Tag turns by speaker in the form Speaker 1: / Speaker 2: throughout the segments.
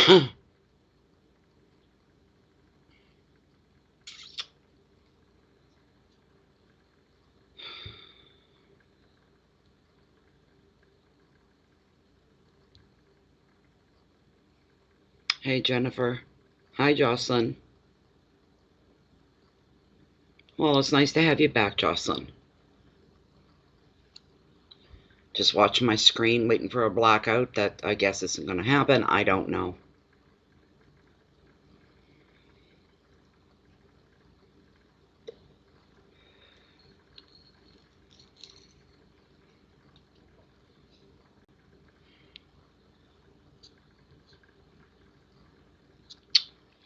Speaker 1: Hey, Jennifer. Hi, Jocelyn. Well, it's nice to have you back, Jocelyn. Just watching my screen, waiting for a blackout that I guess isn't going to happen. I don't know.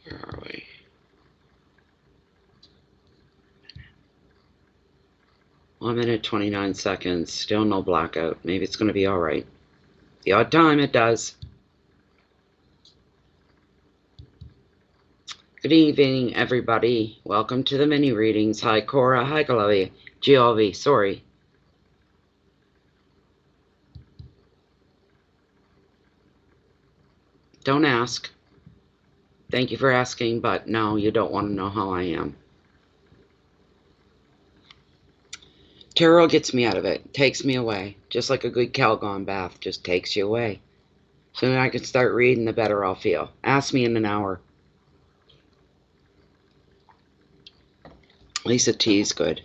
Speaker 1: Where are we? 1 minute, 29 seconds. Still no blackout. Maybe it's going to be all right. The odd time it does. Good evening, everybody. Welcome to the mini readings. Hi, Cora. Hi, Giovanni. Sorry. Don't ask. Thank you for asking, but no, you don't want to know how I am. Tarot gets me out of it. Takes me away. Just like a good Calgon bath. Just takes you away. So then I can start reading, the better I'll feel. Ask me in an hour. At least the tea's good.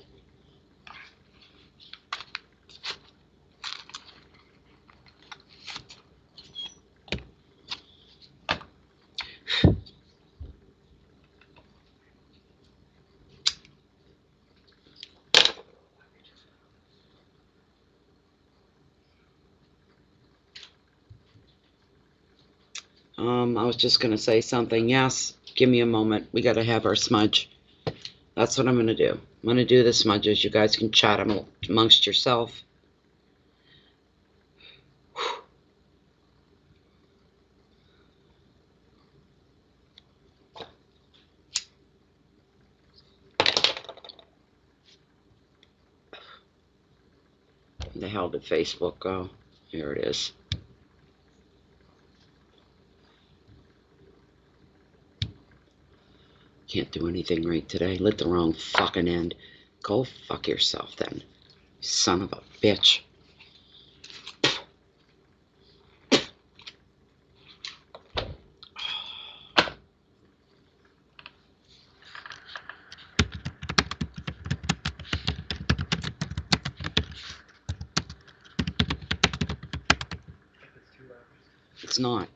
Speaker 1: I was just going to say something. Yes, give me a moment. We got to have our smudge. That's what I'm going to do. I'm going to do the smudges. You guys can chat amongst yourself. Where the hell did Facebook go? Here it is. Can't do anything right today. Lit the wrong fucking end. Go fuck yourself then. Son of a bitch. It's not.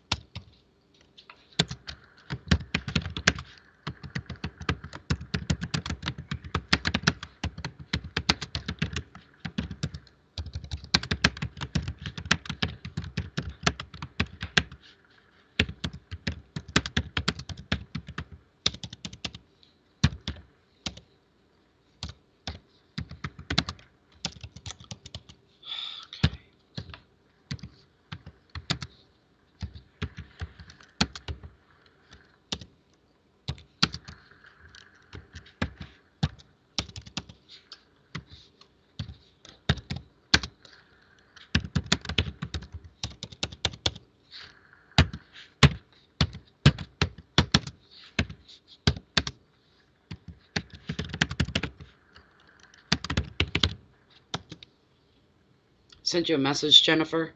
Speaker 1: Sent you a message, Jennifer?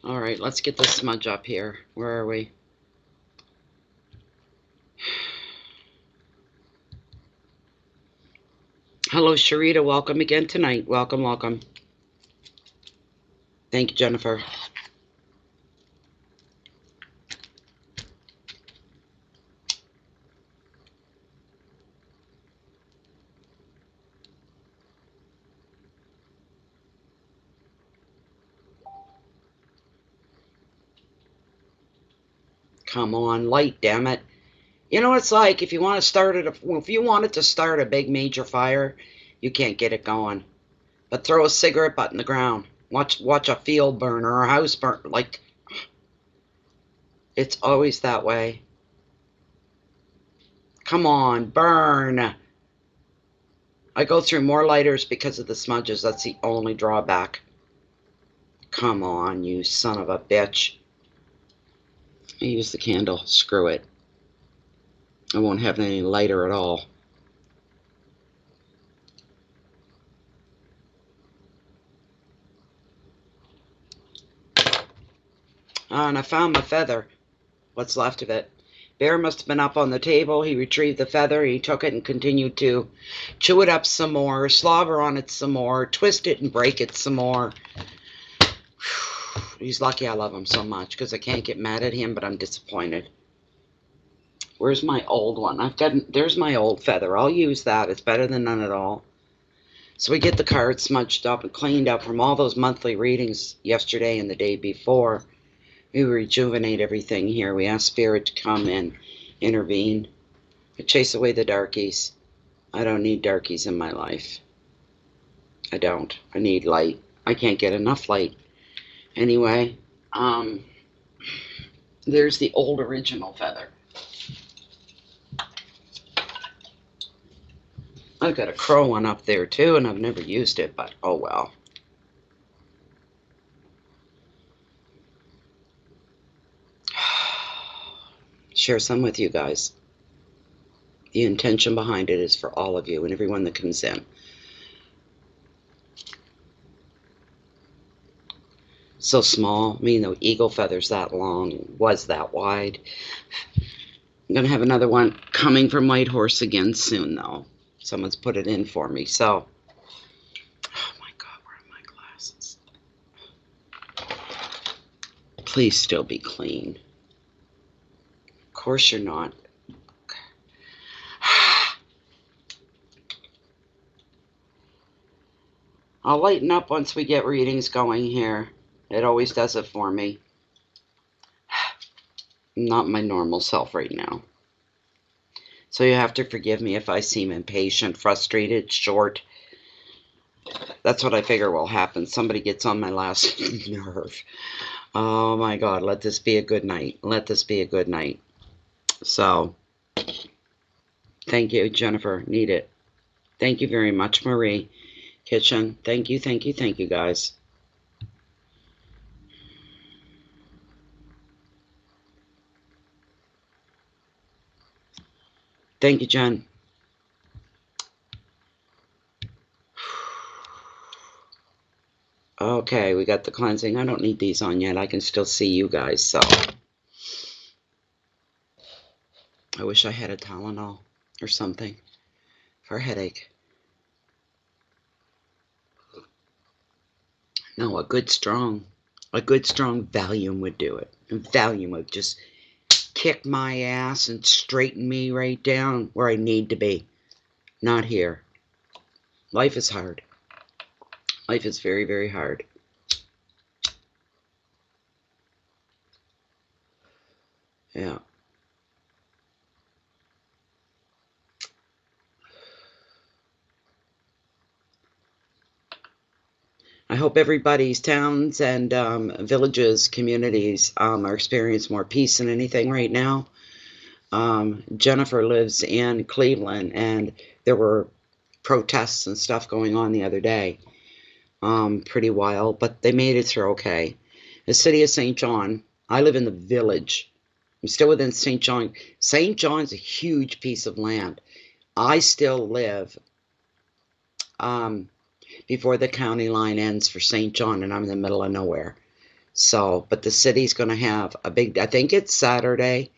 Speaker 1: Alright, let's get the smudge up here. Where are we? Hello, Sharita. Welcome again tonight. Welcome, welcome. Thank you, Jennifer. Come on, light, damn it. You know what it's like, if you want to start it, if you wanted to start a big major fire, you can't get it going. But throw a cigarette butt in the ground. Watch a field burn or a house burn. Like, it's always that way. Come on, burn. I go through more lighters because of the smudges. That's the only drawback. Come on, you son of a bitch. I use the candle. Screw it. I won't have any lighter at all. And I found my feather. What's left of it. Bear must have been up on the table. He retrieved the feather. He took it and continued to chew it up some more, slobber on it some more, twist it and break it some more. He's lucky I love him so much because I can't get mad at him, but I'm disappointed. Where's my old one? There's my old feather. I'll use that. It's better than none at all. So we get the card smudged up and cleaned up from all those monthly readings yesterday and the day before. We rejuvenate everything here. We ask Spirit to come and intervene. I chase away the darkies. I don't need darkies in my life. I don't. I need light. I can't get enough light. Anyway, there's the old original feather. I've got a crow one up there too, and I've never used it, but oh well. Share some with you guys. The intention behind it is for all of you and everyone that comes in. So small. I mean, the eagle feather's that long, was that wide. I'm going to have another one coming from Whitehorse again soon, though. Someone's put it in for me, so. Oh my God, where are my glasses? Please still be clean. Of course you're not. I'll lighten up once we get readings going here. It always does it for me. I'm not my normal self right now. So you have to forgive me if I seem impatient, frustrated, short. That's what I figure will happen. Somebody gets on my last nerve. Oh my God, let this be a good night. Let this be a good night. So, thank you, Jennifer. Need it. Thank you very much, Marie. Kitchen. Thank you, thank you, thank you, guys. Thank you, Jen. Okay, we got the cleansing. I don't need these on yet. I can still see you guys, so. I wish I had a Tylenol or something for a headache. No, a good strong Valium would do it. And Valium would just kick my ass and straighten me right down where I need to be. Not here. Life is hard. Life is very, very hard. Yeah. I hope everybody's towns and villages, communities are experiencing more peace than anything right now. Jennifer lives in Cleveland, and there were protests and stuff going on the other day. Pretty wild, but they made it through okay. The city of St. John, I live in the village. I'm still within St. John. St. John's a huge piece of land. I still live before the county line ends for St. John, and I'm in the middle of nowhere. So, but the city's going to have a big, I think it's Saturday,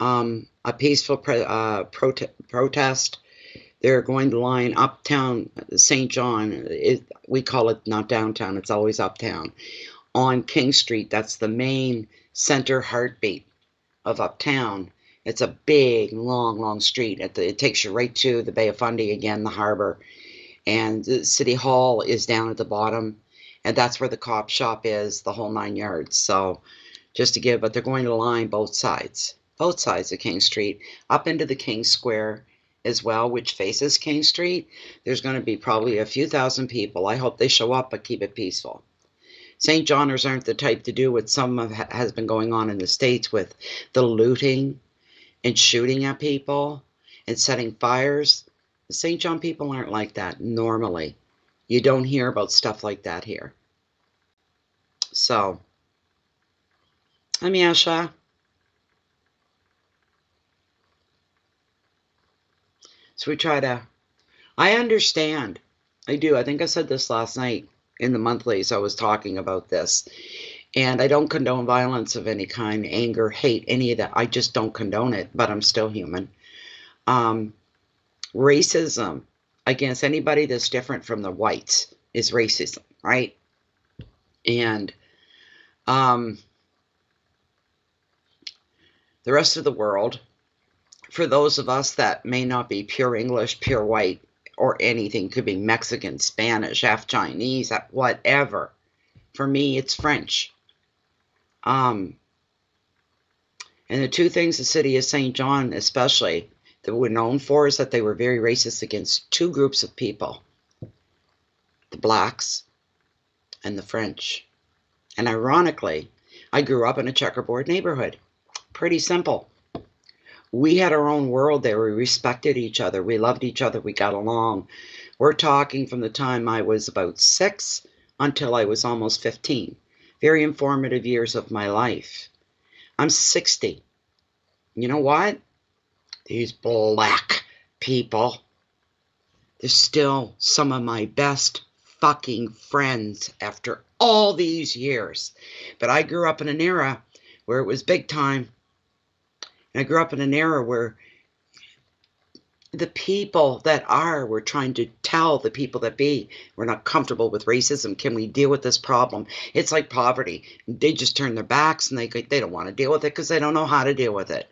Speaker 1: a peaceful protest. They're going to line uptown St. John. We call it not downtown, it's always uptown. On King Street, that's the main center heartbeat of uptown. It's a big, long, long street. It takes you right to the Bay of Fundy again, the harbor. And the City Hall is down at the bottom. And that's where the cop shop is, the whole 9 yards. So just to give, but they're going to line both sides of King Street, up into the King Square as well, which faces King Street. There's going to be probably a few thousand people. I hope they show up, but keep it peaceful. St. Johners aren't the type to do what some has been going on in the States with the looting and shooting at people and setting fires. The St. John people aren't like that normally. You don't hear about stuff like that here. So, I'm Yasha. So we try to, I understand. I do. I think I said this last night in the monthlies. I was talking about this. And I don't condone violence of any kind, anger, hate, any of that. I just don't condone it, but I'm still human. Racism against anybody that's different from the whites is racism, right? And the rest of the world, for those of us that may not be pure English, pure white, or anything, could be Mexican, Spanish, half Chinese, whatever. For me, it's French. And the two things the city of St. John especially that we're known for is that they were very racist against two groups of people, the blacks and the French. And ironically, I grew up in a checkerboard neighborhood. Pretty simple. We had our own world there. We respected each other. We loved each other. We got along. We're talking from the time I was about 6 until I was almost 15. Very informative years of my life. I'm 60. You know what? These black people, they're still some of my best fucking friends after all these years. But I grew up in an era where it was big time. And I grew up in an era where the people that were trying to tell the people that we're not comfortable with racism. Can we deal with this problem? It's like poverty. They just turn their backs and they don't want to deal with it because they don't know how to deal with it.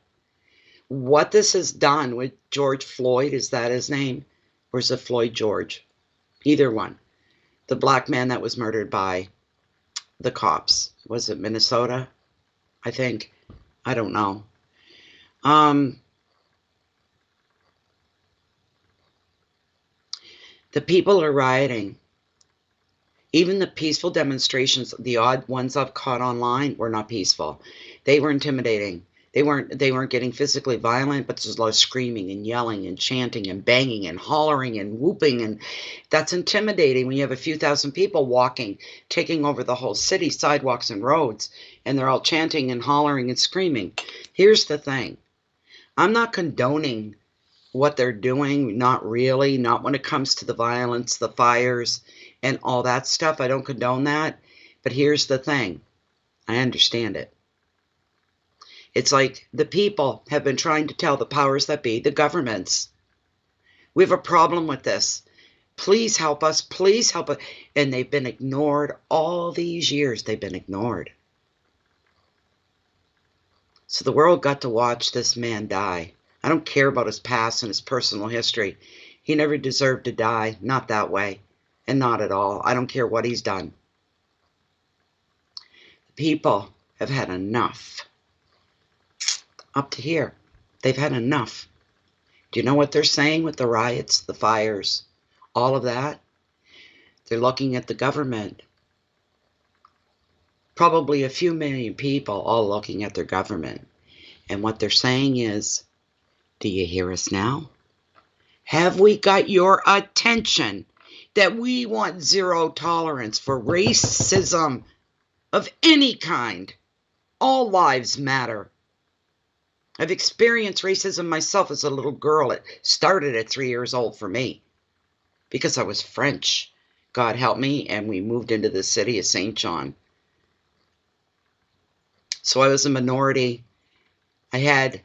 Speaker 1: What this has done with George Floyd, is that his name? Or is it Floyd George? Either one. The black man that was murdered by the cops. Was it Minnesota? I think. I don't know. The people are rioting. Even the peaceful demonstrations, the odd ones I've caught online, were not peaceful. They were intimidating. They weren't getting physically violent, but there's a lot of screaming and yelling and chanting and banging and hollering and whooping, and that's intimidating when you have a few thousand people walking, taking over the whole city, sidewalks and roads, and they're all chanting and hollering and screaming. Here's the thing. I'm not condoning what they're doing, not really, not when it comes to the violence, the fires, and all that stuff. I don't condone that. But here's the thing. I understand it. It's like the people have been trying to tell the powers that be, the governments, we have a problem with this. Please help us. Please help us. And they've been ignored all these years. They've been ignored. So the world got to watch this man die. I don't care about his past and his personal history. He never deserved to die. Not that way. And not at all. I don't care what he's done. The people have had enough. Up to here. They've had enough. Do you know what they're saying with the riots, the fires, all of that? They're looking at the government. Probably a few million people all looking at their government. And what they're saying is, do you hear us now? Have we got your attention that we want zero tolerance for racism of any kind? All lives matter. I've experienced racism myself as a little girl. It started at 3 years old for me because I was French. God help me, and we moved into the city of St. John. So I was a minority. It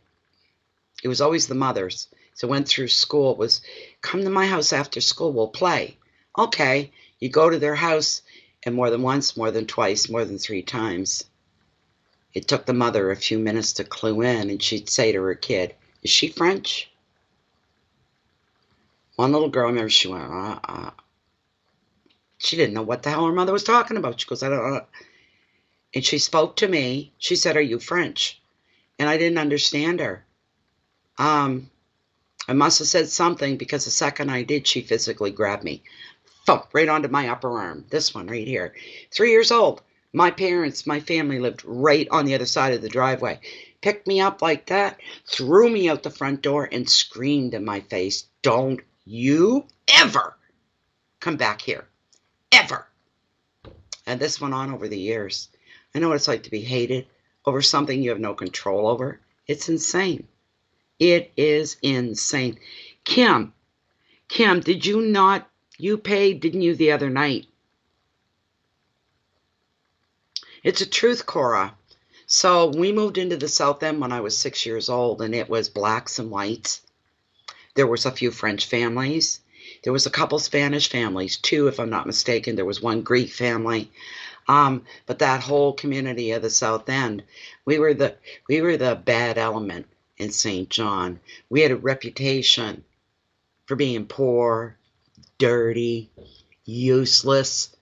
Speaker 1: was always the mothers. So I went through school. It was, come to my house after school, we'll play. Okay, you go to their house, and more than once, more than twice, more than 3 times. It took the mother a few minutes to clue in, and she'd say to her kid, is she French? One little girl, I remember, she went, She didn't know what the hell her mother was talking about. She goes, I don't know. And she spoke to me. She said, are you French? And I didn't understand her. I must have said something, because the second I did, she physically grabbed me. Thump, right onto my upper arm. This one right here. 3 years old. My parents, my family lived right on the other side of the driveway. Picked me up like that, threw me out the front door, and screamed in my face, don't you ever come back here. Ever. And this went on over the years. I know what it's like to be hated over something you have no control over. It's insane. It is insane. Kim, did you not, you paid, didn't you, the other night? It's a truth, Cora. So we moved into the South End when I was 6 years old, and it was blacks and whites. There was a few French families. There was a couple Spanish families, too, if I'm not mistaken. There was one Greek family. But that whole community of the South End, we were the bad element in St. John. We had a reputation for being poor, dirty, useless,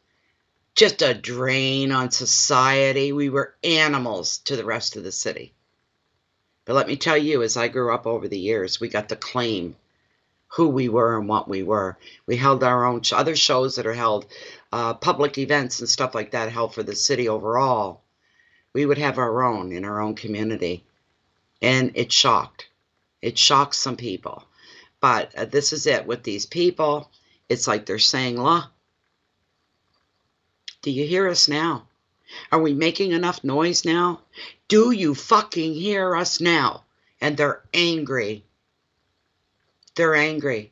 Speaker 1: just a drain on society. We were animals to the rest of the city. But let me tell you, as I grew up over the years, we got to claim who we were and what we were. We held our own other shows that are held, public events and stuff like that held for the city overall. We would have our own in our own community. And it shocked. It shocked some people. But this is it with these people. It's like they're saying, "La, do you hear us now? Are we making enough noise now? Do you fucking hear us now?" And they're angry. They're angry.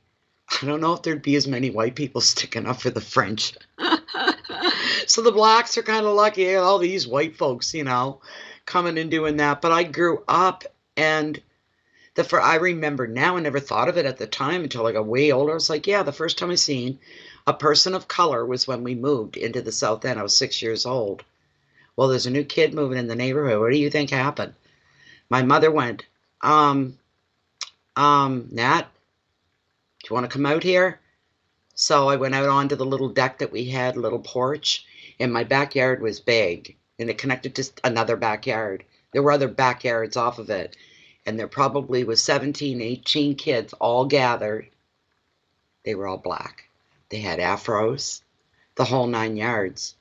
Speaker 1: I don't know if there'd be as many white people sticking up for the French. So the blacks are kind of lucky. All these white folks, coming and doing that. But I grew up, and I remember now, I never thought of it at the time until I got way older. I was like, yeah, the first time I seen a person of color was when we moved into the South End. I was 6 years old. Well, there's a new kid moving in the neighborhood. What do you think happened? My mother went, Nat, do you want to come out here? So I went out onto the little deck that we had, little porch, and my backyard was big, and it connected to another backyard. There were other backyards off of it, and there probably was 17, 18 kids all gathered. They were all black. They had afros, the whole 9 yards.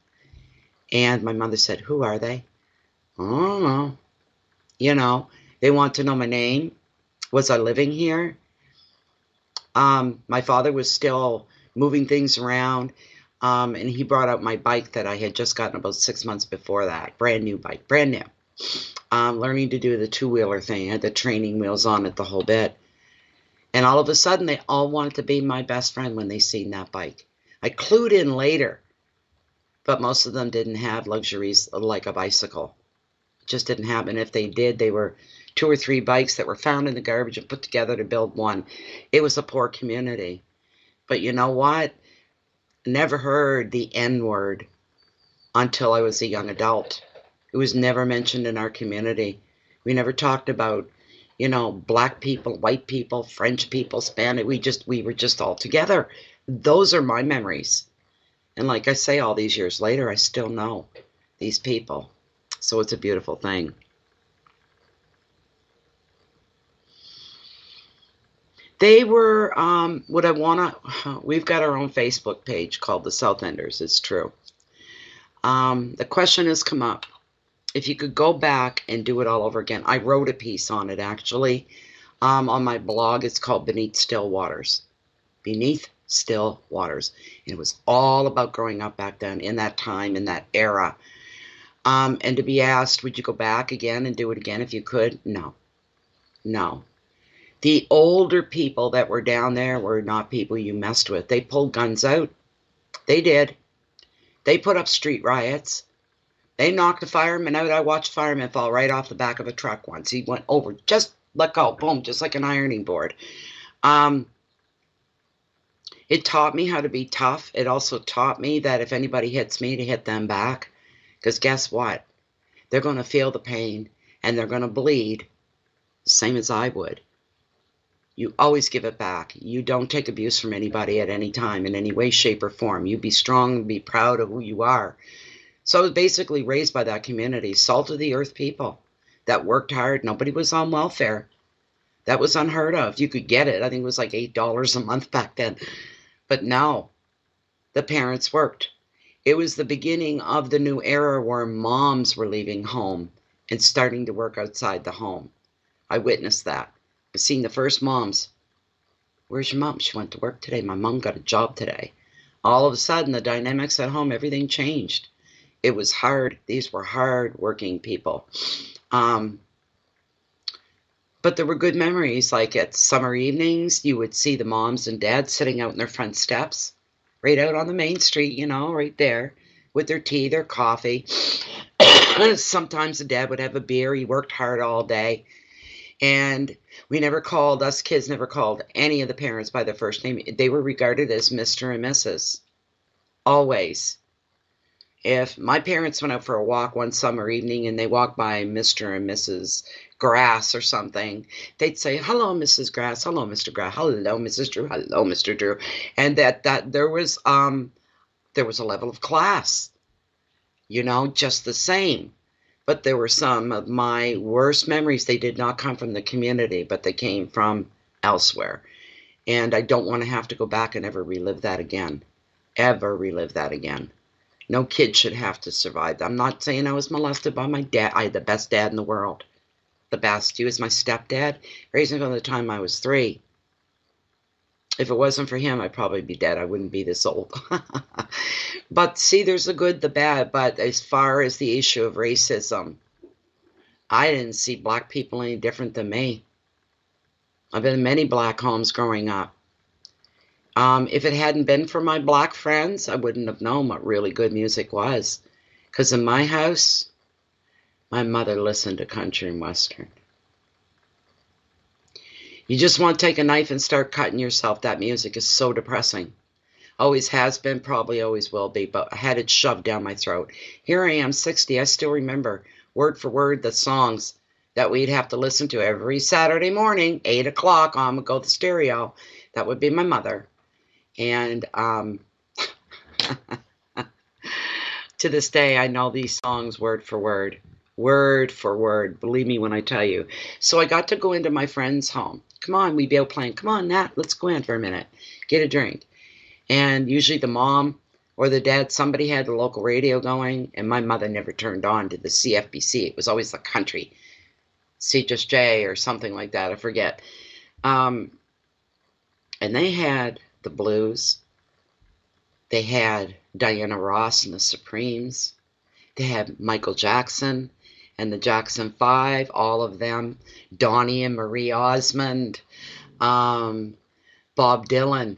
Speaker 1: And my mother said, "Who are they?" "I don't know. They want to know my name. Was I living here?" My father was still moving things around, and he brought out my bike that I had just gotten about 6 months before that. Brand new bike, brand new. Learning to do the two-wheeler thing. I had the training wheels on it, the whole bit. And all of a sudden, they all wanted to be my best friend when they seen that bike. I clued in later, but most of them didn't have luxuries like a bicycle. It just didn't happen. If they did, they were 2 or 3 bikes that were found in the garbage and put together to build one. It was a poor community. But you know what? Never heard the N-word until I was a young adult. It was never mentioned in our community. We never talked about, black people, white people, French people, Spanish. We were just all together. Those are my memories. And like I say, all these years later, I still know these people. So it's a beautiful thing. They were, we've got our own Facebook page called the South Enders. It's true. The question has come up. If you could go back and do it all over again. I wrote a piece on it, actually. On my blog, it's called Beneath Still Waters. Beneath Still Waters. And it was all about growing up back then, in that time, in that era. And to be asked, would you go back again and do it again if you could? No. No. The older people that were down there were not people you messed with. They pulled guns out. They did. They put up street riots. They knocked a fireman out. I watched a fireman fall right off the back of a truck once. He went over, just let go, boom, just like an ironing board. It taught me how to be tough. It also taught me that if anybody hits me, to hit them back. Because guess what? They're going to feel the pain, and they're going to bleed, the same as I would. You always give it back. You don't take abuse from anybody at any time, in any way, shape, or form. You be strong and be proud of who you are. So I was basically raised by that community, salt of the earth people that worked hard. Nobody was on welfare. That was unheard of. You could get it. I think it was like $8 a month back then. But no, the parents worked. It was the beginning of the new era where moms were leaving home and starting to work outside the home. I witnessed that. I've seen the first moms. "Where's your mom?" "She went to work today. My mom got a job today." All of a sudden, the dynamics at home, everything changed. It was hard. These were hard-working people. But there were good memories, like at summer evenings, you would see the moms and dads sitting out in their front steps, right out on the main street, you know, right there, with their tea, their coffee. Sometimes the dad would have a beer. He worked hard all day. And us kids never called any of the parents by their first name. They were regarded as Mr. and Mrs. Always. If my parents went out for a walk one summer evening and they walked by Mr. and Mrs. Grass or something, they'd say, "Hello, Mrs. Grass. Hello, Mr. Grass. Hello, Mrs. Drew. Hello, Mr. Drew." And that there was a level of class, you know, just the same. But there were some of my worst memories. They did not come from the community, but they came from elsewhere. And I don't want to have to go back and ever relive that again. Ever relive that again. No kid should have to survive. I'm not saying I was molested by my dad. I had the best dad in the world. The best. He was my stepdad, raised me from the time I was 3. If it wasn't for him, I'd probably be dead. I wouldn't be this old. But see, there's the good, the bad. But as far as the issue of racism, I didn't see black people any different than me. I've been in many black homes growing up. If it hadn't been for my black friends, I wouldn't have known what really good music was. Because in my house, my mother listened to country and western. You just want to take a knife and start cutting yourself. That music is so depressing. Always has been, probably always will be, but I had it shoved down my throat. Here I am, 60. I still remember word for word the songs that we'd have to listen to every Saturday morning, 8 o'clock on Go the Stereo. That would be my mother. And to this day, I know these songs word for word. Word for word. Believe me when I tell you. So I got to go into my friend's home. Come on, we'd be out playing. Come on, Nat, let's go in for a minute. Get a drink. And usually the mom or the dad, somebody had the local radio going, and my mother never turned on to the CFBC. It was always the country. CJSJ or something like that. I forget. And they had the blues. They had Diana Ross and the Supremes. They had Michael Jackson and the Jackson 5, all of them. Donnie and Marie Osmond. Bob Dylan.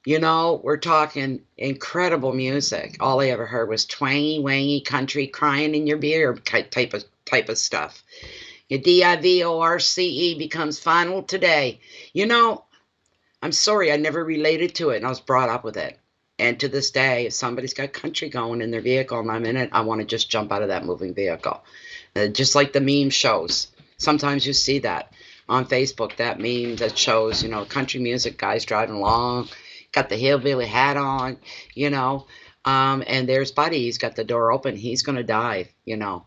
Speaker 1: You know, we're talking incredible music. All I ever heard was twangy, wangy, country, crying in your beer type of stuff. Your DIVORCE becomes final today. You know, I'm sorry, I never related to it, and I was brought up with it. And to this day, if somebody's got country going in their vehicle and I'm in it, I want to just jump out of that moving vehicle. Just like the meme shows. Sometimes you see that on Facebook, that meme that shows, you know, country music, guys driving along, got the hillbilly hat on, you know, and there's Buddy, he's got the door open, he's going to dive, you know.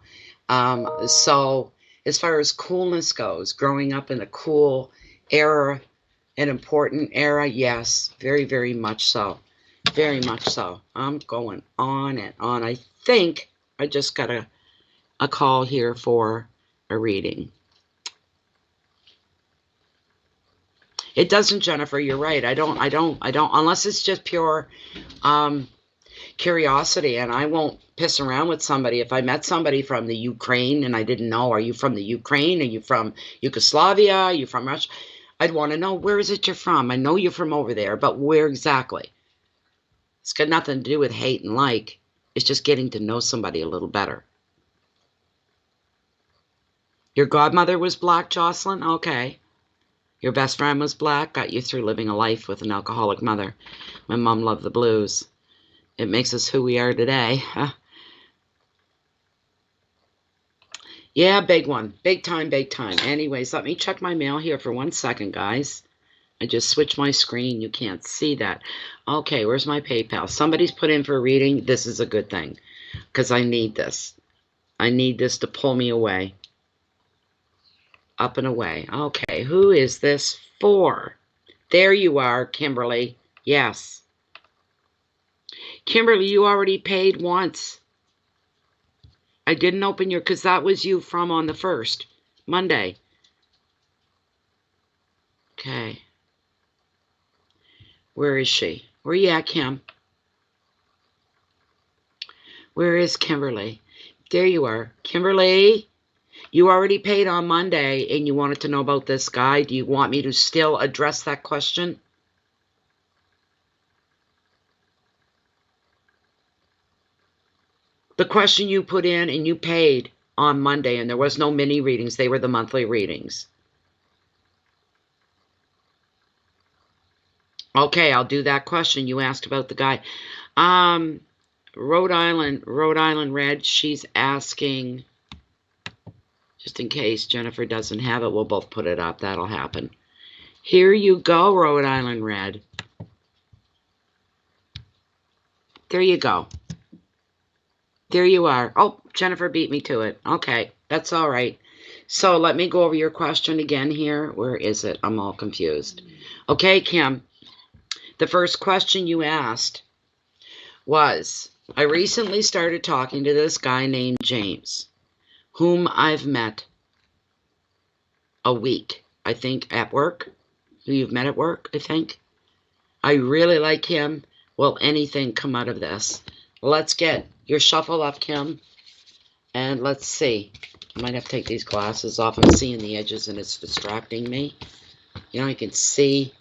Speaker 1: So as far as coolness goes, growing up in a cool era, an important era, yes, very, very much so. Very much so. I'm going on and on. I think I just got a call here for a reading. It doesn't, Jennifer, you're right. I don't, unless it's just pure curiosity, and I won't piss around with somebody. If I met somebody from the Ukraine and I didn't know, are you from the Ukraine? Are you from Yugoslavia? Are you from Russia? I'd want to know, where is it you're from? I know you're from over there, but where exactly? It's got nothing to do with hate and like. It's just getting to know somebody a little better. Your godmother was black, Jocelyn? Okay. Your best friend was black, got you through living a life with an alcoholic mother. My mom loved the blues. It makes us who we are today. Yeah, big one. Big time, big time. Anyways, let me check my mail here for 1 second, guys. I just switched my screen. You can't see that. Okay, where's my PayPal? Somebody's put in for a reading. This is a good thing, because I need this. I need this to pull me away. Up and away. Okay, who is this for? There you are, Kimberly. Yes. Kimberly, you already paid once. I didn't open your, because that was you from on the 1st, Monday. Okay. Where is she? Where you at, Kim? Where is Kimberly? There you are. Kimberly, You already paid on Monday and you wanted to know about this guy. Do you want me to still address that question? The question you put in and you paid on Monday, and there was no mini readings. They were the monthly readings. Okay, I'll do that question. You asked about the guy. Rhode Island Red, she's asking, just in case Jennifer doesn't have it, we'll both put it up. That'll happen. Here you go, Rhode Island Red. There you go. There you are. Oh, Jennifer beat me to it. Okay, that's all right. So let me go over your question again here. Where is it? I'm all confused. Okay, Kim. The first question you asked was, I recently started talking to this guy named James, whom I've met a week, I think, at work. Who you've met at work, I think. I really like him. Will anything come out of this? Let's get your shuffle up, Kim. And let's see. I might have to take these glasses off. I'm seeing the edges and it's distracting me. You know, you can see.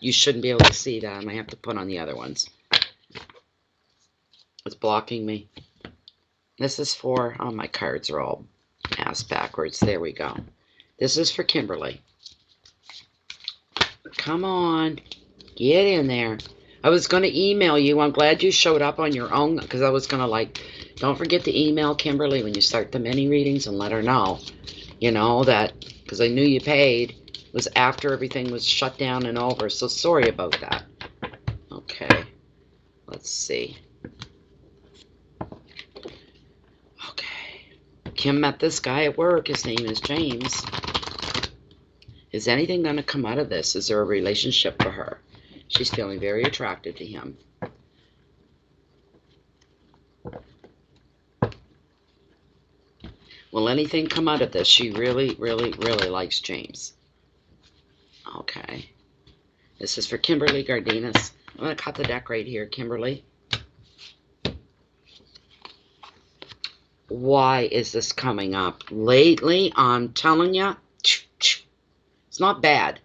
Speaker 1: You shouldn't be able to see that. I might have to put on the other ones. It's blocking me. This is for, oh, my cards are all ass backwards. There we go. This is for Kimberly. Come on. Get in there. I was going to email you. I'm glad you showed up on your own, because I was going to, like, don't forget to email Kimberly when you start the mini readings and let her know, you know, that, because I knew you paid. It was after everything was shut down and over, so sorry about that. Okay. Let's see. Okay. Kim met this guy at work. His name is James. Is anything going to come out of this? Is there a relationship for her? She's feeling very attracted to him. Will anything come out of this? She really, really, really likes James. Okay. This is for Kimberly Gardinas. I'm going to cut the deck right here, Kimberly. Why is this coming up? Lately, I'm telling you, it's not bad.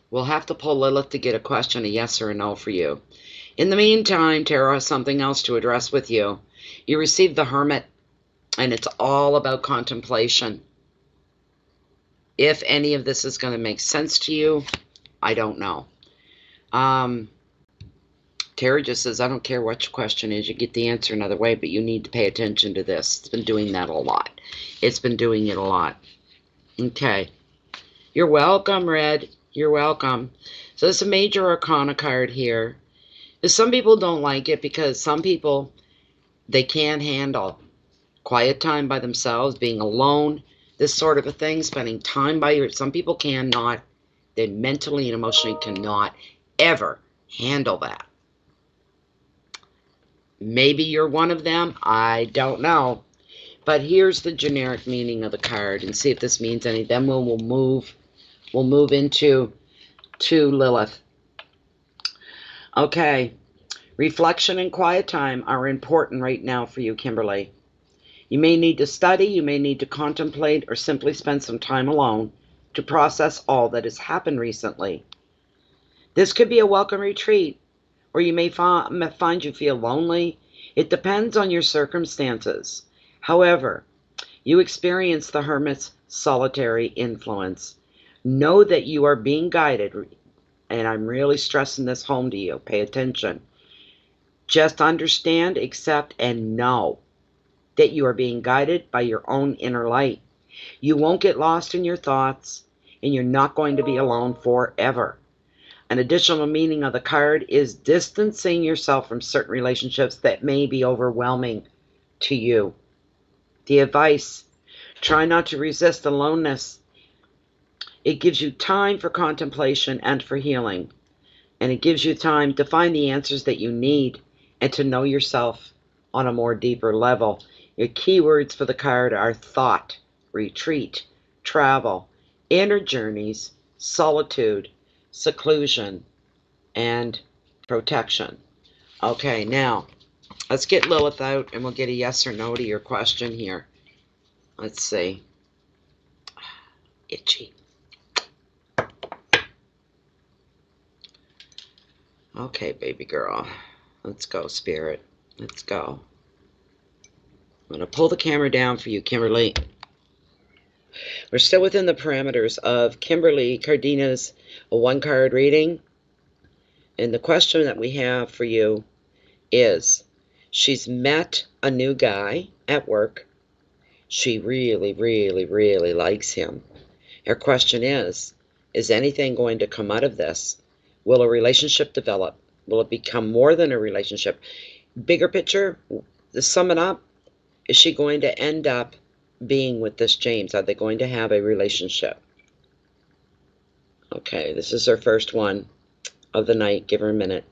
Speaker 1: We'll have to pull Lilith to get a question, a yes or a no for you. In the meantime, Tarot has something else to address with you. You received the Hermit, and it's all about contemplation. If any of this is going to make sense to you, I don't know. Tarot just says, I don't care what your question is. You get the answer another way, but you need to pay attention to this. It's been doing that a lot. It's been doing it a lot. Okay. You're welcome, Red. You're welcome. So there's a major arcana card here. Some people don't like it because some people, they can't handle quiet time by themselves, being alone, this sort of a thing, spending time by your, some people cannot, they mentally and emotionally cannot ever handle that. Maybe you're one of them. I don't know. But here's the generic meaning of the card and see if this means anything. Then we'll move into Lilith. Okay. Reflection and quiet time are important right now for you, Kimberly. You may need to study, you may need to contemplate, or simply spend some time alone to process all that has happened recently. This could be a welcome retreat, or you may find you feel lonely. It depends on your circumstances. However, you experience the Hermit's solitary influence. Know that you are being guided, and I'm really stressing this home to you. Pay attention. Just understand, accept, and know that you are being guided by your own inner light. You won't get lost in your thoughts, and you're not going to be alone forever. An additional meaning of the card is distancing yourself from certain relationships that may be overwhelming to you. The advice, try not to resist aloneness. It gives you time for contemplation and for healing. And it gives you time to find the answers that you need and to know yourself on a more deeper level. Your keywords for the card are thought, retreat, travel, inner journeys, solitude, seclusion, and protection. Okay, now, let's get Lilith out and we'll get a yes or no to your question here. Let's see. Itchy. Okay, baby girl. Let's go, Spirit. Let's go. I'm going to pull the camera down for you, Kimberly. We're still within the parameters of Kimberly Cardina's one-card reading. And the question that we have for you is, she's met a new guy at work. She really, really, really likes him. Her question is anything going to come out of this? Will a relationship develop? Will it become more than a relationship? Bigger picture, to sum it up, is she going to end up being with this James? Are they going to have a relationship? Okay, this is her first one of the night. Give her a minute.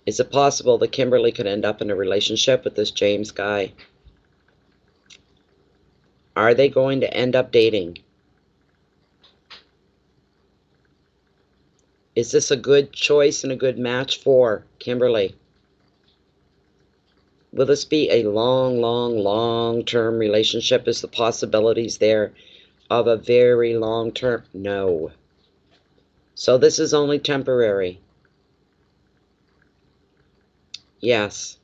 Speaker 1: Is it possible that Kimberly could end up in a relationship with this James guy? Are they going to end up dating? Is this a good choice and a good match for Kimberly? Will this be a long, long, long-term relationship? Is the possibilities there of a very long term? No. So this is only temporary. Yes.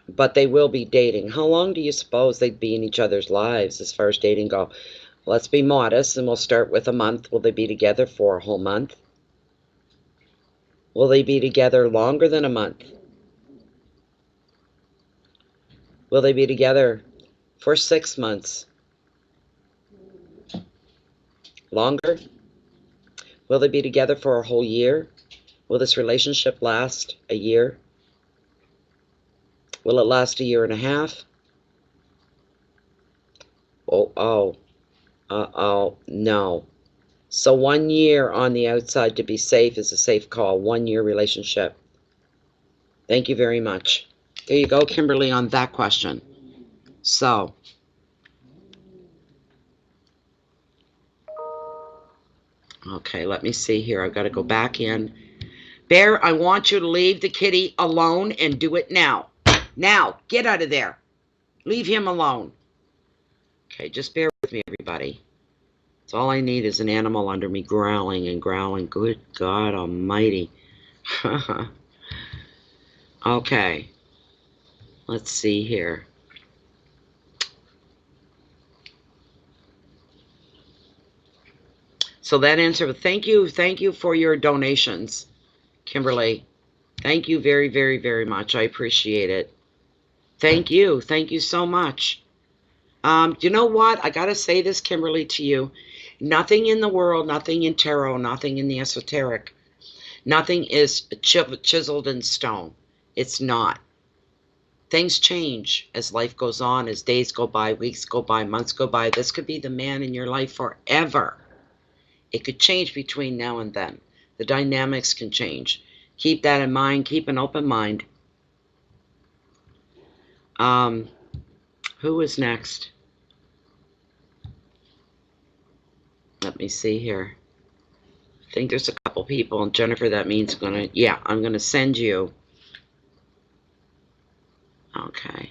Speaker 1: But they will be dating. How long do you suppose they'd be in each other's lives as far as dating go? Let's be modest and we'll start with a month. Will they be together for a whole month? Will they be together longer than a month? Will they be together for 6 months? Longer? Will they be together for a whole year? Will this relationship last a year? Will it last a year and a half? Oh, no. So 1 year on the outside to be safe is a safe call. 1 year relationship. Thank you very much. There you go, Kimberly, on that question. So, okay, let me see here. I've got to go back in. Bear, I want you to leave the kitty alone and do it now. Now, get out of there. Leave him alone. Okay, just bear with me, everybody. That's all I need is an animal under me growling and growling. Good God almighty. Okay. Let's see here. So that answer, thank you for your donations, Kimberly. Thank you very, very, very much. I appreciate it. Thank you so much. You know what? I gotta say this, Kimberly, to you. Nothing in the world, nothing in tarot, nothing in the esoteric, nothing is chiseled in stone. It's not. Things change as life goes on, as days go by, weeks go by, months go by. This could be the man in your life forever. It could change between now and then. The dynamics can change. Keep that in mind. Keep an open mind. Who is next? Let me see here. I think there's a couple people. And Jennifer, that means I'm going to send you. Okay.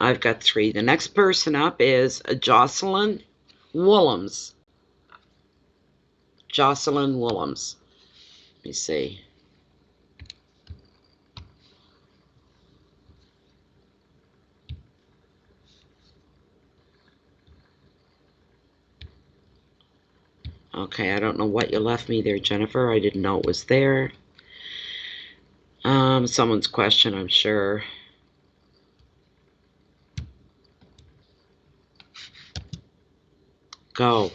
Speaker 1: I've got 3. The next person up is Jocelyn Willems. Jocelyn Willems. Let me see. Okay, I don't know what you left me there, Jennifer. I didn't know it was there. Someone's question, I'm sure. Go.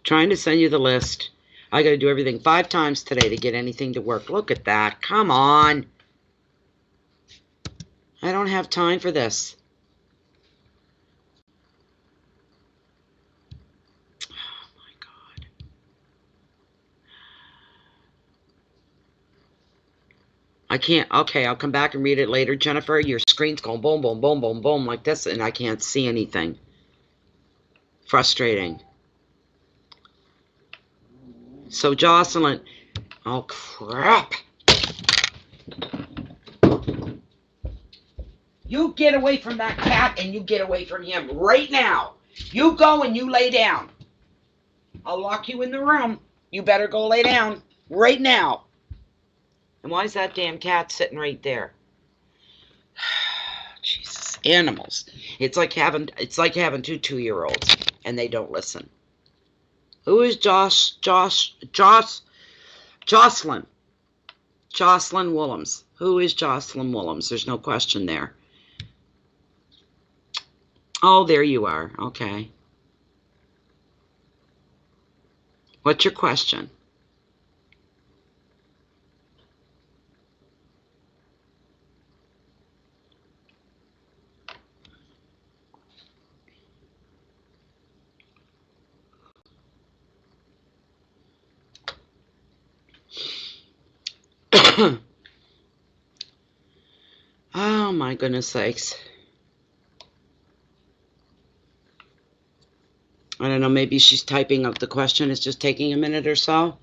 Speaker 1: Trying to send you the list. I got to do everything 5 times today to get anything to work. Look at that. Come on. I don't have time for this. Oh, my God. I can't. Okay, I'll come back and read it later. Jennifer, your screen's going boom, boom, boom, boom, boom like this, and I can't see anything. Frustrating. So Jocelyn, oh crap. You get away from that cat and you get away from him right now. You go and you lay down. I'll lock you in the room. You better go lay down right now. And why is that damn cat sitting right there? Jesus, animals. It's like having 2 2-year-olds and they don't listen. Who is Jocelyn? Jocelyn Willems. Who is Jocelyn Willems? There's no question there. Oh, there you are. Okay. What's your question? Oh, my goodness sakes. I don't know, maybe she's typing up the question. It's just taking a minute or so.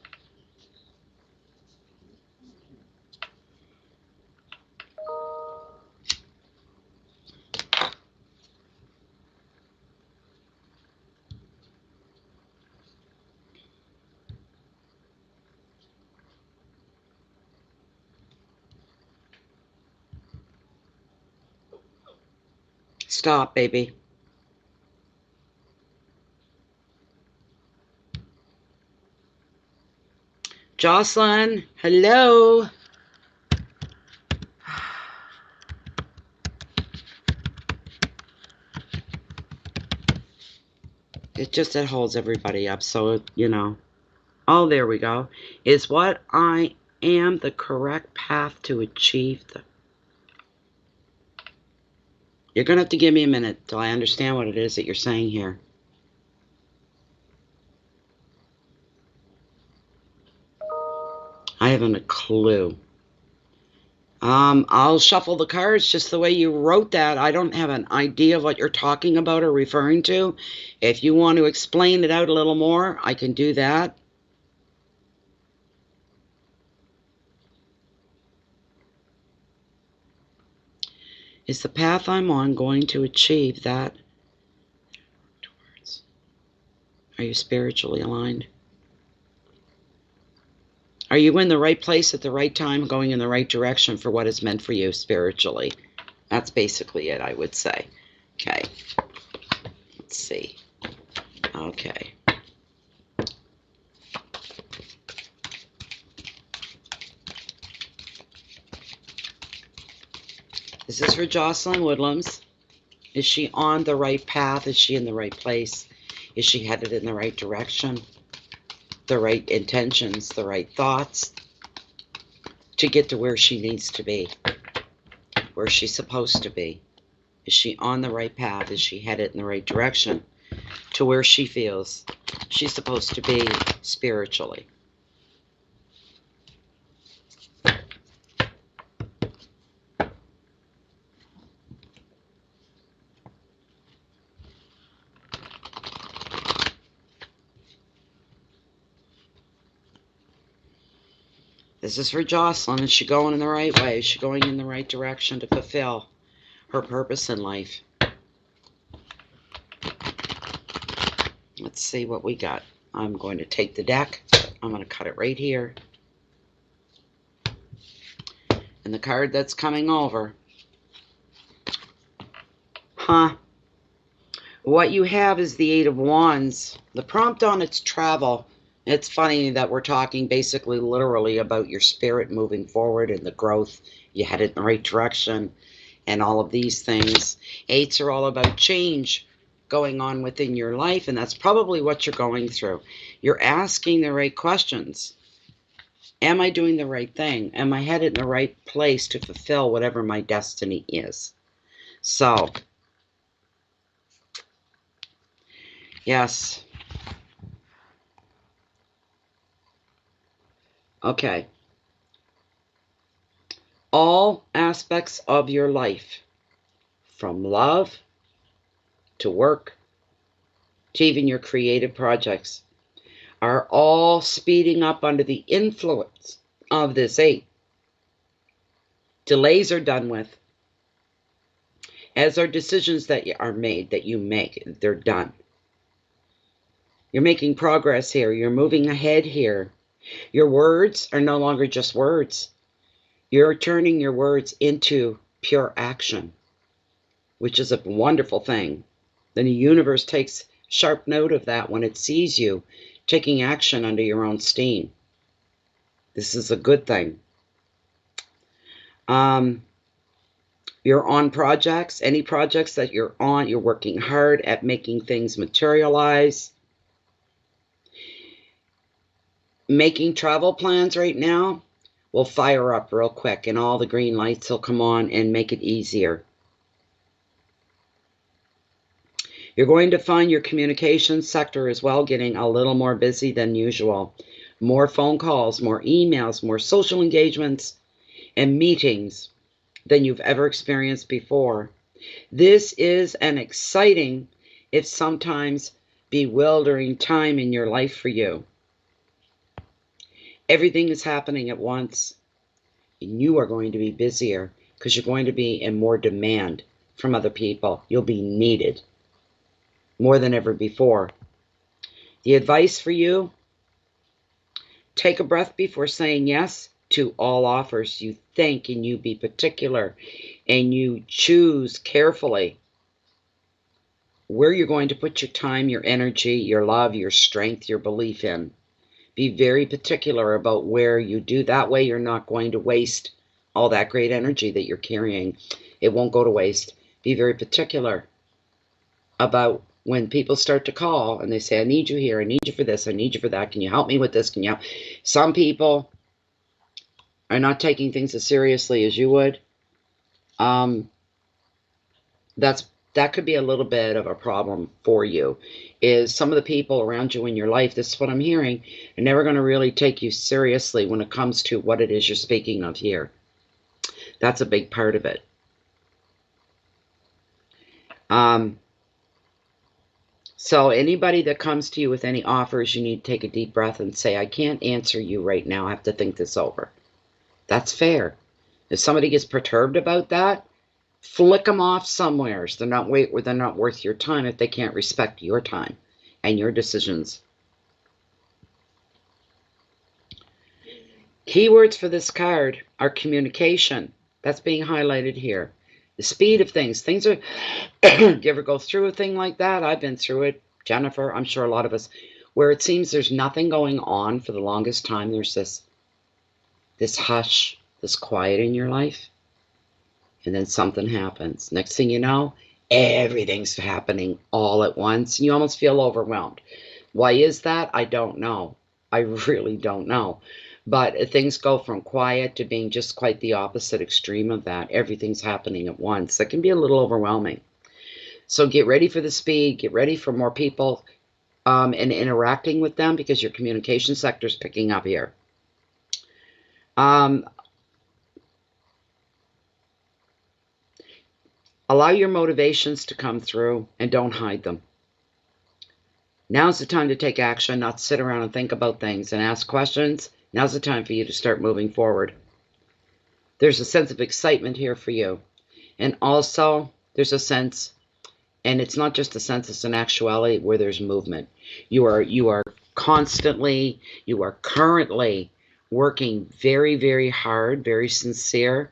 Speaker 1: Stop, baby. Jocelyn, hello. It holds everybody up, so, you know. Oh, there we go. Is what I am the correct path to achieve the... You're going to have to give me a minute till I understand what it is that you're saying here. I haven't a clue. I'll shuffle the cards just the way you wrote that. I don't have an idea of what you're talking about or referring to. If you want to explain it out a little more, I can do that. Is the path I'm on going to achieve that? Are you spiritually aligned? Are you in the right place at the right time, going in the right direction for what is meant for you spiritually? That's basically it, I would say. Okay. Let's see. Okay. Is this for Jocelyn Woodlands? Is she on the right path? Is she in the right place? Is she headed in the right direction? The right intentions, the right thoughts to get to where she needs to be, where she's supposed to be. Is she on the right path? Is she headed in the right direction to where she feels she's supposed to be spiritually? This is for Jocelyn. Is she going in the right way? Is she going in the right direction to fulfill her purpose in life? Let's see what we got. I'm going to take the deck. I'm going to cut it right here. And the card that's coming over. What you have is the Eight of Wands. The prompt on its travel. It's funny that we're talking basically literally about your spirit moving forward and the growth. You headed in the right direction and all of these things. Eights are all about change going on within your life, and that's probably what you're going through. You're asking the right questions. Am I doing the right thing? Am I headed in the right place to fulfill whatever my destiny is? So, yes. Okay. All aspects of your life, from love to work to even your creative projects, are all speeding up under the influence of this 8. Delays are done with, as are decisions that are made, that you make. They're done. You're making progress here. You're moving ahead here. Your words are no longer just words. You're turning your words into pure action, which is a wonderful thing. Then the universe takes sharp note of that when it sees you taking action under your own steam. This is a good thing. You're on projects. Any projects that you're on, you're working hard at making things materialize. Making travel plans right now will fire up real quick, and all the green lights will come on and make it easier. You're going to find your communications sector as well getting a little more busy than usual. More phone calls, more emails, more social engagements, and meetings than you've ever experienced before. This is an exciting, if sometimes bewildering time in your life for you. Everything is happening at once, and you are going to be busier because you're going to be in more demand from other people. You'll be needed more than ever before. The advice for you: take a breath before saying yes to all offers. You think, and you be particular, and you choose carefully where you're going to put your time, your energy, your love, your strength, your belief in. Be very particular about where you do. That way you're not going to waste all that great energy that you're carrying. It won't go to waste. Be very particular about when people start to call and they say, I need you here, I need you for this, I need you for that, can you help me with this, can you help? Some people are not taking things as seriously as you would. That could be a little bit of a problem for you, is some of the people around you in your life, this is what I'm hearing, are never going to really take you seriously when it comes to what it is you're speaking of here. That's a big part of it. So anybody that comes to you with any offers, you need to take a deep breath and say, I can't answer you right now. I have to think this over. That's fair. If somebody gets perturbed about that, flick them off somewhere. They're not worth your time if they can't respect your time and your decisions. Keywords for this card are communication. That's being highlighted here. The speed of things. Things are... Do you ever go through a thing like that? I've been through it. Jennifer, I'm sure a lot of us, where it seems there's nothing going on for the longest time. There's this hush, this quiet in your life. And then something happens. Next thing you know, everything's happening all at once. And you almost feel overwhelmed. Why is that? I don't know. I really don't know. But things go from quiet to being just quite the opposite extreme of that. Everything's happening at once. That can be a little overwhelming. So get ready for the speed. Get ready for more people and interacting with them, because your communication sector is picking up here. Allow your motivations to come through and don't hide them. Now's the time to take action, not sit around and think about things and ask questions. Now's the time for you to start moving forward. There's a sense of excitement here for you. And also, there's a sense, and it's not just a sense, it's an actuality where there's movement. You are constantly, you are currently working very, very hard, very sincere,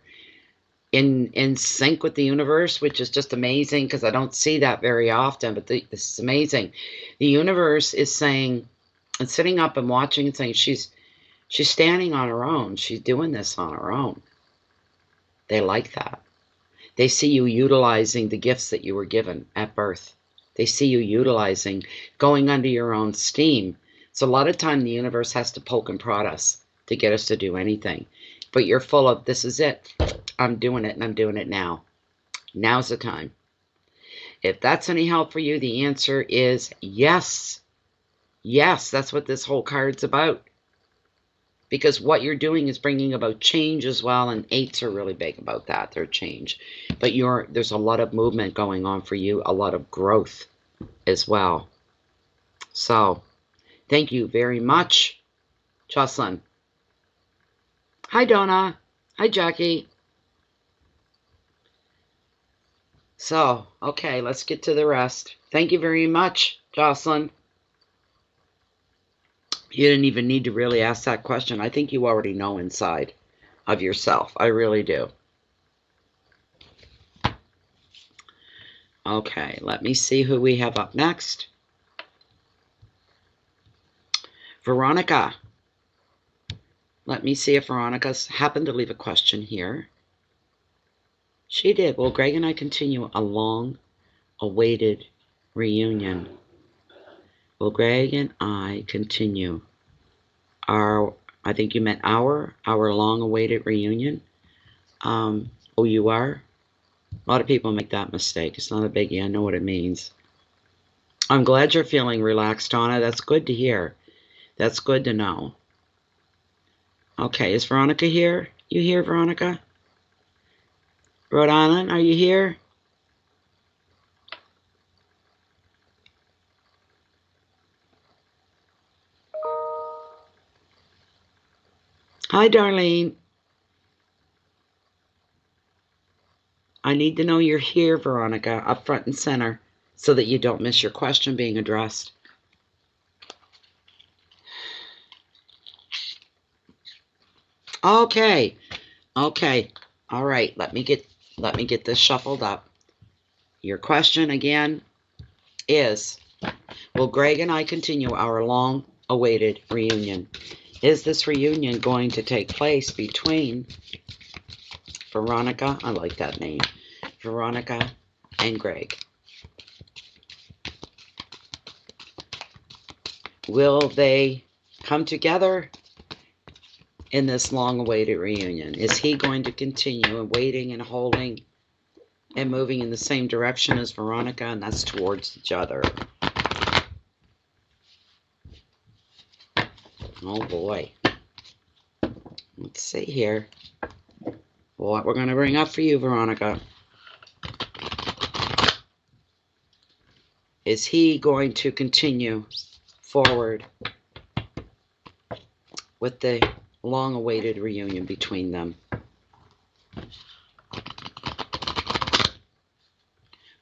Speaker 1: in sync with the universe, which is just amazing, because I don't see that very often, but this is amazing. The universe is saying, and sitting up and watching and saying, she's standing on her own. She's doing this on her own. They like that. They see you utilizing the gifts that you were given at birth. They see you utilizing, going under your own steam. So a lot of time the universe has to poke and prod us to get us to do anything. But you're full of, this is it. I'm doing it, and I'm doing it now. Now's the time. If that's any help for you, the answer is yes. Yes, that's what this whole card's about. Because what you're doing is bringing about change as well, and 8s are really big about that, their change. But there's a lot of movement going on for you, a lot of growth as well. So, Thank you very much, Jocelyn. Hi, Donna. Hi, Jackie. So, okay, let's get to the rest. Thank you very much, Jocelyn. You didn't even need to really ask that question. I think you already know inside of yourself. I really do. Okay, let me see who we have up next. Veronica. Let me see if Veronica's happened to leave a question here. She did. Will Greg and I continue a long-awaited reunion? Will Greg and I continue our, I think you meant our long-awaited reunion? Oh, you are? A lot of people make that mistake. It's not a biggie. I know what it means. I'm glad you're feeling relaxed, Donna. That's good to hear. That's good to know. Okay, is Veronica here? You here, Veronica? Rhode Island, are you here? Hi, Darlene. I need to know you're here, Veronica, up front and center, so that you don't miss your question being addressed. Okay. Okay. All right. Let me get this shuffled up. Your question again is, will Greg and I continue our long-awaited reunion? Is this reunion going to take place between Veronica, I like that name, Veronica and Greg? Will they come together in this long-awaited reunion? Is he going to continue waiting and holding and moving in the same direction as Veronica, and that's towards each other? Oh boy. Let's see here what we're going to bring up for you, Veronica. Is he going to continue forward with the long-awaited reunion between them?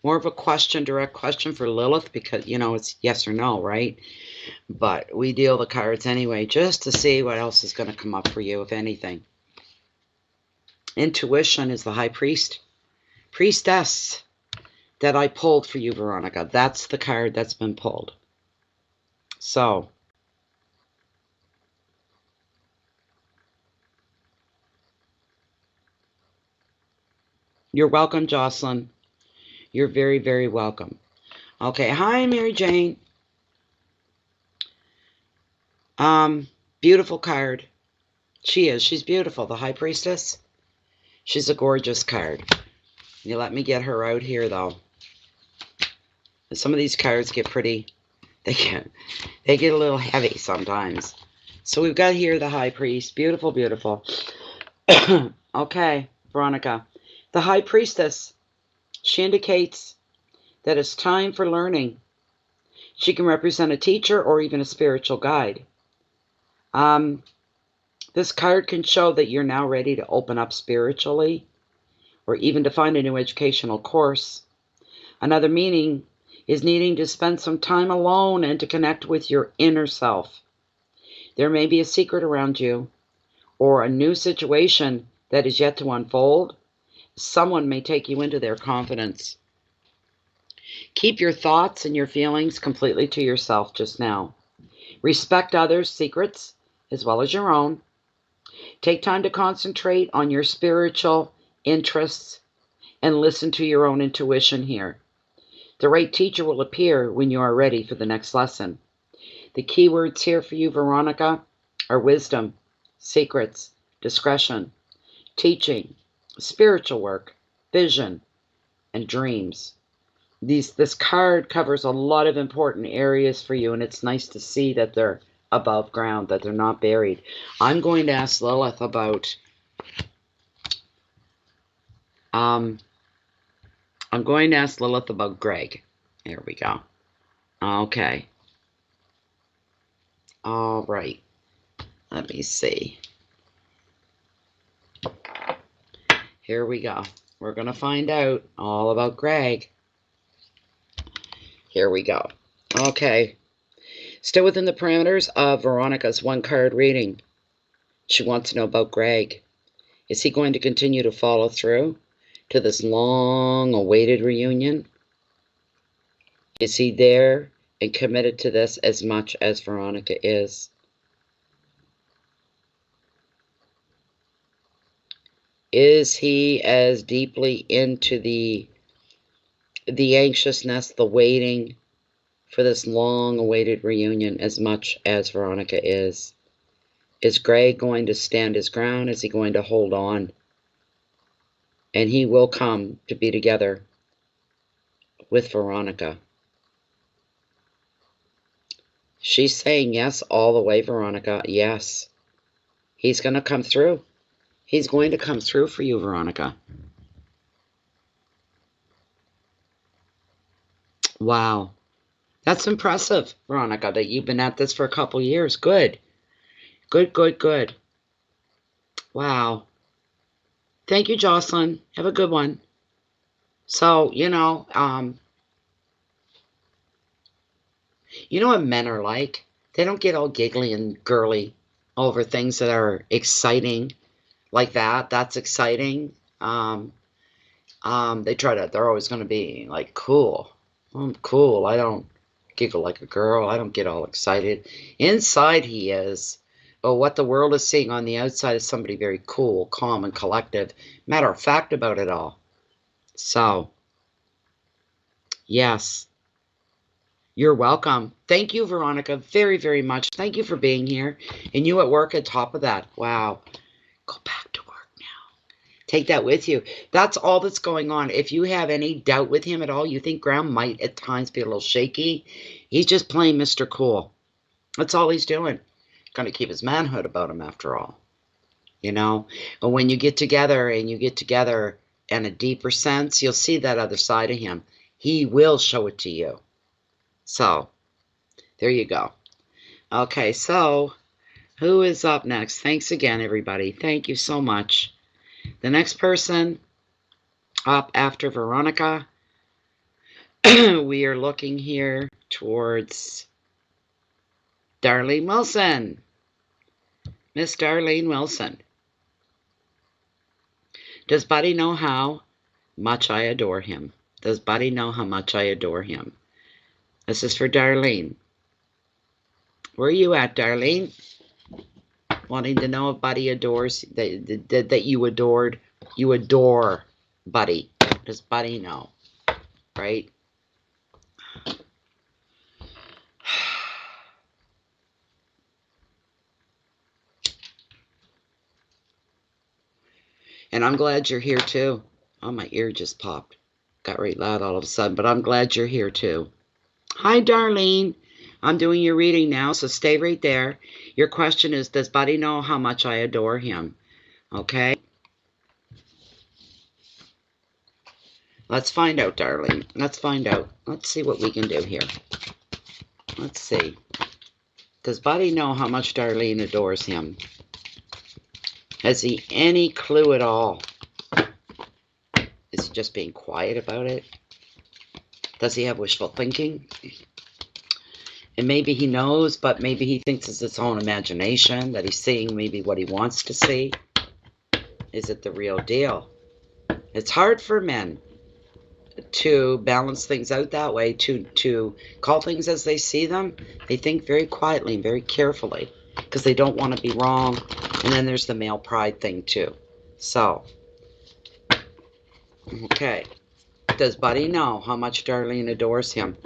Speaker 1: More of a question, direct question for Lilith, because, you know, it's yes or no, right? But we deal the cards anyway, just to see what else is going to come up for you, if anything. Intuition is the high priestess that I pulled for you, Veronica. That's the card that's been pulled. So, you're welcome, Jocelyn. You're very, very welcome. Okay, hi, Mary Jane. Beautiful card. She is. She's beautiful. The High Priestess. She's a gorgeous card. You let me get her out here, though. Some of these cards get pretty, they get a little heavy sometimes. So we've got here the High Priest. Beautiful, beautiful. Okay, Veronica. The High Priestess, she indicates that it's time for learning. She can represent a teacher or even a spiritual guide. This card can show that you're now ready to open up spiritually, or even to find a new educational course. Another meaning is needing to spend some time alone and to connect with your inner self. There may be a secret around you, or a new situation that is yet to unfold. Someone may take you into their confidence. Keep your thoughts and your feelings completely to yourself just now. Respect others' secrets as well as your own. Take time to concentrate on your spiritual interests and listen to your own intuition here. The right teacher will appear when you are ready for the next lesson. The key words here for you, Veronica, are wisdom, secrets, discretion, teaching, spiritual work, vision, and dreams. This card covers a lot of important areas for you, and it's nice to see that they're above ground, that they're not buried. I'm going to ask Lilith about Greg. Here we go. Okay. All right. Let me see. Here we go. We're going to find out all about Greg. Here we go. Okay. Still within the parameters of Veronica's one-card reading. She wants to know about Greg. Is he going to continue to follow through to this long-awaited reunion? Is he there and committed to this as much as Veronica is? Is he as deeply into the anxiousness, the waiting for this long-awaited reunion as much as Veronica is? Is Greg going to stand his ground? Is he going to hold on? And he will come to be together with Veronica. She's saying yes all the way, Veronica. Yes. He's going to come through. He's going to come through for you, Veronica. Wow. That's impressive, Veronica, that you've been at this for a couple years. Good. Good, good, good. Wow. Thank you, Jocelyn. Have a good one. So, you know what men are like? They don't get all giggly and girly over things that are exciting like that. That's exciting. They're always going to be like, cool. I'm cool. I don't giggle like a girl. I don't get all excited. Inside he is. But what the world is seeing on the outside is somebody very cool, calm, and collective. Matter of fact about it all. So, yes. You're welcome. Thank you, Veronica, very, very much. Thank you for being here. And you at work on top of that. Wow. Go back to work now. Take that with you. That's all that's going on. If you have any doubt with him at all, you think Graham might at times be a little shaky, he's just playing Mr. Cool. That's all he's doing. Going to keep his manhood about him after all. You know? And when you get together and you get together in a deeper sense, you'll see that other side of him. He will show it to you. So, there you go. Okay, so who is up next? Thanks again, everybody. Thank you so much. The next person up after Veronica, we are looking here towards Darlene Wilson. Miss Darlene Wilson. Does Buddy know how much I adore him? Does Buddy know how much I adore him? This is for Darlene. Where are you at, Darlene? Wanting to know if Buddy adores, that you adored, you adore Buddy. Does Buddy know? Right? And I'm glad you're here too. Oh, my ear just popped. Got right loud all of a sudden, but I'm glad you're here too. Hi, Darlene. I'm doing your reading now, so stay right there. Your question is, does Buddy know how much I adore him? Okay. Let's find out, Darlene. Let's find out. Let's see what we can do here. Let's see. Does Buddy know how much Darlene adores him? Has he any clue at all? Is he just being quiet about it? Does he have wishful thinking? And maybe he knows, but maybe he thinks it's his own imagination, that he's seeing maybe what he wants to see. Is it the real deal? It's hard for men to balance things out that way, to call things as they see them. They think very quietly and very carefully because they don't want to be wrong. And then there's the male pride thing too. So, okay. Does Buddy know how much Darlene adores him?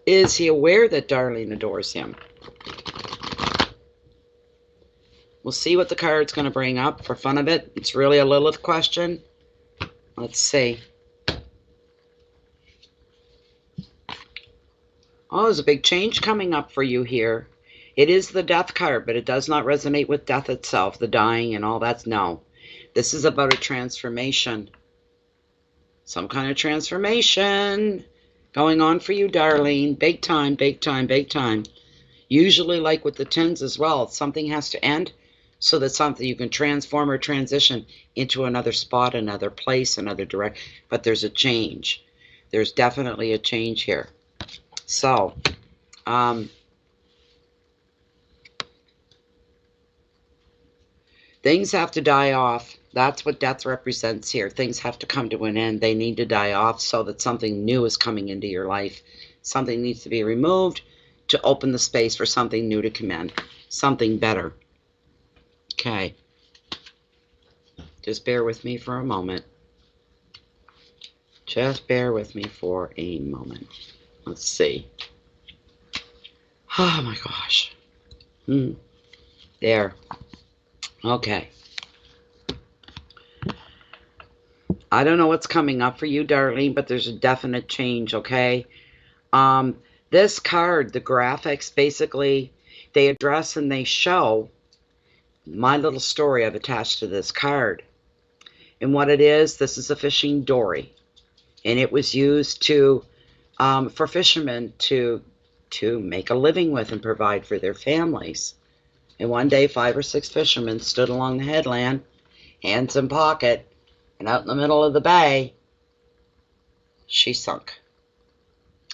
Speaker 1: Is he aware that Darlene adores him? We'll see what the card's going to bring up for fun of it. It's really a Lilith question. Let's see. Oh, there's a big change coming up for you here. It is the death card, but it does not resonate with death itself, the dying and all that. No. This is about a transformation. Some kind of transformation going on for you, Darlene. Big time, big time, big time. Usually, like with the tens as well, something has to end so that something you can transform or transition into another spot, another place, another direct. But there's a change. There's definitely a change here. So, things have to die off. That's what death represents here. Things have to come to an end. They need to die off so that something new is coming into your life. Something needs to be removed to open the space for something new to come in. Something better. Okay. Just bear with me for a moment. Just bear with me for a moment. Let's see. Oh my gosh. There. Okay. I don't know what's coming up for you, Darlene, but there's a definite change, okay? This card, the graphics, basically, they address and they show my little story I've attached to this card. And what it is, this is a fishing dory. And it was used to for fishermen to make a living with and provide for their families. And one day, 5 or 6 fishermen stood along the headland, hands in pocket, and out in the middle of the bay, she sunk.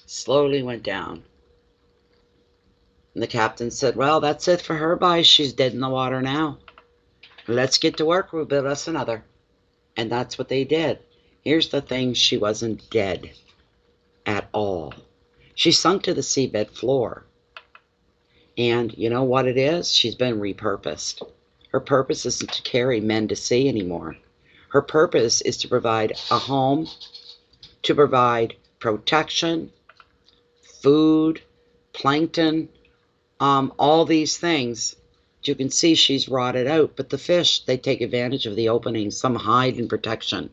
Speaker 1: Slowly went down. And the captain said, well, that's it for her, bye. She's dead in the water now. Let's get to work. We'll build us another. And that's what they did. Here's the thing. She wasn't dead at all. She sunk to the seabed floor. And you know what it is? She's been repurposed. Her purpose isn't to carry men to sea anymore. Her purpose is to provide a home, to provide protection, food, plankton, all these things. You can see she's rotted out, but the fish, they take advantage of the openings. Some hide in protection.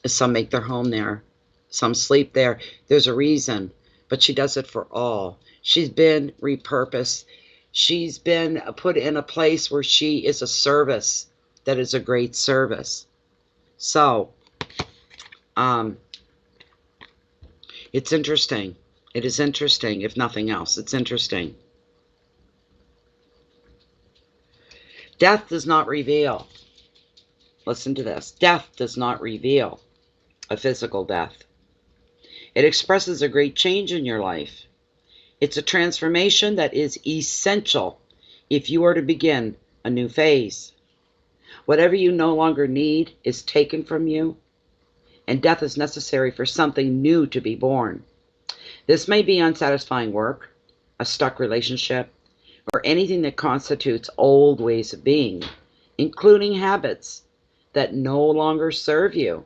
Speaker 1: Some make their home there. Some sleep there. There's a reason, but she does it for all. She's been repurposed. She's been put in a place where she is a service that is a great service. So, it's interesting. It is interesting, if nothing else. It's interesting. Death does not reveal. Listen to this. Death does not reveal a physical death. It expresses a great change in your life. It's a transformation that is essential if you are to begin a new phase. Whatever you no longer need is taken from you, and death is necessary for something new to be born. This may be unsatisfying work, a stuck relationship, or anything that constitutes old ways of being, including habits that no longer serve you.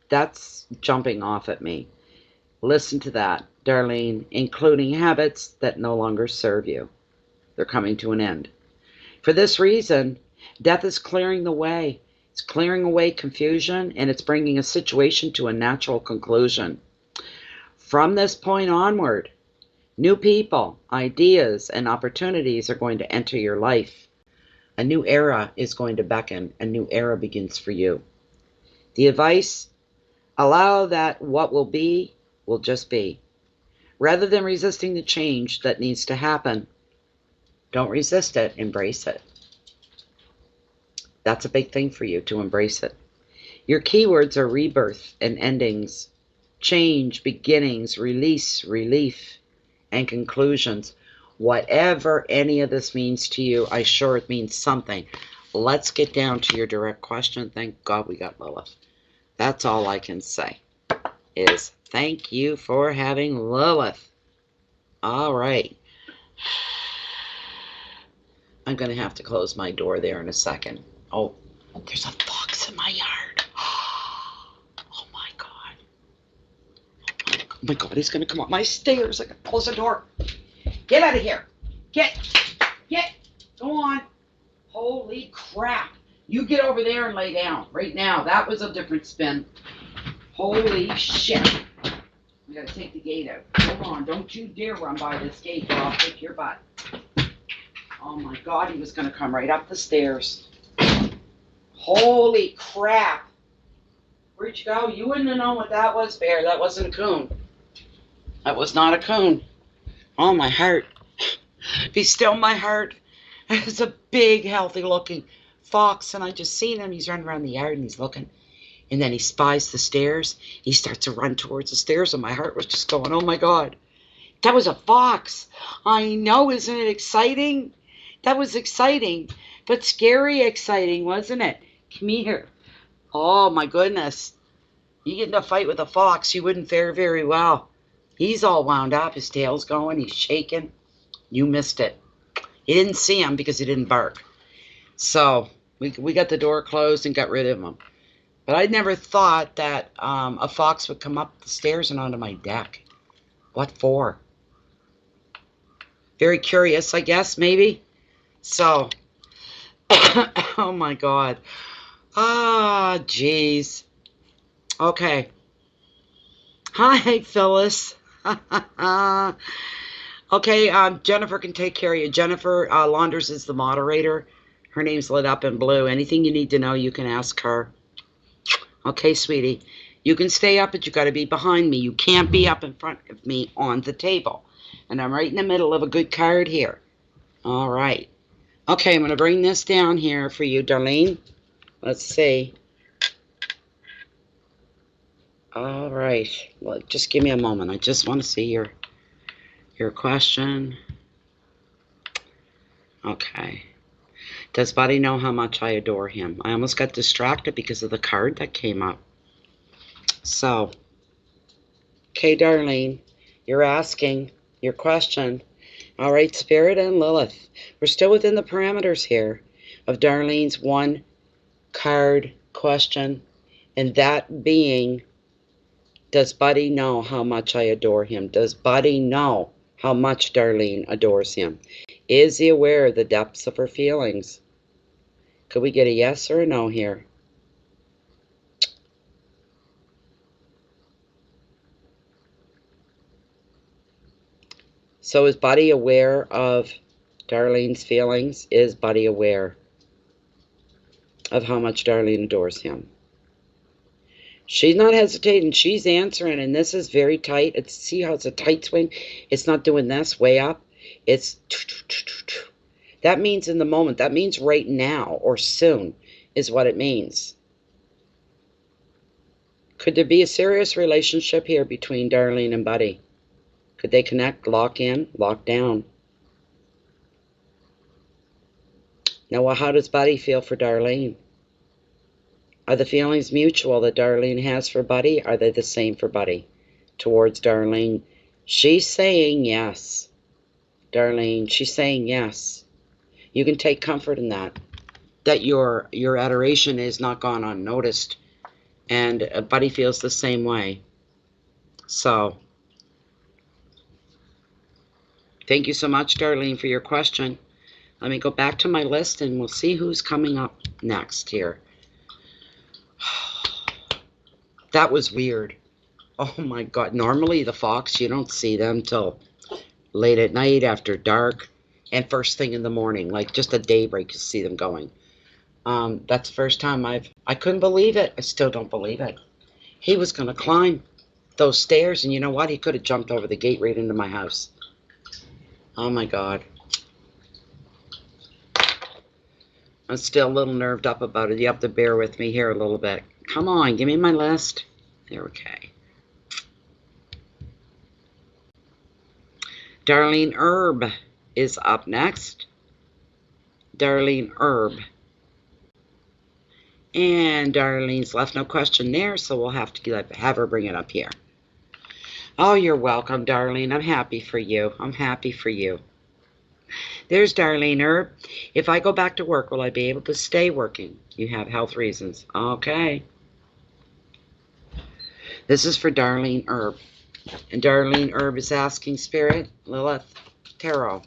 Speaker 1: That's jumping off at me. Listen to that, Darlene, including habits that no longer serve you. They're coming to an end. For this reason, death is clearing the way. It's clearing away confusion, and it's bringing a situation to a natural conclusion. From this point onward, new people, ideas, and opportunities are going to enter your life. A new era is going to beckon. A new era begins for you. The advice, allow that what will be will just be. Rather than resisting the change that needs to happen, don't resist it, embrace it. That's a big thing for you, to embrace it. Your keywords are rebirth and endings, change, beginnings, release, relief, and conclusions. Whatever any of this means to you, I'm sure it means something. Let's get down to your direct question. Thank God we got Lilith. That's all I can say is thank you for having Lilith. All right. I'm going to have to close my door there in a second. Oh, there's a fox in my yard. Oh my God. Oh my God, he's going to come up my stairs. I got to close the door. Get out of here. Get. Go on. Holy crap. You get over there and lay down right now. That was a different spin. Holy shit. We got to take the gate out. Hold on. Don't you dare run by this gate or I'll kick your butt. Oh my God, he was going to come right up the stairs. Holy crap. Where'd you go? You wouldn't have known what that was, Bear. That wasn't a coon. That was not a coon. Oh, my heart. Be still my heart. It's a big, healthy looking fox, and I just seen him. He's running around the yard and he's looking. And then he spies the stairs. He starts to run towards the stairs, and my heart was just going, oh my God. That was a fox. I know, isn't it exciting? That was exciting, but scary exciting, wasn't it? Come here. Oh my goodness. You get in a fight with a fox, you wouldn't fare very well. He's all wound up. His tail's going. He's shaking. You missed it. You didn't see him because he didn't bark. So we got the door closed and got rid of him. But I never thought that a fox would come up the stairs and onto my deck. What for? Very curious, I guess, maybe. So, oh my God. Ah, jeez. Okay. Hi, Phyllis. Okay, Jennifer can take care of you. Jennifer Launders is the moderator. Her name's lit up in blue. Anything you need to know, you can ask her. Okay, sweetie. You can stay up, but you got to be behind me. You can't be up in front of me on the table. And I'm right in the middle of a good card here. All right. Okay, I'm going to bring this down here for you, Darlene. Let's see. All right. Well, just give me a moment. I just want to see your question. Okay. Does Buddy know how much I adore him? I almost got distracted because of the card that came up. So, okay, Darlene, you're asking your question. All right, Spirit and Lilith. We're still within the parameters here of Darlene's one card question, and that being, does Buddy know how much I adore him? Does Buddy know how much Darlene adores him? Is he aware of the depths of her feelings? Could we get a yes or a no here? So is Buddy aware of Darlene's feelings? Is Buddy aware of how much Darlene adores him? She's not hesitating. She's answering, and this is very tight. See how it's a tight swing? It's not doing this way up. It's... That means in the moment. That means right now or soon is what it means. Could there be a serious relationship here between Darlene and Buddy? Could they connect, lock in, lock down? Now, well, how does Buddy feel for Darlene? Are the feelings mutual that Darlene has for Buddy? Are they the same for Buddy towards Darlene? She's saying yes. Darlene, she's saying yes. You can take comfort in that. That your adoration is not gone unnoticed. And Buddy feels the same way. So, thank you so much, Darlene, for your question. Let me go back to my list and we'll see who's coming up next here. That was weird. Oh my God. Normally the fox, you don't see them till late at night after dark and first thing in the morning. Like just at daybreak you see them going. That's the first time I couldn't believe it. I still don't believe it. He was going to climb those stairs, and you know what? He could have jumped over the gate right into my house. Oh my God. I'm still a little nerved up about it. You have to bear with me here a little bit. Come on, give me my list. There, okay. Darlene Herb is up next. Darlene Herb. And Darlene's left no question there, so we'll have to have her bring it up here. Oh, you're welcome, Darlene. I'm happy for you. I'm happy for you. There's Darlene Herb. If I go back to work, will I be able to stay working? You have health reasons. Okay. This is for Darlene Herb. And Darlene Herb is asking Spirit, Lilith, Tarot.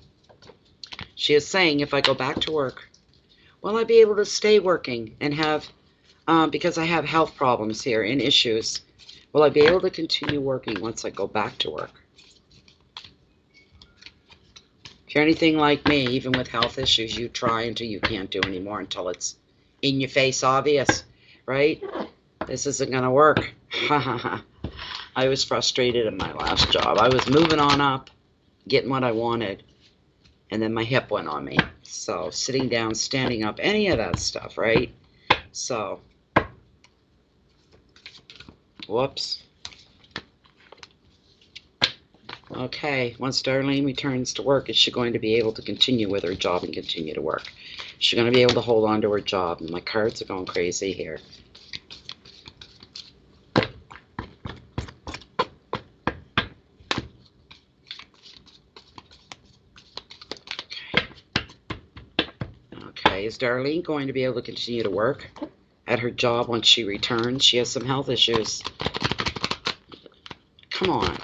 Speaker 1: She is saying, if I go back to work, will I be able to stay working and have, because I have health problems here and issues, will I be able to continue working once I go back to work? If you're anything like me, even with health issues, you try until you can't do anymore, until it's in your face obvious, right? This isn't going to work. I was frustrated in my last job. I was moving on up, getting what I wanted. And then my hip went on me. So sitting down, standing up, any of that stuff, right? So, whoops. Okay, once Darlene returns to work, is she going to be able to continue with her job and continue to work? Is she going to be able to hold on to her job? And my cards are going crazy here. Okay, is Darlene going to be able to continue to work at her job once she returns? She has some health issues. Come on.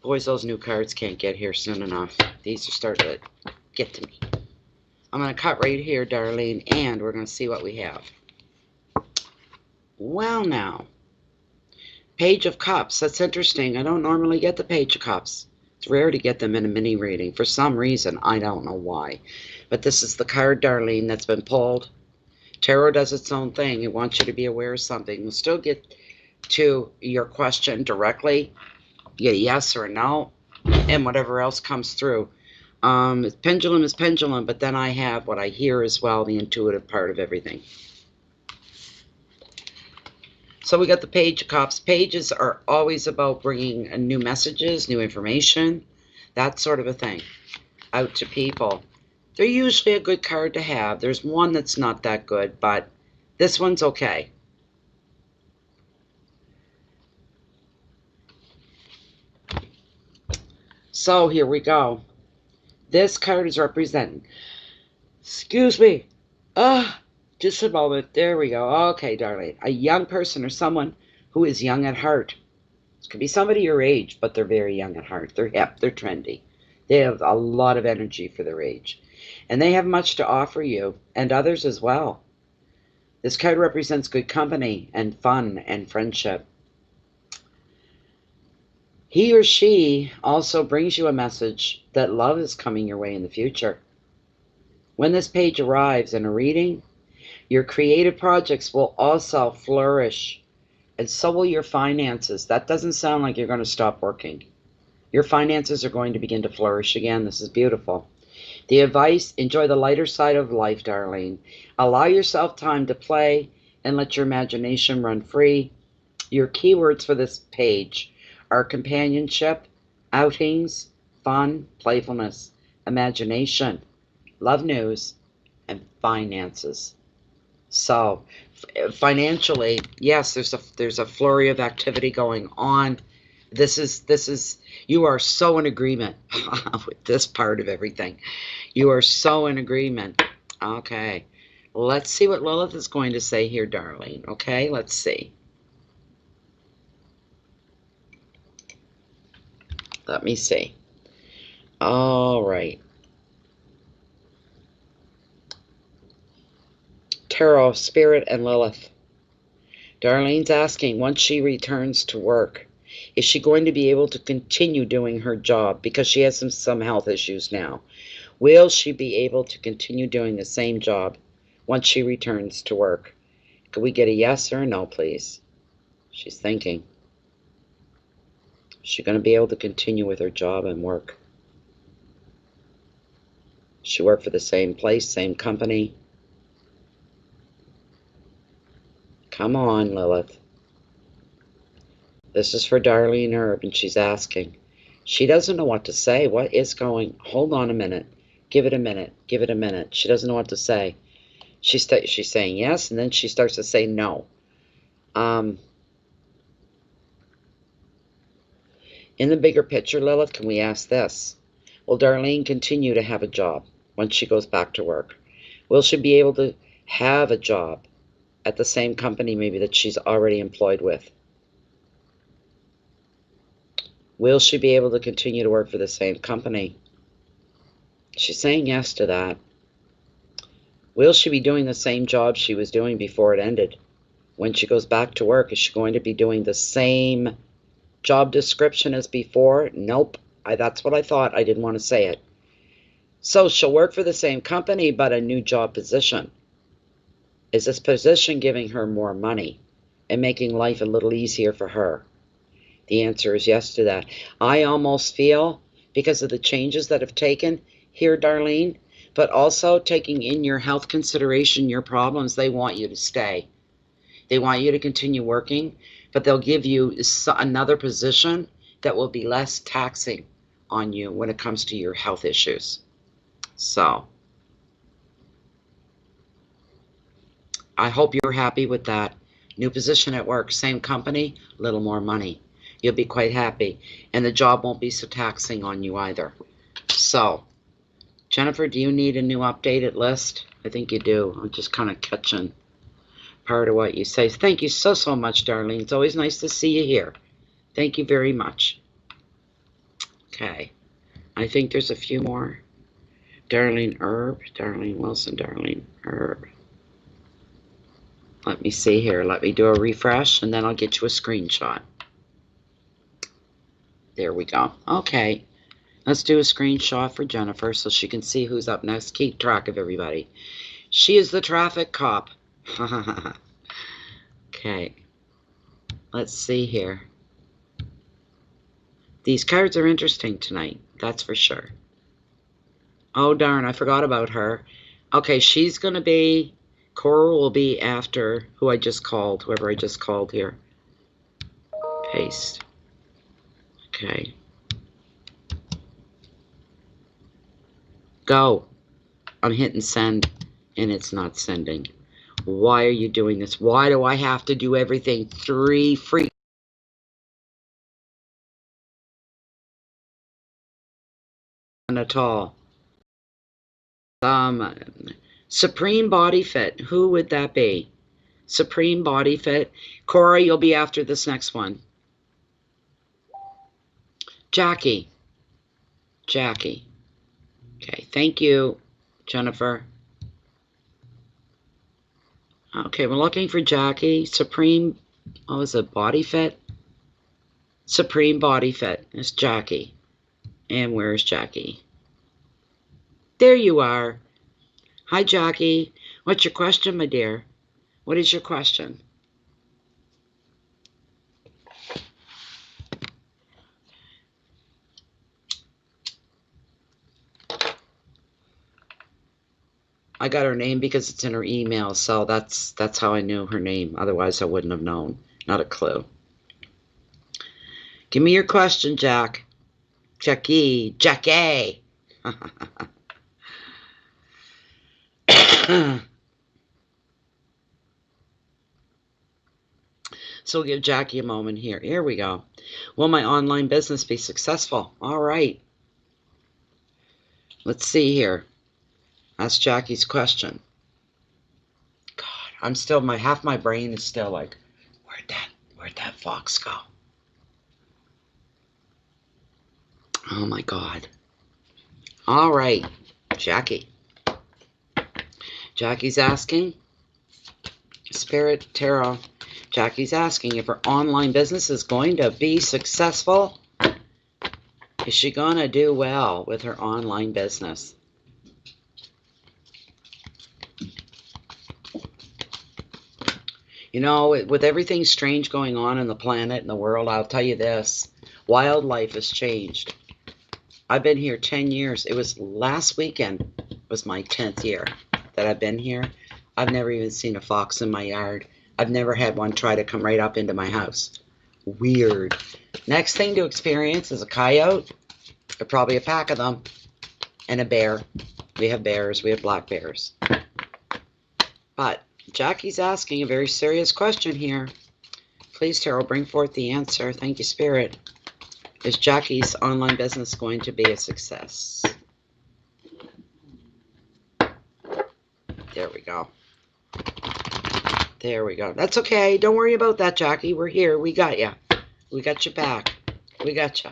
Speaker 1: Boys, those new cards can't get here soon enough. These are starting to get to me. I'm going to cut right here, Darlene, and we're going to see what we have. Well, now. Page of Cups. That's interesting. I don't normally get the Page of Cups. It's rare to get them in a mini reading. For some reason, I don't know why. But this is the card, Darlene, that's been pulled. Tarot does its own thing. It wants you to be aware of something. We'll still get to your question directly. Get a yes or a no, and whatever else comes through. Pendulum is pendulum, but then I have what I hear as well, the intuitive part of everything. So we got the Page of Cups. Pages are always about bringing new messages, new information, that sort of a thing, out to people. They're usually a good card to have. There's one that's not that good, but this one's okay. So here we go. This card is representing, excuse me, just a moment. There we go. Okay, Darlene. A young person or someone who is young at heart. This could be somebody your age, but they're very young at heart. They're hip. They're trendy. They have a lot of energy for their age. And they have much to offer you and others as well. This card represents good company and fun and friendship. He or she also brings you a message that love is coming your way in the future. When this page arrives in a reading, your creative projects will also flourish, and so will your finances. That doesn't sound like you're going to stop working. Your finances are going to begin to flourish again. This is beautiful. The advice, enjoy the lighter side of life, Darlene. Allow yourself time to play and let your imagination run free. Your keywords for this page are companionship, outings, fun, playfulness, imagination, love news, and finances. So, financially, yes, there's a flurry of activity going on. This is you are so in agreement with this part of everything. You are so in agreement. Okay, let's see what Lilith is going to say here, Darlene. Okay, let's see. Let me see. All right. Tarot, Spirit, and Lilith. Darlene's asking, once she returns to work, is she going to be able to continue doing her job because she has some health issues now? Will she be able to continue doing the same job once she returns to work? Could we get a yes or a no, please? She's thinking. Is she going to be able to continue with her job and work? She work for the same place, same company? Come on, Lilith. This is for Darlene Herb, and she's asking. She doesn't know what to say. What is going? Hold on a minute. Give it a minute. Give it a minute. She doesn't know what to say. She's saying yes, and then she starts to say no. In the bigger picture, Lilith, can we ask this? Will Darlene continue to have a job once she goes back to work? Will she be able to have a job at the same company maybe that she's already employed with? Will she be able to continue to work for the same company? She's saying yes to that. Will she be doing the same job she was doing before it ended? When she goes back to work, is she going to be doing the same job description as before? Nope. That's what I thought. I didn't want to say it. So she'll work for the same company, but a new job position. Is this position giving her more money and making life a little easier for her? The answer is yes to that. I almost feel, because of the changes that have taken, here, Darlene, but also taking in your health consideration, your problems. They want you to stay. They want you to continue working, but they'll give you another position that will be less taxing on you when it comes to your health issues. So I hope you're happy with that. New position at work, same company, a little more money. You'll be quite happy, and the job won't be so taxing on you either. So, Jennifer, do you need a new updated list? I think you do. I'm just kind of catching part of what you say. Thank you so, so much, Darlene. It's always nice to see you here. Thank you very much. Okay. I think there's a few more. Darlene Herb, Darlene Wilson, Darlene Herb. Let me see here. Let me do a refresh, and then I'll get you a screenshot. There we go. Okay. Let's do a screenshot for Jennifer so she can see who's up next. Keep track of everybody. She is the traffic cop. Okay. Let's see here. These cards are interesting tonight. That's for sure. Oh, darn. I forgot about her. Okay, she's going to be... Cora will be after who I just called, whoever I just called here. Paste. Okay. Go. I'm hitting send, and it's not sending. Why are you doing this? Why do I have to do everything 3 free at all? Supreme Body Fit. Who would that be? Supreme Body Fit. Cora, you'll be after this next one. Jackie. Jackie. Okay, thank you, Jennifer. Okay, we're looking for Jackie. Supreme, what was it, Body Fit? Supreme Body Fit. It's Jackie. And where's Jackie? There you are. Hi, Jackie. What's your question, my dear? What is your question? I got her name because it's in her email, so that's how I knew her name. Otherwise, I wouldn't have known. Not a clue. Give me your question, Jack. Jackie. Jackie. So we'll give Jackie a moment here. Here we go. Will my online business be successful? All right. Let's see here. That's Jackie's question. God, I'm still, half my brain is still like, where'd that fox go? Oh my God. All right, Jackie. Jackie's asking, Spirit Tarot. Jackie's asking if her online business is going to be successful. Is she going to do well with her online business? You know, with everything strange going on in the planet and the world, I'll tell you this. Wildlife has changed. I've been here 10 years. It was last weekend was my 10th year that I've been here. I've never even seen a fox in my yard. I've never had one try to come right up into my house. Weird. Next thing to experience is a coyote, or probably a pack of them, and a bear. We have bears. We have black bears. But Jackie's asking a very serious question here. Please, Tarot, bring forth the answer. Thank you, Spirit. Is Jackie's online business going to be a success? There we go. There we go. That's okay. Don't worry about that, Jackie. We're here. We got you. We got you back. We got you.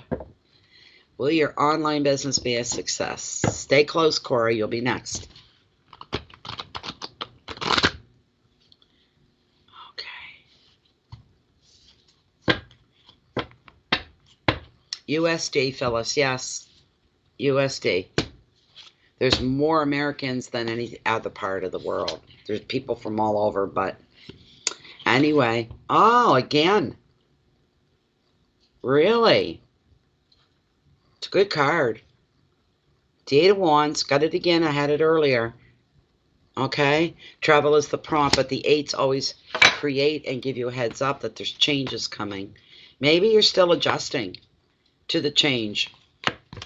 Speaker 1: Will your online business be a success? Stay close, Cora. You'll be next. Okay. USD, Phyllis. Yes. USD. There's more Americans than any other part of the world. There's people from all over, but anyway. Oh, again. Really? It's a good card. The Eight of Wands, got it again. I had it earlier. Okay? Travel is the prompt, but the eights always create and give you a heads up that there's changes coming. Maybe you're still adjusting to the change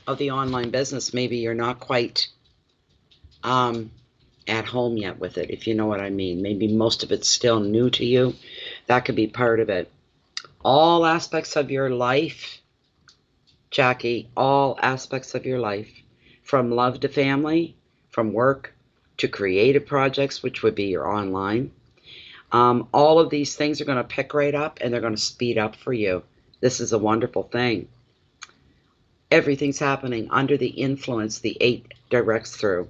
Speaker 1: of the online business. Maybe you're not quite at home yet with it, if you know what I mean. Maybe most of it's still new to you. That could be part of it. All aspects of your life, Jackie, all aspects of your life, from love to family, from work to creative projects, which would be your online. All of these things are going to pick right up and they're going to speed up for you. This is a wonderful thing. Everything's happening under the influence the 8 directs through.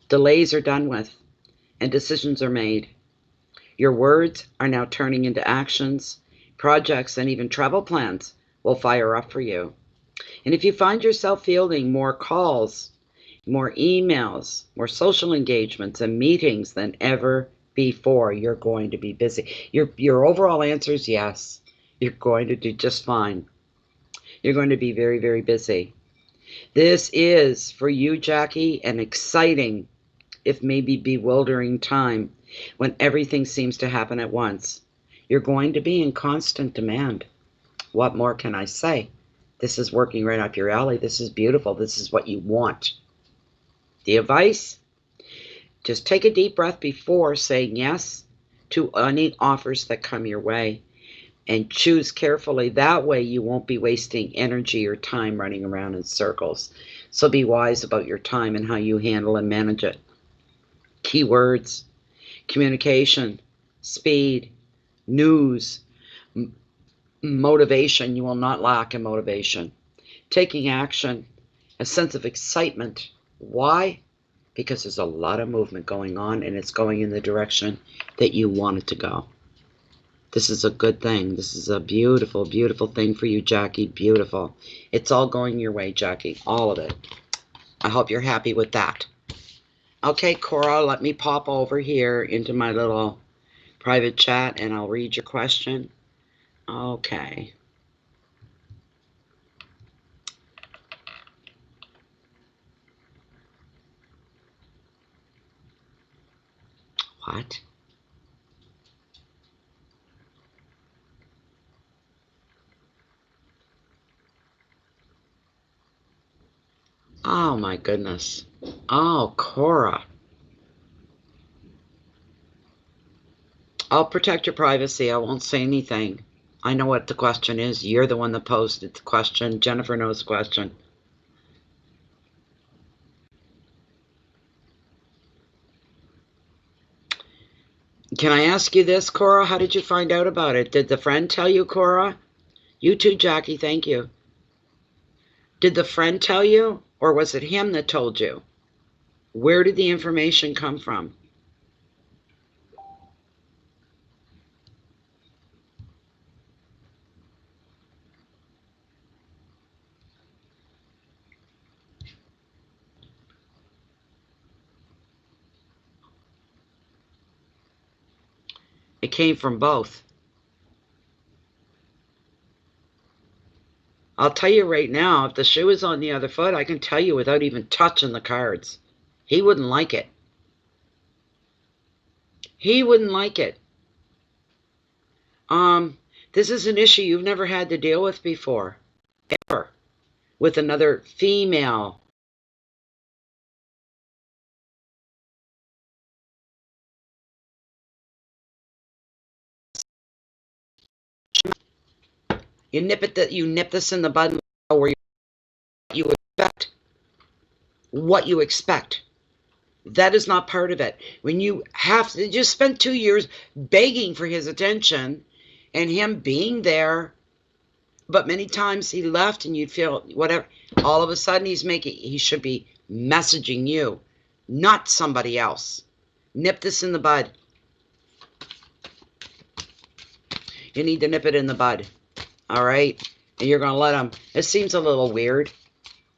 Speaker 1: Delays are done with and decisions are made. Your words are now turning into actions. Projects and even travel plans will fire up for you. And if you find yourself fielding more calls, more emails, more social engagements and meetings than ever before, you're going to be busy. Your overall answer is yes. You're going to do just fine. You're going to be very, very busy. This is, for you, Jackie, an exciting, if maybe bewildering time when everything seems to happen at once. You're going to be in constant demand. What more can I say? This is working right up your alley. This is beautiful. This is what you want. The advice? Just take a deep breath before saying yes to any offers that come your way. And choose carefully. That way you won't be wasting energy or time running around in circles. So be wise about your time and how you handle and manage it. Keywords: communication, speed, news, motivation. You will not lack in motivation. Taking action, a sense of excitement. Why? Because there's a lot of movement going on and it's going in the direction that you want it to go. This is a good thing. This is a beautiful, beautiful thing for you, Jackie. Beautiful. It's all going your way, Jackie. All of it. I hope you're happy with that. Okay, Cora, let me pop over here into my little private chat and I'll read your question. Okay. What? Oh my goodness. Oh, Cora. I'll protect your privacy. I won't say anything. I know what the question is. You're the one that posted the question. Jennifer knows the question. Can I ask you this, Cora? How did you find out about it? Did the friend tell you, Cora? You too, Jackie. Thank you. Did the friend tell you, or was it him that told you? Where did the information come from? It came from both. I'll tell you right now, if the shoe is on the other foot, I can tell you without even touching the cards. He wouldn't like it. He wouldn't like it. This is an issue you've never had to deal with before. Ever. With another female. You nip this in the bud where you expect. What you expect. That is not part of it. When you have to just spend 2 years begging for his attention and him being there, but many times he left and you'd feel whatever. All of a sudden he should be messaging you, not somebody else. Nip this in the bud. You need to nip it in the bud. All right? And you're going to let him. It seems a little weird.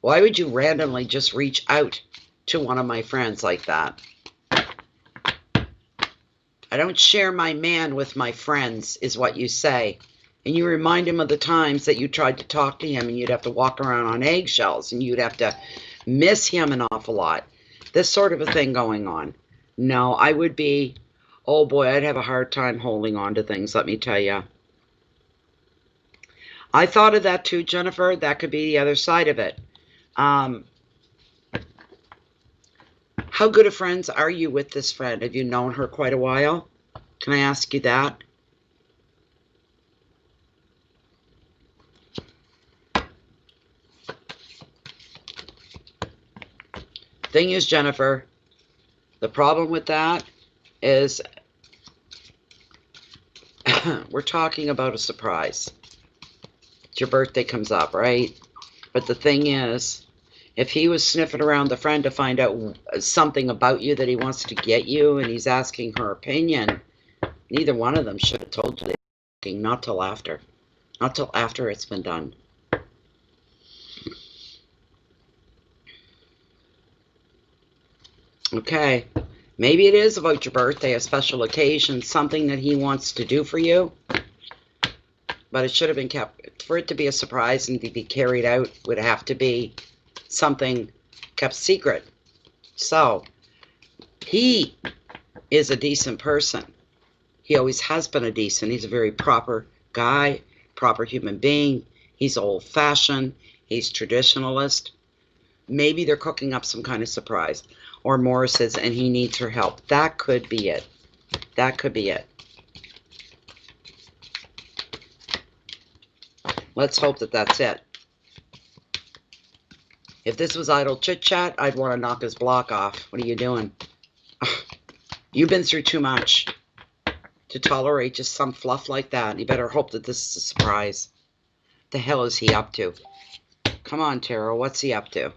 Speaker 1: Why would you randomly just reach out to one of my friends like that? I don't share my man with my friends, is what you say. And you remind him of the times that you tried to talk to him and you'd have to walk around on eggshells and you'd have to Miss him an awful lot. This sort of a thing going on. No, I would be, oh boy, I'd have a hard time holding on to things, let me tell you. I thought of that too, Jennifer. That could be the other side of it. How good of friends are you with this friend? Have you known her quite a while? Can I ask you that? Thing is, Jennifer, the problem with that is we're talking about a surprise. Your birthday comes up, right? But the thing is, if he was sniffing around the friend to find out something about you that he wants to get you and he's asking her opinion, neither one of them should have told you that. Not till after. Not till after it's been done. Okay. Maybe it is about your birthday, a special occasion, something that he wants to do for you. But it should have been kept. For it to be a surprise and to be carried out would have to be something kept secret. So, he is a decent person. He always has been a decent. He's a very proper guy, proper human being. He's old-fashioned. He's traditionalist. Maybe they're cooking up some kind of surprise. Or Morris is, and he needs her help. That could be it. That could be it. Let's hope that that's it. If this was idle chit-chat, I'd want to knock his block off. What are you doing? You've been through too much to tolerate just some fluff like that. You better hope that this is a surprise. What the hell is he up to? Come on, Tara. What's he up to?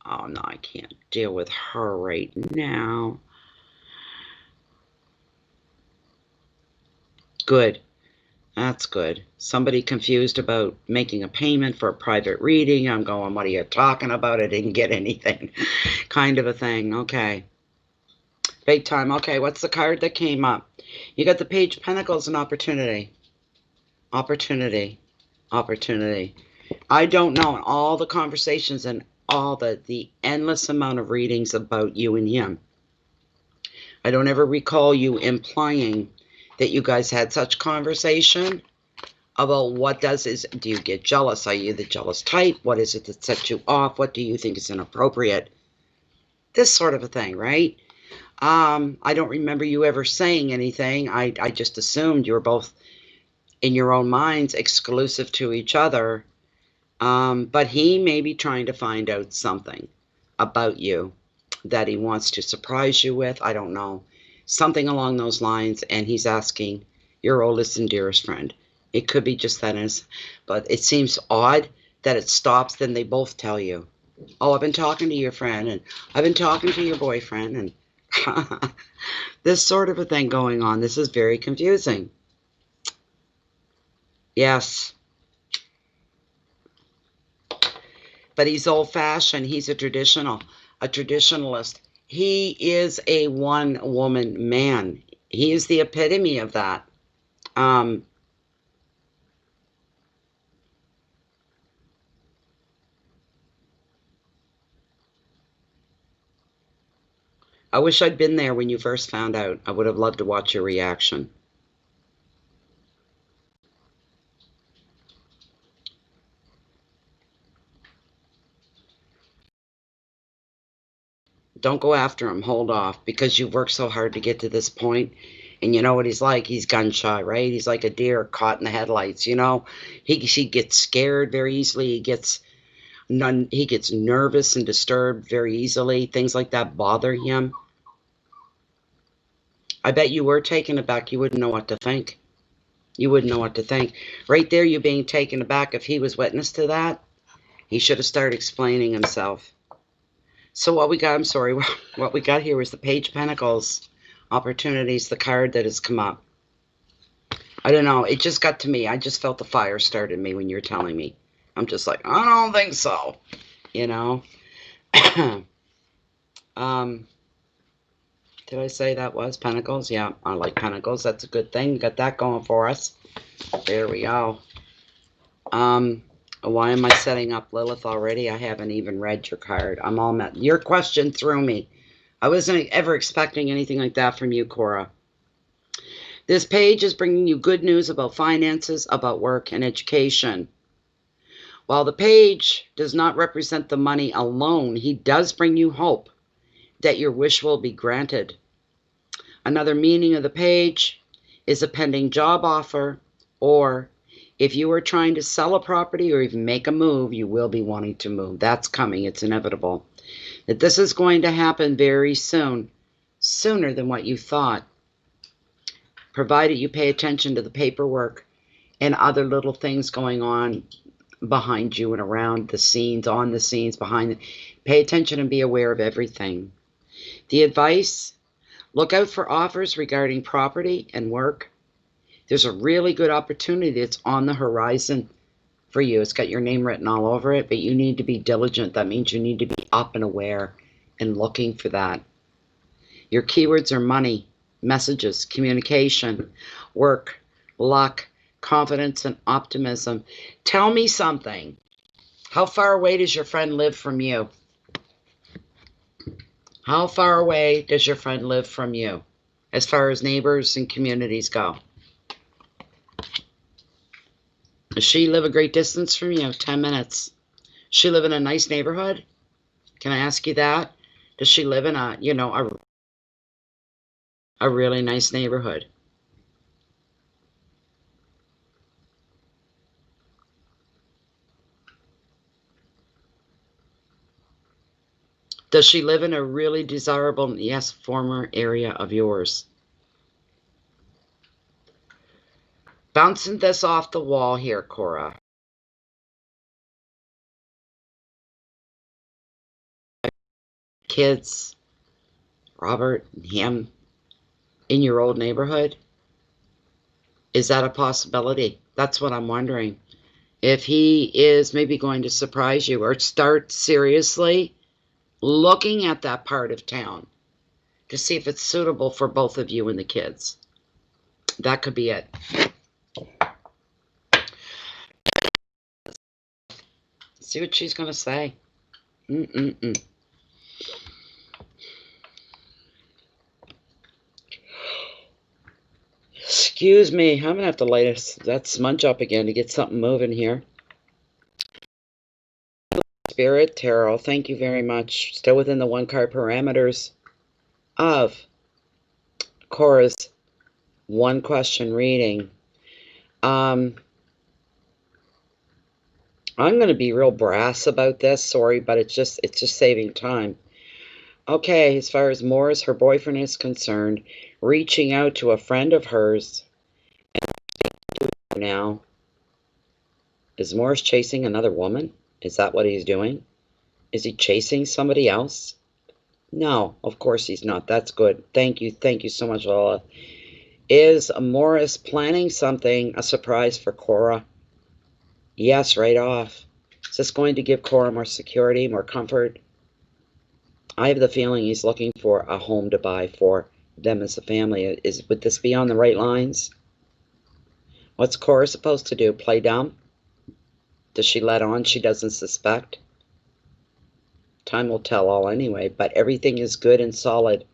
Speaker 1: Oh, no, I can't deal with her right now. Good. That's good. Somebody confused about making a payment for a private reading. I'm going, what are you talking about? I didn't get anything. Kind of a thing. Okay. Big time. Okay, what's the card that came up? You got the Page of Pentacles and Opportunity. Opportunity. Opportunity. I don't know. In all the conversations and all the endless amount of readings about you and him, I don't ever recall you implying that you guys had such conversation about what do you get jealous? Are you the jealous type? What is it that sets you off? What do you think is inappropriate? This sort of a thing, right? I don't remember you ever saying anything. I just assumed you were both, in your own minds, exclusive to each other. But he may be trying to find out something about you that he wants to surprise you with. I don't know. Something along those lines, and he's asking your oldest and dearest friend. It could be just that, but it seems odd that it stops, then they both tell you, oh, I've been talking to your friend, and I've been talking to your boyfriend, and this sort of a thing going on. This is very confusing. Yes. But he's old-fashioned. He's a traditionalist. He is a one-woman man. He is the epitome of that. I wish I'd been there when you first found out. I would have loved to watch your reaction. Don't go after him. Hold off, because you've worked so hard to get to this point. And you know what he's like. He's gun shy, right? He's like a deer caught in the headlights, you know. He gets scared very easily. He gets nervous and disturbed very easily. Things like that bother him. I bet you were taken aback. You wouldn't know what to think. You wouldn't know what to think. Right there, you being taken aback. If he was witness to that, he should have started explaining himself. So what we got, I'm sorry, what we got here was the Page of Pentacles, Opportunities, the card that has come up. I don't know, it just got to me. I just felt the fire started me when you were telling me. I'm just like, I don't think so, you know. Did I say that was Pentacles? Yeah, I like Pentacles. That's a good thing. Got that going for us. There we go. Why am I setting up Lilith already? I haven't even read your card. I'm all met. Your question threw me. I wasn't ever expecting anything like that from you, Cora. This page is bringing you good news about finances, about work, and education. While the page does not represent the money alone, he does bring you hope that your wish will be granted. Another meaning of the page is a pending job offer, or if you are trying to sell a property or even make a move, you will be wanting to move. That's coming. It's inevitable. That this is going to happen very soon, sooner than what you thought, provided you pay attention to the paperwork and other little things going on behind you and around the scenes, on the scenes, behind. Pay attention and be aware of everything. The advice: look out for offers regarding property and work. There's a really good opportunity that's on the horizon for you. It's got your name written all over it, but you need to be diligent. That means you need to be up and aware and looking for that. Your keywords are money, messages, communication, work, luck, confidence, and optimism. Tell me something. How far away does your friend live from you? How far away does your friend live from you, as far as neighbors and communities go? Does she live a great distance from you? 10 minutes. Does she live in a nice neighborhood? Can I ask you that? Does she live in a really nice neighborhood? Does she live in a really desirable, yes, former area of yours? Bouncing this off the wall here, Cora. Kids, Robert, and him, in your old neighborhood? Is that a possibility? That's what I'm wondering. If he is maybe going to surprise you, or start seriously looking at that part of town to see if it's suitable for both of you and the kids. That could be it. See what she's going to say. Excuse me. I'm going to have to light that smudge up again to get something moving here. Spirit Tarot, thank you very much. Still within the one card parameters of Cora's one question reading. I'm going to be real brass about this. Sorry, but it's just saving time. Okay, as far as Morris, her boyfriend, is concerned, reaching out to a friend of hers. And now, is Morris chasing another woman? Is that what he's doing? Is he chasing somebody else? No, of course he's not. That's good. Thank you so much, Lola. Is Morris planning something, a surprise for Cora? Yes, right off. Is this going to give Cora more security, more comfort? I have the feeling he's looking for a home to buy for them as a family. Would this be on the right lines? What's Cora supposed to do? Play dumb? Does she let on she doesn't suspect? Time will tell all anyway, but everything is good and solid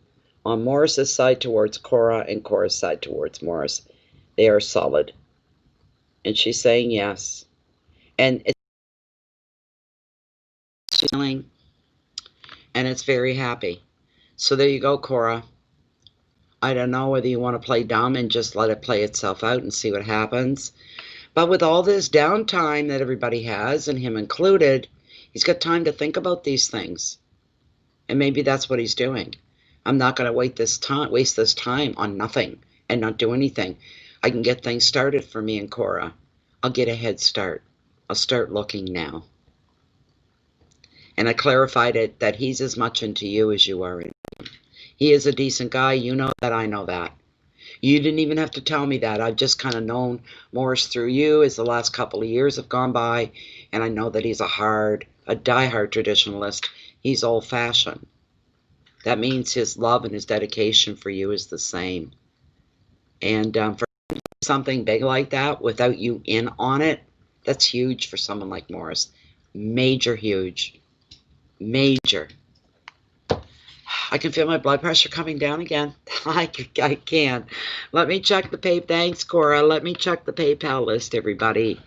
Speaker 1: on Morris's side towards Cora and Cora's side towards Morris. They are solid. And she's saying yes. And it's feeling, and it's very happy. So there you go, Cora. I don't know whether you want to play dumb and just let it play itself out and see what happens. But with all this downtime that everybody has, and him included, he's got time to think about these things. And maybe that's what he's doing. I'm not going to waste this time on nothing and not do anything. I can get things started for me and Cora. I'll get a head start. I'll start looking now. And I clarified it that he's as much into you as you are into him. He is a decent guy. You know that. I know that. You didn't even have to tell me that. I've just kind of known Morris through you as the last couple of years have gone by, and I know that he's a diehard traditionalist. He's old-fashioned. That means his love and his dedication for you is the same. And for something big like that, without you in on it, That's huge for someone like Morris. Major, huge. Major. I can feel my blood pressure coming down again. I can. Let me check the pay. Thanks, Cora. Let me check the PayPal list, everybody.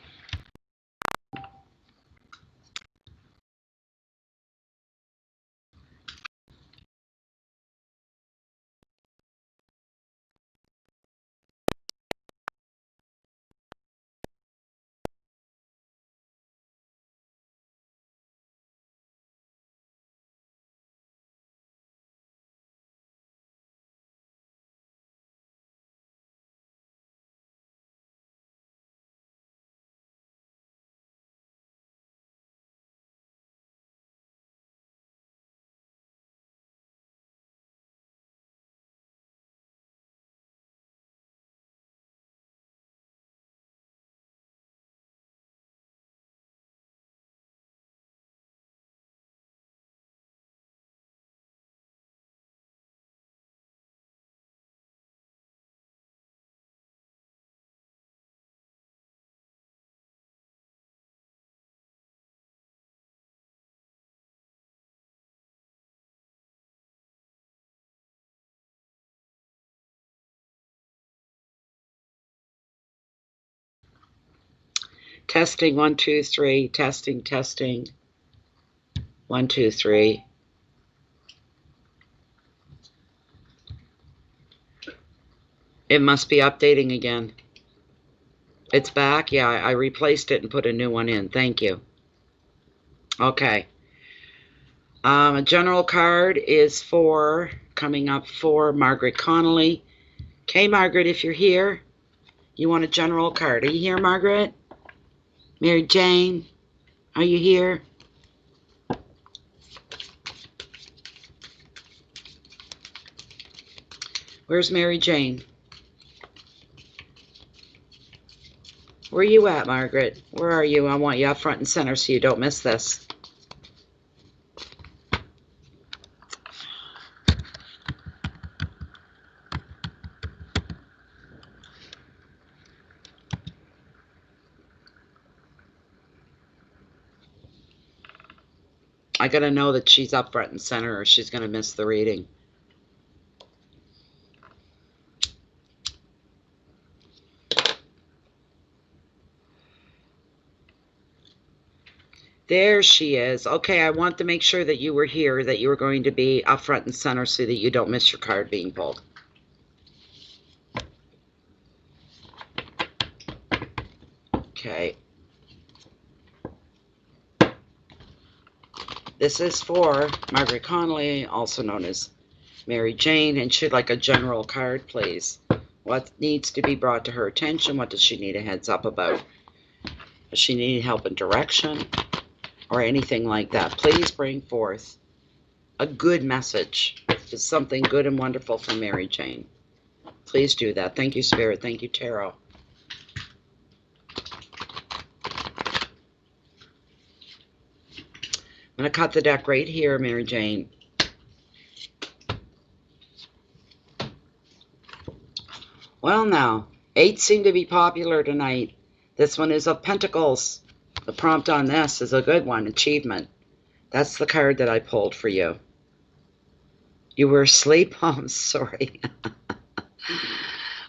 Speaker 1: Testing, 1, 2, 3. Testing, testing. 1, 2, 3. It must be updating again. It's back? Yeah, I replaced it and put a new one in. Thank you. Okay. A general card is coming up for Margaret Connolly. Okay, Margaret, if you're here, you want a general card. Are you here, Margaret? Mary Jane, are you here? Where's Mary Jane? Where are you at, Margaret? Where are you? I want you up front and center so you don't miss this. I gotta know that she's up front and center or she's gonna miss the reading. There she is. Okay, I want to make sure that you were here, that you were going to be up front and center so that you don't miss your card being pulled. Okay. This is for Margaret Connolly, also known as Mary Jane, and she'd like a general card, please. What needs to be brought to her attention? What does she need a heads up about? Does she need help and direction or anything like that? Please bring forth a good message. It's something good and wonderful from Mary Jane. Please do that. Thank you, Spirit. Thank you, Tarot. I'm going to cut the deck right here, Mary Jane. Well, now, 8 seem to be popular tonight. This one is of Pentacles. The prompt on this is a good one, achievement. That's the card that I pulled for you. You were asleep? Oh, I'm sorry.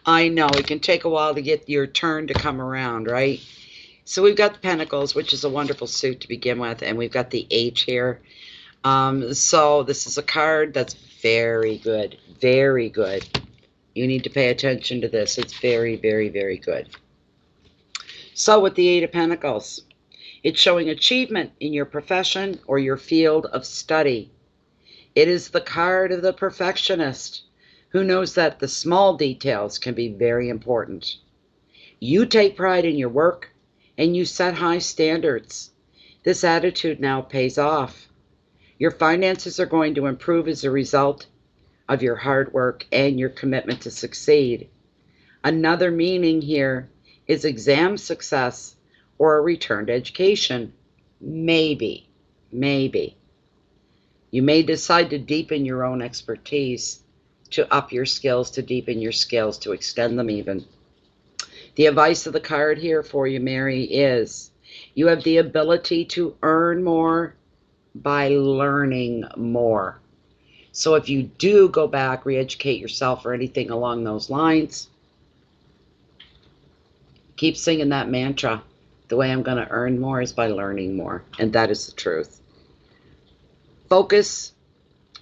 Speaker 1: I know, it can take a while to get your turn to come around, right? So we've got the Pentacles, which is a wonderful suit to begin with, and we've got the 8 here. So this is a card that's very good, very good. You need to pay attention to this. It's very, very, very good. So with the 8 of Pentacles, it's showing achievement in your profession or your field of study. It is the card of the perfectionist who knows that the small details can be very important. You take pride in your work and you set high standards. This attitude now pays off. Your finances are going to improve as a result of your hard work and your commitment to succeed. Another meaning here is exam success or a return to education. Maybe. You may decide to deepen your own expertise, to up your skills, to deepen your skills, to extend them even. The advice of the card here for you, Mary, is You have the ability to earn more by learning more. So if you do go back, re-educate yourself or anything along those lines, keep singing that mantra. The way I'm going to earn more is by learning more. And that is the truth. Focus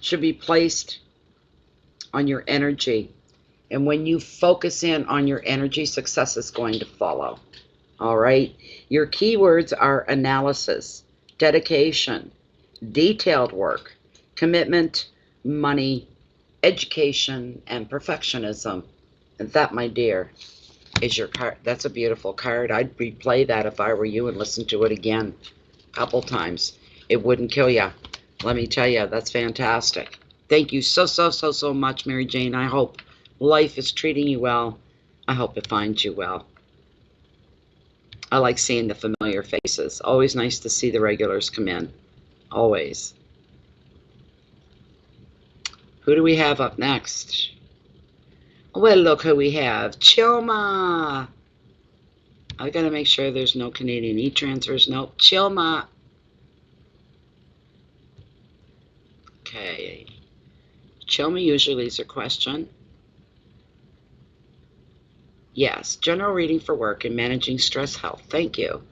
Speaker 1: should be placed on your energy. And when you focus in on your energy, success is going to follow. All right? Your keywords are analysis, dedication, detailed work, commitment, money, education, and perfectionism. And that, my dear, is your card. That's a beautiful card. I'd replay that if I were you and listen to it again a couple times. It wouldn't kill you. Let me tell you, that's fantastic. Thank you so much, Mary Jane. I hope life is treating you well. I hope it finds you well. I like seeing the familiar faces. Always nice to see the regulars come in. Always. Who do we have up next? Well, look who we have. Chilma. I gotta make sure there's no Canadian e-transfers. Nope. Chilma. Okay. Chilma usually is a question. Yes. General reading for work and managing stress health. Thank you.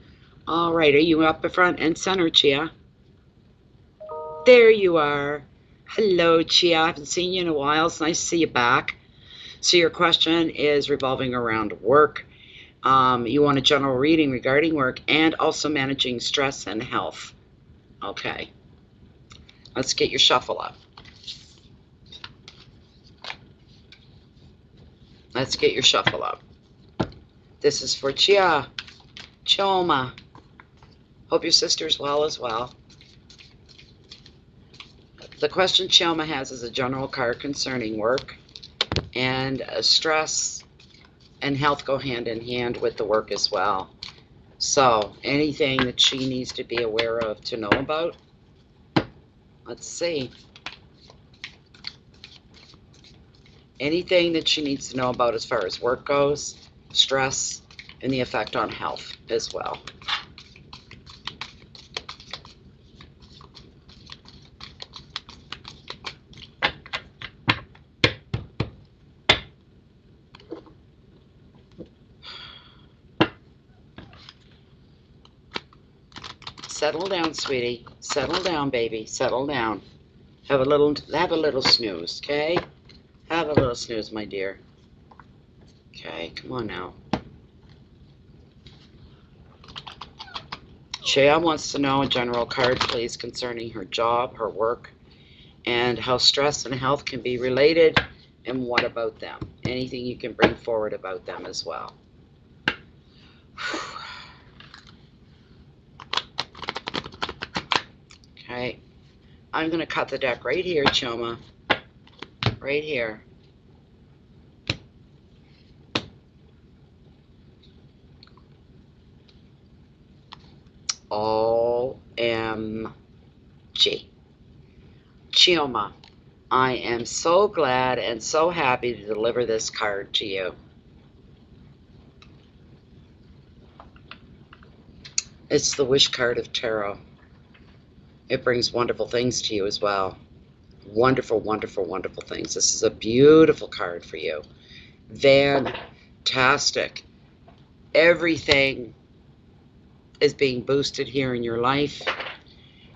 Speaker 1: All right. Are you up in front and center, Chia? There you are. Hello, Chia. I haven't seen you in a while. It's nice to see you back. So your question is revolving around work. You want a general reading regarding work and also managing stress and health. Okay. Let's get your shuffle up. Let's get your shuffle up. This is for Chia. Chilma. Hope your sister's well as well. The question Chilma has is a general card concerning work, and stress and health go hand in hand with the work as well. So anything that she needs to be aware of to know about? Let's see. Anything that she needs to know about as far as work goes, stress, and the effect on health as well. Settle down, sweetie. Settle down, baby. Settle down. Have a little snooze, okay? Have a little snooze, my dear. Okay, come on now. Shea wants to know a general card, please, concerning her job, her work, and how stress and health can be related, and what about them? Anything you can bring forward about them as well. Okay, I'm going to cut the deck right here, Chilma. Right here. OMG. Chilma, I am so glad and so happy to deliver this card to you. It's the Wish card of Tarot. It brings wonderful things to you as well. Wonderful, wonderful, wonderful things. This is a beautiful card for you. Fantastic. Everything is being boosted here in your life.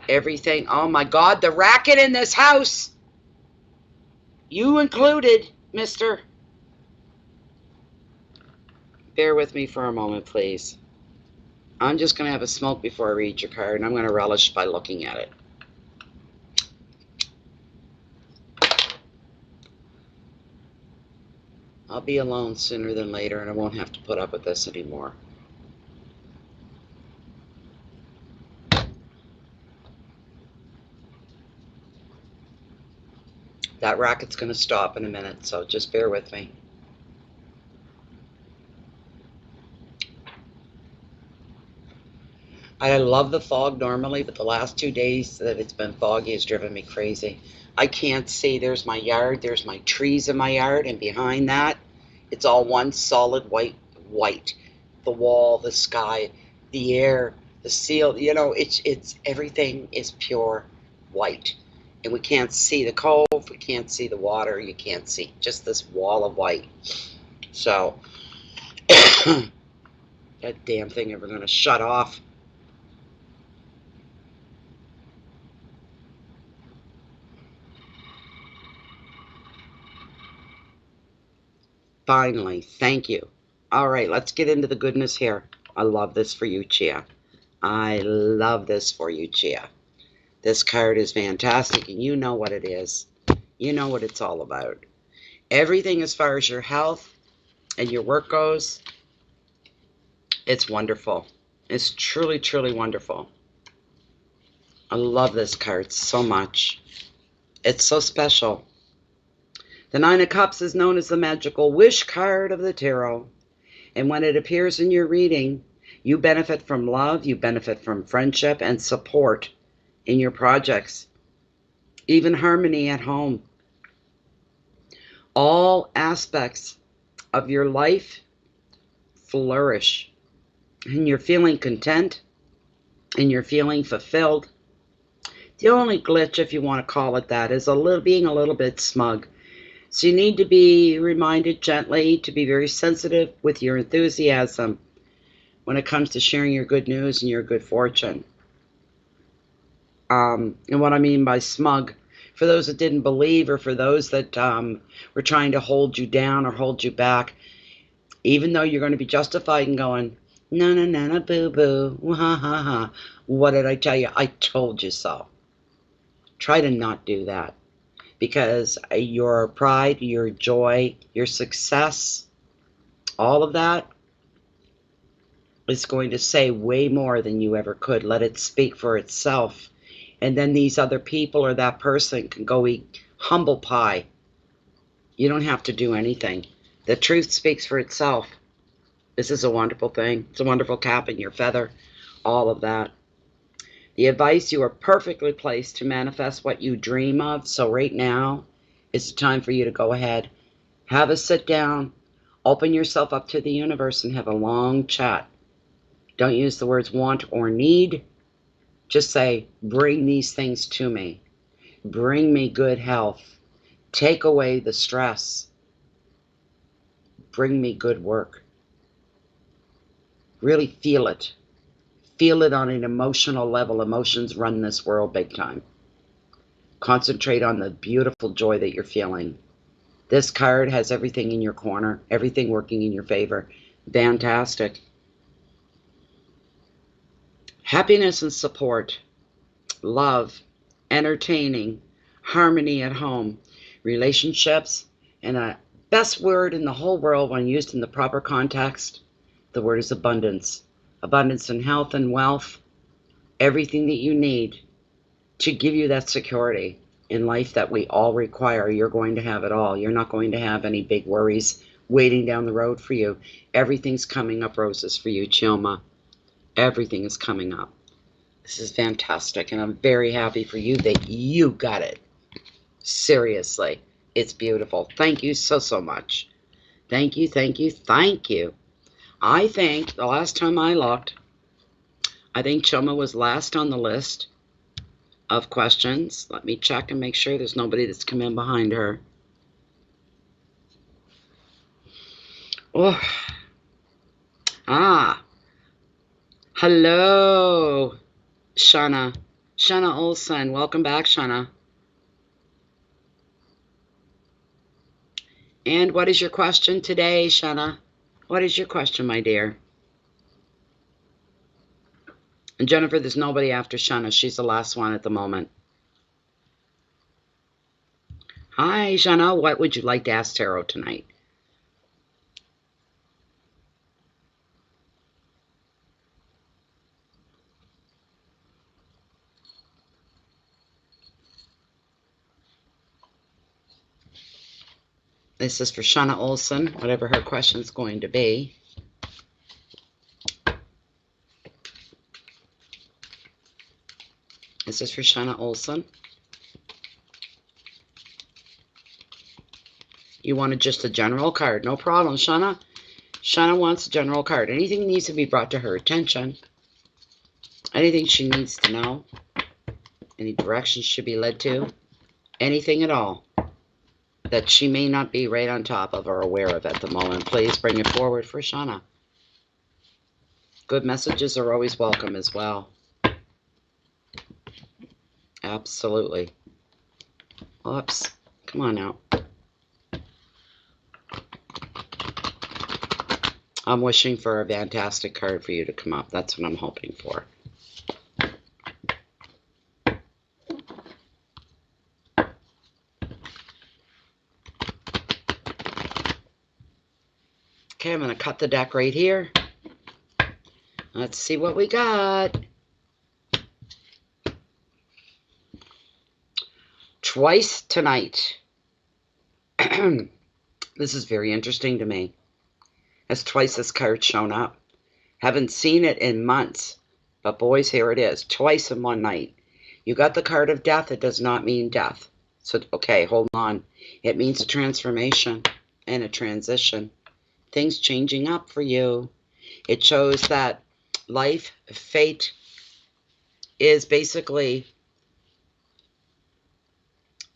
Speaker 1: Everything. Oh my God, the racket in this house. You included, mister. Bear with me for a moment, please. I'm just going to have a smoke before I read your card, and I'm going to relish by looking at it. I'll be alone sooner than later, and I won't have to put up with this anymore. That racket's going to stop in a minute, so just bear with me. I love the fog normally, but the last 2 days that it's been foggy has driven me crazy. I can't see. There's my yard. There's my trees in my yard, and behind that, it's all one solid white. The wall, the sky, the air, The seal, you know, it's everything is pure white. And we can't see the cove, we can't see the water, you can't see just this wall of white. So that damn thing ever gonna shut off. Finally, thank you. All right, let's get into the goodness here. I love this for you, Chia. I love this for you, Chia. This card is fantastic, and you know what it is. You know what it's all about. Everything as far as your health and your work goes, it's wonderful. It's truly, truly wonderful. I love this card so much. It's so special. The Nine of Cups is known as the magical wish card of the tarot. And when it appears in your reading, you benefit from love, you benefit from friendship and support in your projects, even harmony at home. All aspects of your life flourish, and you're feeling content, and you're feeling fulfilled. The only glitch, if you want to call it that, is being a little bit smug. So you need to be reminded gently to be very sensitive with your enthusiasm when it comes to sharing your good news and your good fortune. And what I mean by smug, for those that didn't believe, or for those that were trying to hold you down or hold you back, even though you're going to be justified and going, no, no, no, no, boo, boo, ha, ha, ha. What did I tell you? I told you so. Try to not do that, because your pride, your joy, your success, all of that is going to say way more than you ever could. Let it speak for itself. And then these other people or that person can go eat humble pie. You don't have to do anything. The truth speaks for itself. This is a wonderful thing. It's a wonderful cap in your feather. All of that. The advice: you are perfectly placed to manifest what you dream of. So right now is the time for you to go ahead, have a sit down, open yourself up to the universe, and have a long chat. Don't use the words want or need. Just say, bring these things to me. Bring me good health. Take away the stress. Bring me good work. Really feel it. Feel it on an emotional level. Emotions run this world big time. Concentrate on the beautiful joy that you're feeling. This card has everything in your corner, everything working in your favor. Fantastic. Happiness and support, love, entertaining, harmony at home, relationships, and the best word in the whole world when used in the proper context, the word is abundance. Abundance in health and wealth, everything that you need to give you that security in life that we all require. You're going to have it all. You're not going to have any big worries waiting down the road for you. Everything's coming up roses for you, Chilma. Everything is coming up. This is fantastic, and I'm very happy for you that you got it. Seriously, it's beautiful. Thank you so, so much. Thank you, thank you, thank you. I think the last time I looked, I think Chilma was last on the list of questions. Let me check and make sure there's nobody that's come in behind her. Oh. Hello, Shanna. Shanna Olsen. Welcome back, Shanna. And what is your question today, Shanna? What is your question, my dear? And Jennifer, there's nobody after Shanna. She's the last one at the moment. Hi, Shanna. What would you like to ask Tarot tonight? This is for Shanna Olsen, whatever her question's going to be. This is for Shanna Olsen. You wanted just a general card. No problem, Shanna. Shanna wants a general card. Anything needs to be brought to her attention. Anything she needs to know, any direction she should be led to, anything at all that she may not be right on top of or aware of at the moment, please bring it forward for Shanna. Good messages are always welcome as well. Absolutely. Oops. Come on now. I'm wishing for a fantastic card for you to come up. That's what I'm hoping for. Okay, I'm going to cut the deck right here. Let's see what we got. Twice tonight. This is very interesting to me. As twice this card's shown up. Haven't seen it in months. But boys, here it is. Twice in one night. You got the card of death. It does not mean death. So, okay, hold on. It means a transformation and a transition. Things changing up for you. It shows that life, fate, is basically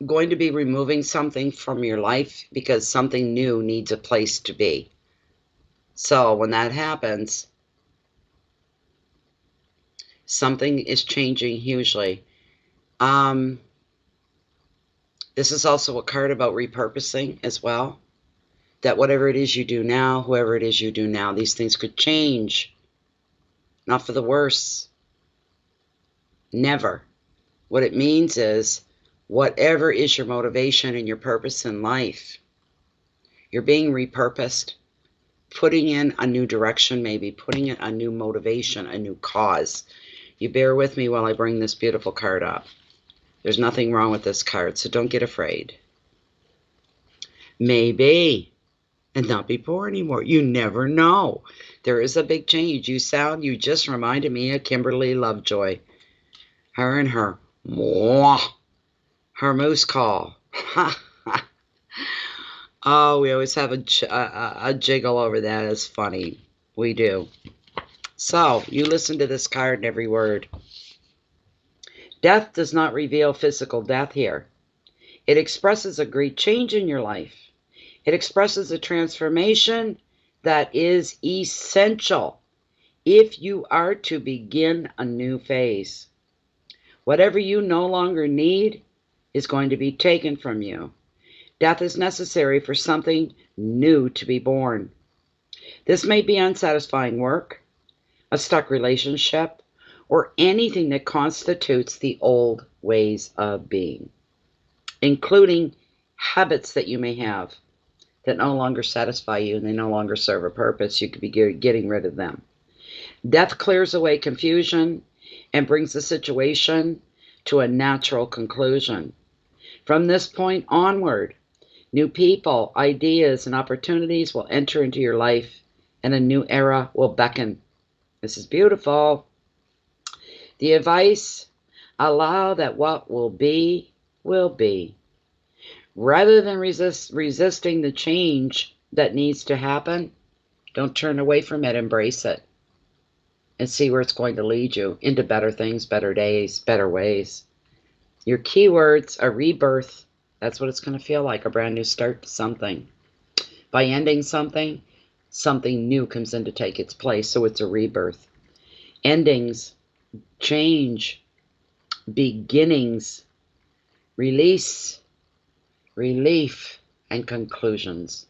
Speaker 1: going to be removing something from your life because something new needs a place to be. So when that happens, something is changing hugely. This is also a card about repurposing as well. That whatever it is you do now, whoever it is you do now, these things could change. Not for the worse. Never. What it means is, whatever is your motivation and your purpose in life, you're being repurposed, putting in a new direction, maybe putting in a new motivation, a new cause. You bear with me while I bring this beautiful card up. There's nothing wrong with this card, so don't get afraid. Maybe. And not be poor anymore. You never know. There is a big change. You just reminded me of Kimberly Lovejoy. Her and her moose call. Oh, we always have a jiggle over that. It's funny. We do. So, you listen to this card and every word. Death does not reveal physical death here. It expresses a great change in your life. It expresses a transformation that is essential if you are to begin a new phase. Whatever you no longer need is going to be taken from you. Death is necessary for something new to be born. This may be unsatisfying work, a stuck relationship, or anything that constitutes the old ways of being, including habits that you may have that no longer satisfy you and they no longer serve a purpose. You could be getting rid of them. Death clears away confusion and brings the situation to a natural conclusion. From this point onward, new people, ideas, and opportunities will enter into your life, and a new era will beckon. This is beautiful. The advice: allow that what will be, will be. Rather than resisting the change that needs to happen, don't turn away from it, embrace it, and see where it's going to lead you into better things, better days, better ways. Your keywords are rebirth. That's what it's going to feel like, a brand new start to something. By ending something, something new comes in to take its place, so it's a rebirth. Endings, change, beginnings, release, relief, and conclusions.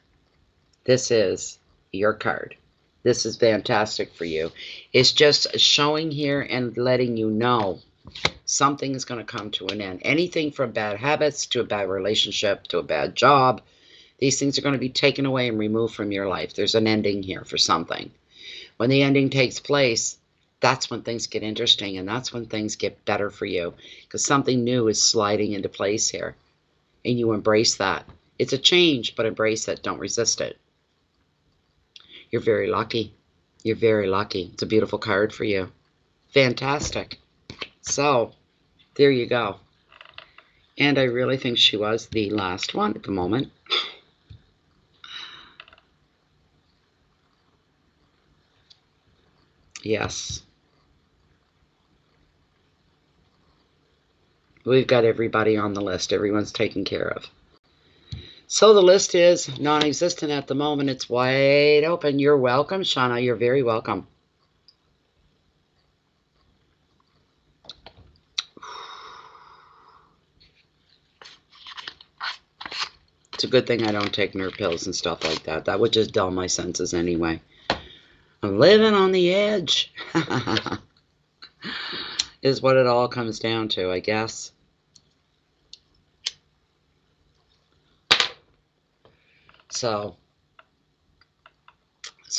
Speaker 1: This is your card. This is fantastic for you. It's just showing here and letting you know something is going to come to an end. Anything from bad habits to a bad relationship to a bad job, these things are going to be taken away and removed from your life. There's an ending here for something. When the ending takes place, that's when things get interesting, and that's when things get better for you, because something new is sliding into place here, and you embrace that. It's a change, but embrace it. Don't resist it. You're very lucky. You're very lucky. It's a beautiful card for you. Fantastic. So, there you go. And I really think she was the last one at the moment. Yes. We've got everybody on the list. Everyone's taken care of. So the list is non-existent at the moment. It's wide open. You're welcome, Shanna. You're very welcome. It's a good thing I don't take nerve pills and stuff like that. That would just dull my senses anyway. I'm living on the edge. Is what it all comes down to, I guess. So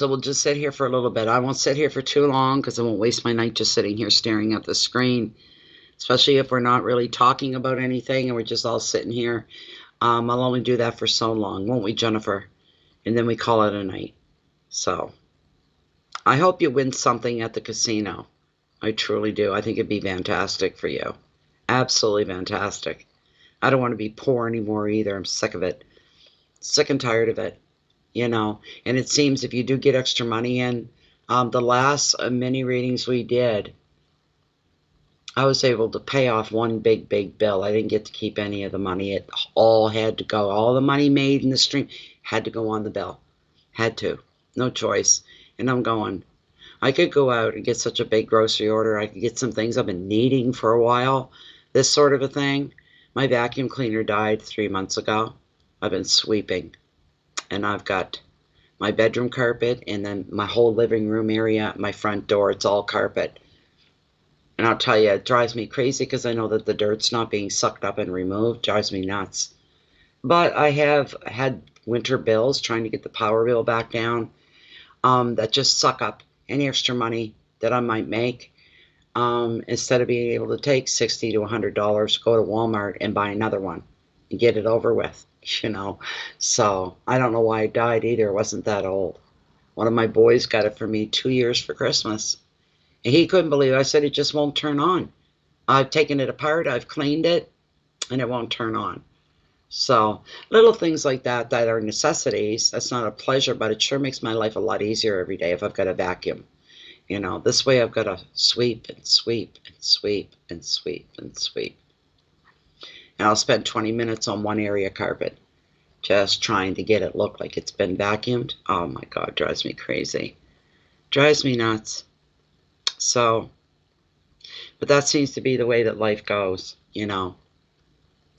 Speaker 1: we'll just sit here for a little bit. I won't sit here for too long because I won't waste my night just sitting here staring at the screen, especially if we're not really talking about anything and we're just all sitting here. I'll only do that for so long, won't we, Jennifer? And then we call it a night. So I hope you win something at the casino. I truly do. I think it'd be fantastic for you. Absolutely fantastic. I don't want to be poor anymore either. I'm sick of it. Sick and tired of it. You know, and it seems if you do get extra money in, the last mini readings we did, I was able to pay off one big bill. I didn't get to keep any of the money. It all had to go. All the money made in the stream had to go on the bill. Had to. No choice. And I'm going, I could go out and get such a big grocery order. I could get some things I've been needing for a while. This sort of a thing. My vacuum cleaner died 3 months ago. I've been sweeping. And I've got my bedroom carpet and then my whole living room area, my front door, it's all carpet. And I'll tell you, it drives me crazy because I know that the dirt's not being sucked up and removed. It drives me nuts. But I have had winter bills trying to get the power bill back down that just suck up any extra money that I might make. Instead of being able to take $60 to $100, go to Walmart and buy another one and get it over with, you know. So I don't know why it died either. It wasn't that old. One of my boys got it for me 2 years for Christmas. And he couldn't believe it. I said, it just won't turn on. I've taken it apart, I've cleaned it, and it won't turn on. So little things like that are necessities. That's not a pleasure, but it sure makes my life a lot easier every day if I've got a vacuum. You know, this way I've got to sweep and sweep and sweep and sweep and sweep. And I'll spend 20 minutes on one area carpet just trying to get it look like it's been vacuumed. Oh my God, drives me crazy. Drives me nuts. So, but that seems to be the way that life goes, you know.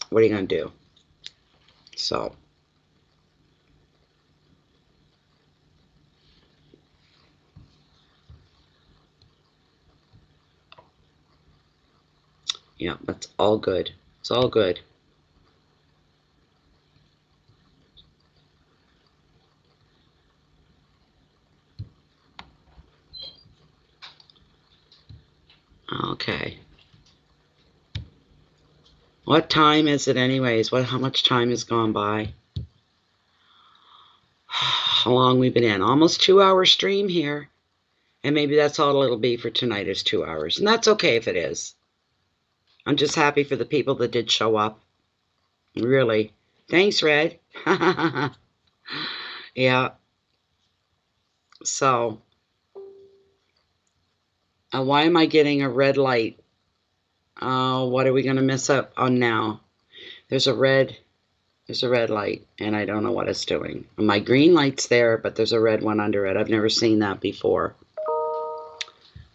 Speaker 1: What are you going to do? So, yeah, that's all good. It's all good. Okay. What time is it anyways? How much time has gone by? How long we've been in? Almost 2 hour stream here. And maybe that's all it'll be for tonight is 2 hours. And that's okay if it is. I'm just happy for the people that did show up. Really. Thanks, Red. Yeah. So, why am I getting a red light? What are we going to miss out on now? There's a red light, and I don't know what it's doing. My green light's there, but there's a red one under it. I've never seen that before.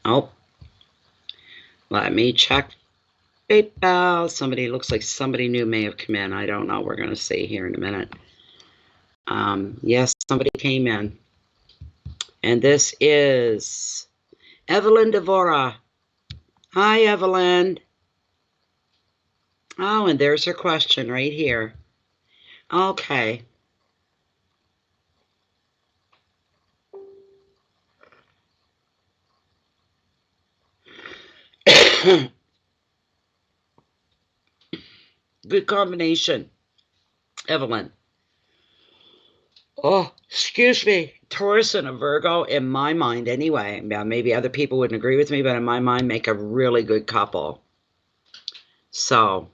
Speaker 1: Oh, let me check. PayPal. Somebody, looks like somebody new may have come in. I don't know. We're going to see here in a minute. Yes, somebody came in. And this is Evelyn Devora. Hi, Evelyn. Oh, and there's her question right here. Okay. Good combination, Evelyn. Oh, excuse me. Taurus and a Virgo, in my mind anyway. Maybe other people wouldn't agree with me, but in my mind, make a really good couple. So,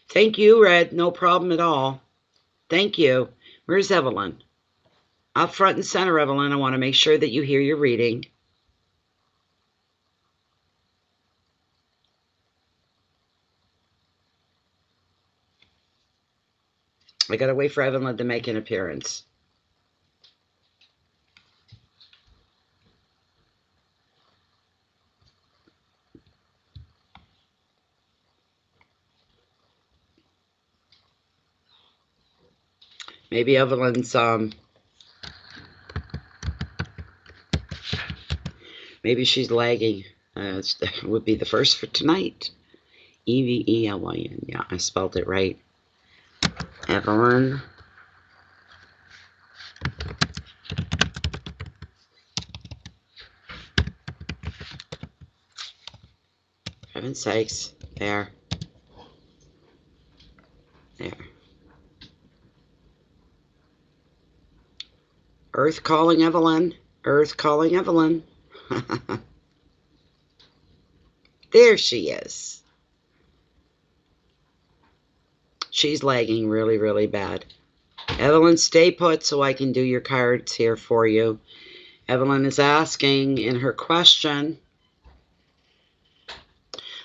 Speaker 1: thank you, Red. No problem at all. Thank you. Where's Evelyn? Up front and center, Evelyn. I want to make sure that you hear your reading. I gotta wait for Evelyn to make an appearance. Maybe Evelyn's, maybe she's lagging. It would be the first for tonight. Evelyn. Yeah, I spelled it right. Evelyn. For heaven's sakes. There. There. Earth calling Evelyn. Earth calling Evelyn. There she is. She's lagging really, really bad. Evelyn, stay put so I can do your cards here for you. Evelyn is asking in her question,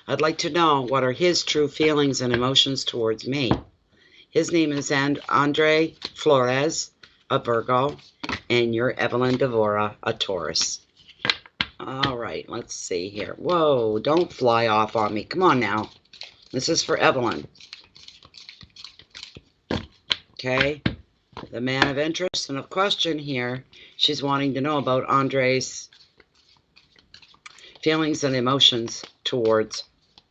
Speaker 1: I'd like to know what are his true feelings and emotions towards me. His name is Andre Flores, a Virgo, and you're Evelyn Devora, a Taurus. All right, let's see here. Whoa, don't fly off on me. Come on now. This is for Evelyn. Okay, the man of interest and of question here. She's wanting to know about Andre's feelings and emotions towards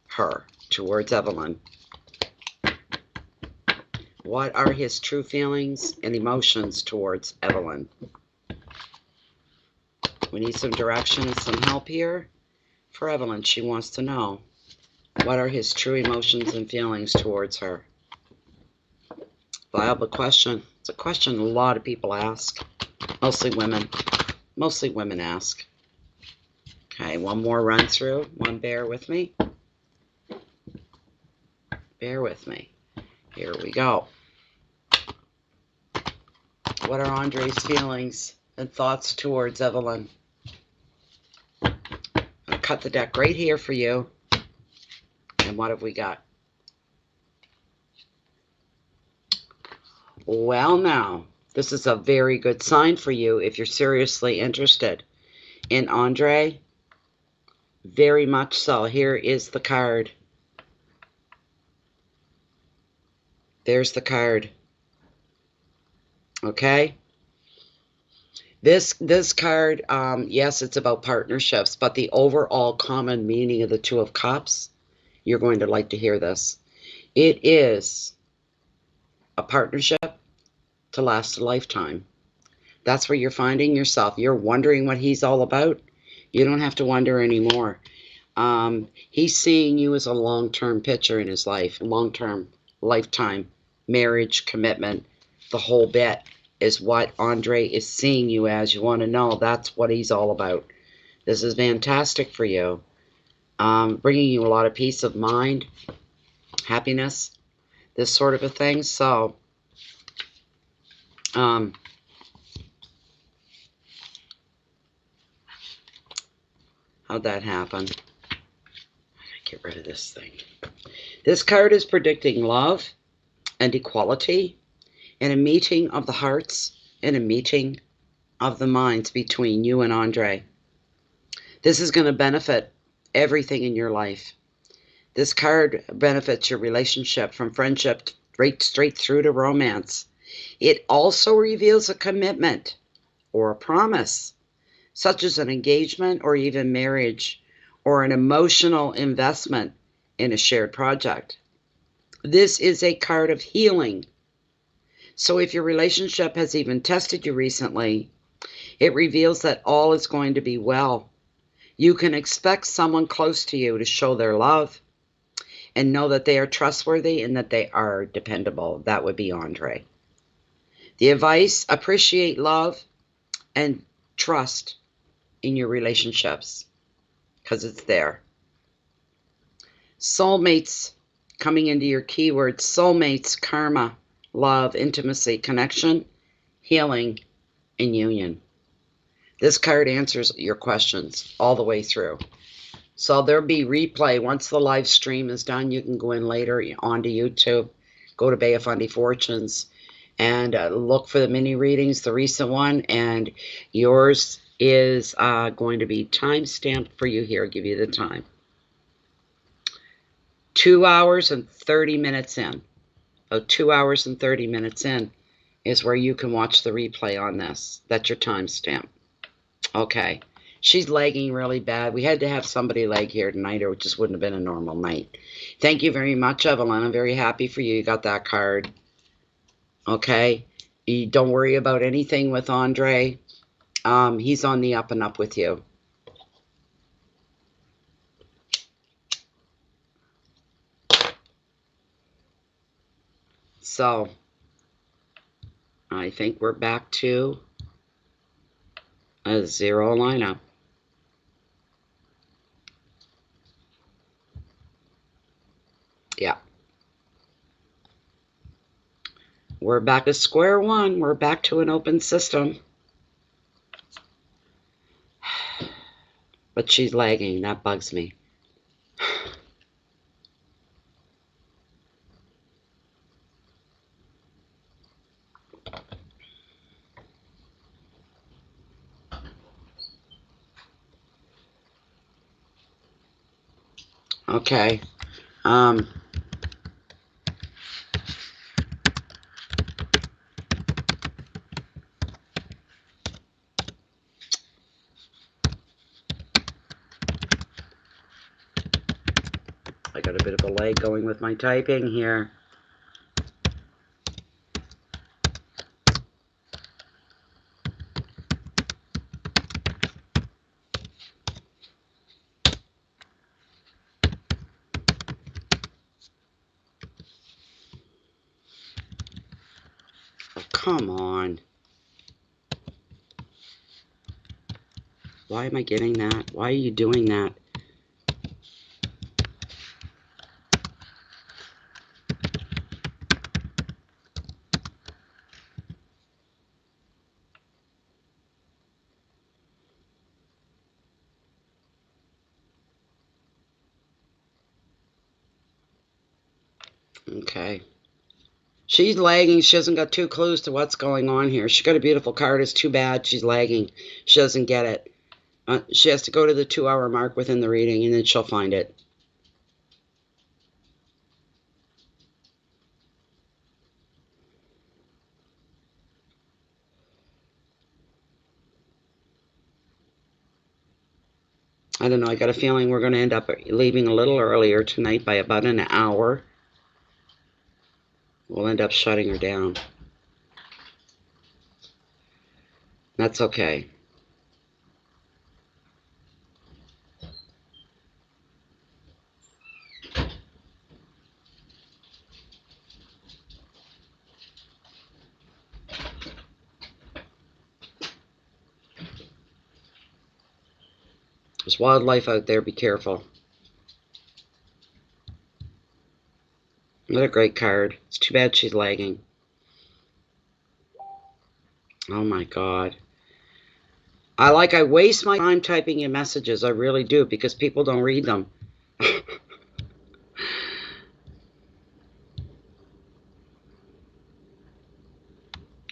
Speaker 1: her, towards Evelyn. What are his true feelings and emotions towards Evelyn? We need some direction and some help here for Evelyn. She wants to know what are his true emotions and feelings towards her. Viable question. It's a question a lot of people ask. Mostly women. Mostly women ask. Okay, one more run through. One, bear with me. Bear with me. Here we go. What are Andre's feelings and thoughts towards Evelyn? I'll cut the deck right here for you. And what have we got? Well, now, this is a very good sign for you if you're seriously interested in Andre. Very much so. Here is the card. There's the card. Okay? This card, yes, it's about partnerships, but the overall common meaning of the Two of Cups, you're going to like to hear this. It is a partnership to last a lifetime. That's where you're finding yourself. You're wondering what he's all about. You don't have to wonder anymore. He's seeing you as a long-term picture in his life, long-term, lifetime, marriage, commitment, the whole bit is what Andre is seeing you as. You want to know that's what he's all about. This is fantastic for you. Bringing you a lot of peace of mind, happiness, this sort of a thing. So, how'd that happen? Get rid of this thing. This card is predicting love and equality and a meeting of the hearts and a meeting of the minds between you and Andre. This is going to benefit everything in your life. This card benefits your relationship from friendship right straight through to romance. It also reveals a commitment or a promise, such as an engagement or even marriage, or an emotional investment in a shared project. This is a card of healing. So if your relationship has even tested you recently, it reveals that all is going to be well. You can expect someone close to you to show their love and know that they are trustworthy and that they are dependable. That would be Andre. The advice, appreciate love and trust in your relationships because it's there. Soulmates coming into your keywords. Soulmates, karma, love, intimacy, connection, healing, and union. This card answers your questions all the way through. So there'll be replay. Once the live stream is done, you can go in later onto YouTube, go to Bay of Fundy Fortunes. And look for the mini readings, the recent one, and yours is going to be time stamped for you here. I'll give you the time. 2 hours and 30 minutes in. Oh, 2 hours and 30 minutes in is where you can watch the replay on this. That's your timestamp. Okay. She's lagging really bad. We had to have somebody lag here tonight, or it just wouldn't have been a normal night. Thank you very much, Evelyn. I'm very happy for you. You got that card. Okay. You don't worry about anything with Andre. He's on the up and up with you. So, I think we're back to a 0 lineup. Yeah. We're back to square one. We're back to an open system. But she's lagging. That bugs me. Okay. I got a bit of a lag going with my typing here. Oh, come on. Why am I getting that? Why are you doing that? Okay. She's lagging. She hasn't got 2 clues to what's going on here. She got a beautiful card. It's too bad she's lagging. She doesn't get it. She has to go to the 2-hour mark within the reading, and then she'll find it. I don't know. I got a feeling we're going to end up leaving a little earlier tonight by about an hour. We'll end up shutting her down. That's okay. There's wildlife out there. Be careful. What a great card. It's too bad she's lagging. Oh my God. I waste my time typing in messages. I really do, because people don't read them.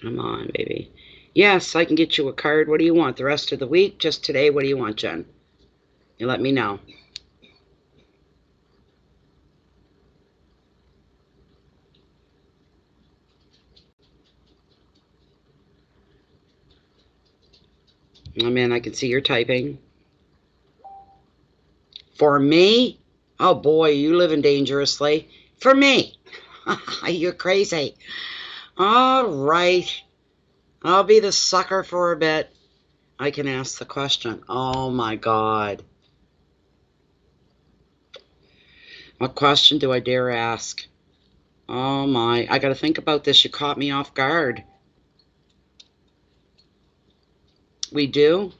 Speaker 1: Come on, baby. Yes, I can get you a card. What do you want? The rest of the week? Just today? What do you want, Jen? You let me know. Oh, man, I can see you're typing. For me? Oh, boy, you living dangerously. For me. You're crazy. All right. I'll be the sucker for a bit. I can ask the question. Oh, my God. What question do I dare ask? Oh, my. I got to think about this. You caught me off guard. We do?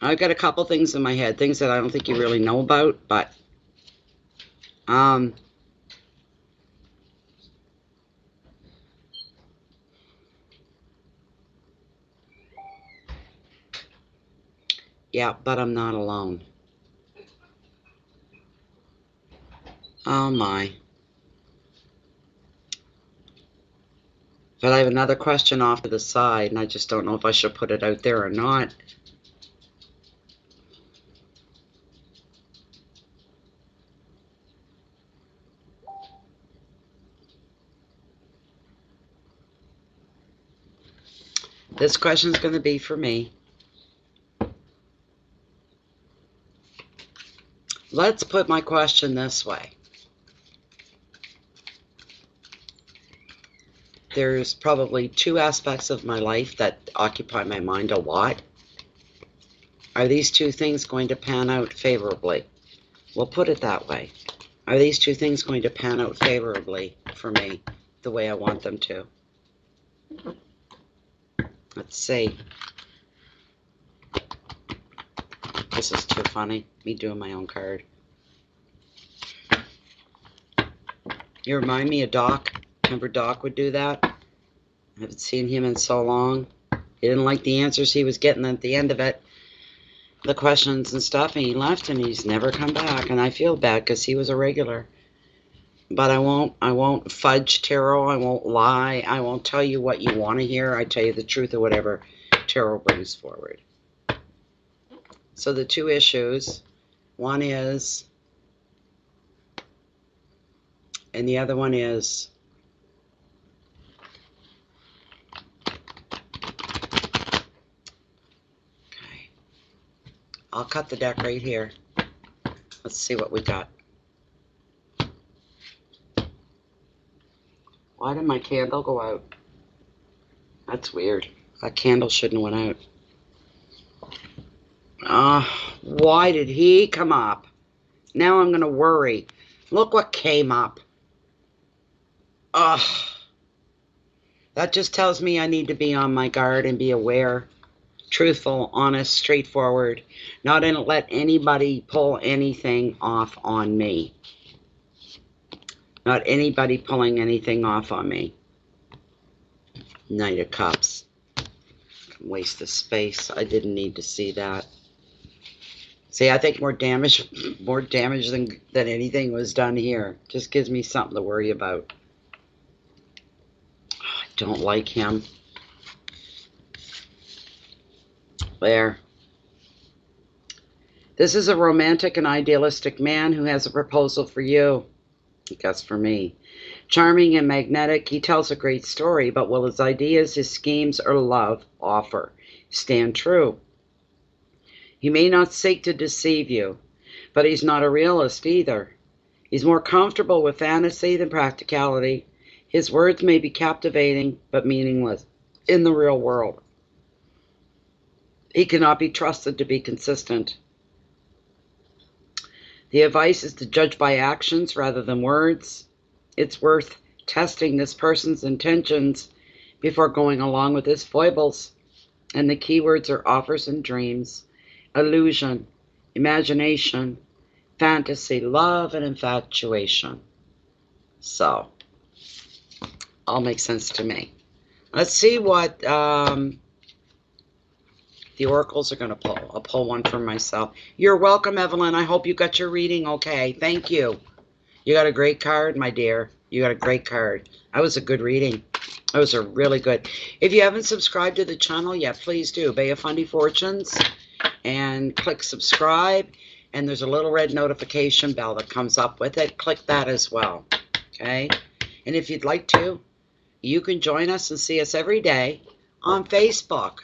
Speaker 1: I've got a couple things in my head, things that I don't think you really know about, but yeah, but I'm not alone. Oh my. But I have another question off to the side, and I just don't know if I should put it out there or not. This question is going to be for me. Let's put my question this way. There's probably two aspects of my life that occupy my mind a lot. Are these two things going to pan out favorably? We'll put it that way. Are these two things going to pan out favorably for me the way I want them to? Let's see. This is too funny. Me doing my own card. You remind me of Doc. Remember Doc would do that? I haven't seen him in so long. He didn't like the answers he was getting at the end of it. The questions and stuff, and he left, and he's never come back. And I feel bad because he was a regular. But I won't fudge tarot. I won't lie. I won't tell you what you want to hear. I tell you the truth of whatever tarot brings forward. So the two issues, one is, and the other one is, okay, I'll cut the deck right here. Let's see what we got. Why did my candle go out? That's weird. That candle shouldn't have went out. Why did he come up? Now I'm going to worry. Look what came up. That just tells me I need to be on my guard and be aware. Truthful, honest, straightforward. Not to let anybody pull anything off on me. Not anybody pulling anything off on me. Knight of Cups. Waste of space. I didn't need to see that. See, I think more damage than anything was done here. Just gives me something to worry about. I don't like him. There. This is a romantic and idealistic man who has a proposal for you. I guess for me. Charming and magnetic, he tells a great story, but will his ideas, his schemes, or love offer stand true? He may not seek to deceive you, but he's not a realist either. He's more comfortable with fantasy than practicality. His words may be captivating, but meaningless in the real world. He cannot be trusted to be consistent. The advice is to judge by actions rather than words. It's worth testing this person's intentions before going along with his foibles. And the keywords are offers and dreams, illusion, imagination, fantasy, love, and infatuation. So, all makes sense to me. Let's see what the oracles are going to pull. I'll pull one for myself. You're welcome, Evelyn. I hope you got your reading okay. Thank you. You got a great card, my dear. You got a great card. That was a good reading. That was a really good. If you haven't subscribed to the channel yet, please do. Bay of Fundy Fortunes. And click subscribe. And there's a little red notification bell that comes up with it. Click that as well. Okay? And if you'd like to, you can join us and see us every day on Facebook.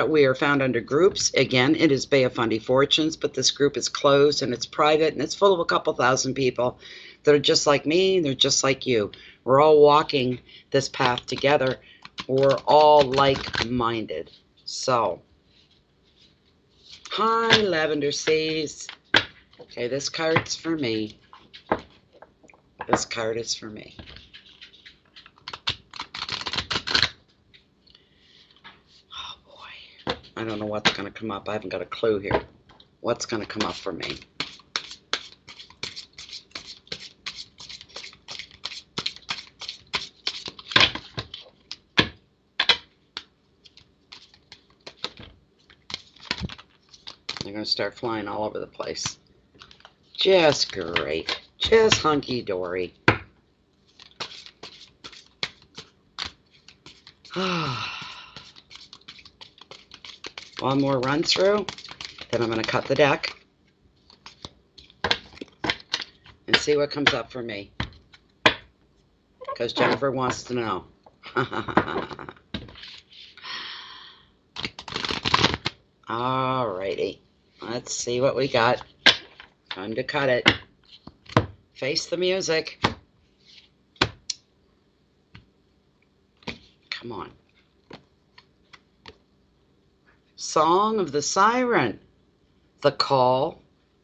Speaker 1: We are found under groups. Again, it is Bay of Fundy Fortunes, but this group is closed and it's private and it's full of a couple thousand people that are just like me and they're just like you. We're all walking this path together. We're all like-minded. So, hi, Lavender Seas. Okay, this card's for me. This card is for me. I don't know what's going to come up. I haven't got a clue here. What's going to come up for me? They're going to start flying all over the place. Just great. Just hunky-dory. One more run through, then I'm going to cut the deck and see what comes up for me, because Jennifer wants to know. Alrighty, let's see what we got. Time to cut it. Face the music. Come on. Song of the Siren. The call,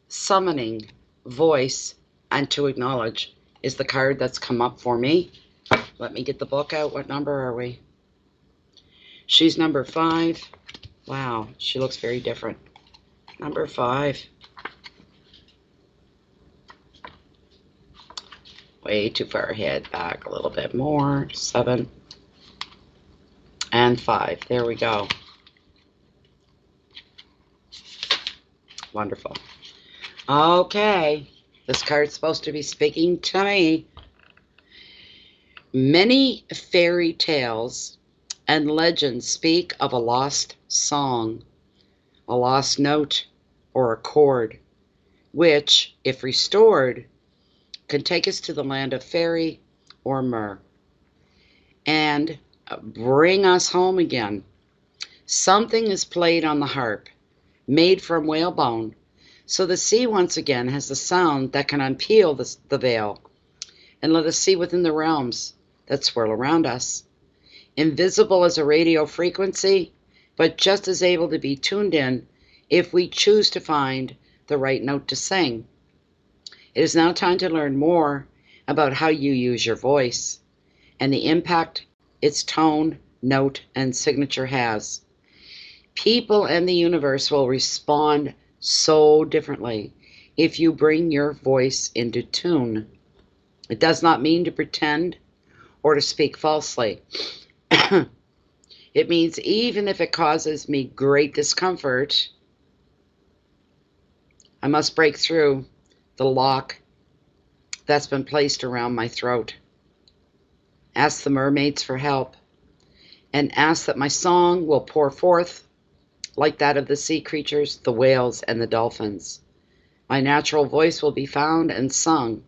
Speaker 1: summoning, voice, and to acknowledge is the card that's come up for me. Let me get the book out. What number are we? She's number 5. Wow, she looks very different. Number 5. Way too far ahead. Back a little bit more. 7 and 5. There we go. Wonderful. Okay, this card's supposed to be speaking to me. Many fairy tales and legends speak of a lost song, a lost note, or a chord, which, if restored, can take us to the land of fairy or myrrh and bring us home again. Something is played on the harp, made from whalebone, so the sea once again has the sound that can unpeel the veil and let us see within the realms that swirl around us. Invisible as a radio frequency, but just as able to be tuned in if we choose to find the right note to sing. It is now time to learn more about how you use your voice and the impact its tone, note, and signature has. People and the universe will respond so differently if you bring your voice into tune. It does not mean to pretend or to speak falsely. It means even if it causes me great discomfort, I must break through the lock that's been placed around my throat. Ask the mermaids for help, and ask that my song will pour forth like that of the sea creatures, the whales, and the dolphins. My natural voice will be found and sung,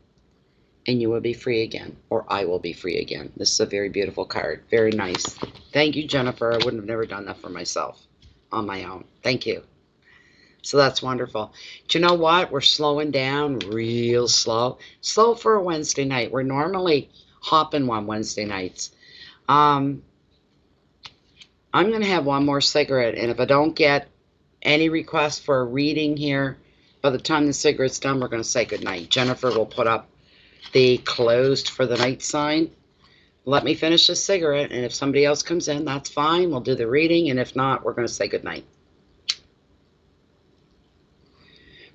Speaker 1: and you will be free again, or I will be free again. This is a very beautiful card. Very nice. Thank you, Jennifer. I wouldn't have never done that for myself on my own. Thank you. So that's wonderful. Do you know what? We're slowing down real slow. Slow for a Wednesday night. We're normally hopping on Wednesday nights. I'm going to have one more cigarette, and if I don't get any requests for a reading here, by the time the cigarette's done, we're going to say goodnight. Jennifer will put up the closed for the night sign. Let me finish this cigarette, and if somebody else comes in, that's fine. We'll do the reading, and if not, we're going to say goodnight.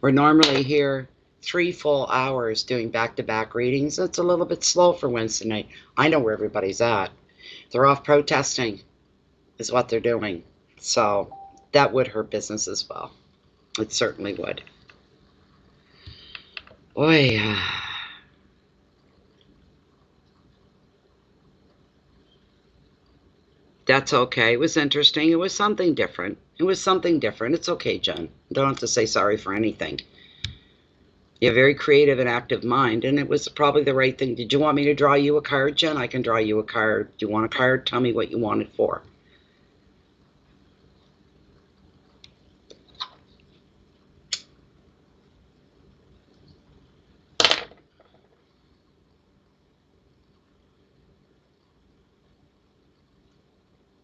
Speaker 1: We're normally here 3 full hours doing back-to-back readings. It's a little bit slow for Wednesday night. I know where everybody's at. They're off protesting is what they're doing. So that would hurt business as well. It certainly would. Boy, that's okay. It was interesting. It was something different. It was something different. It's okay, Jen. You don't have to say sorry for anything. You have a very creative and active mind, and it was probably the right thing. Did you want me to draw you a card, Jen? I can draw you a card. Do you want a card? Tell me what you want it for.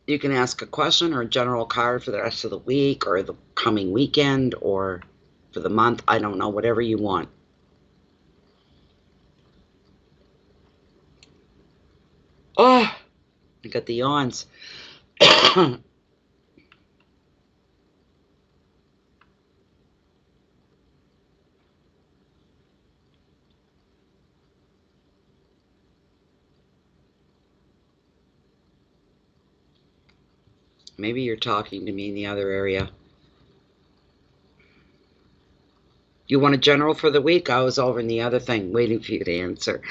Speaker 1: You can ask a question or a general card for the rest of the week or the coming weekend or for the month. I don't know, whatever you want. Oh, I got the yawns. Maybe you're talking to me in the other area. You want a general for the week? I was over in the other thing waiting for you to answer.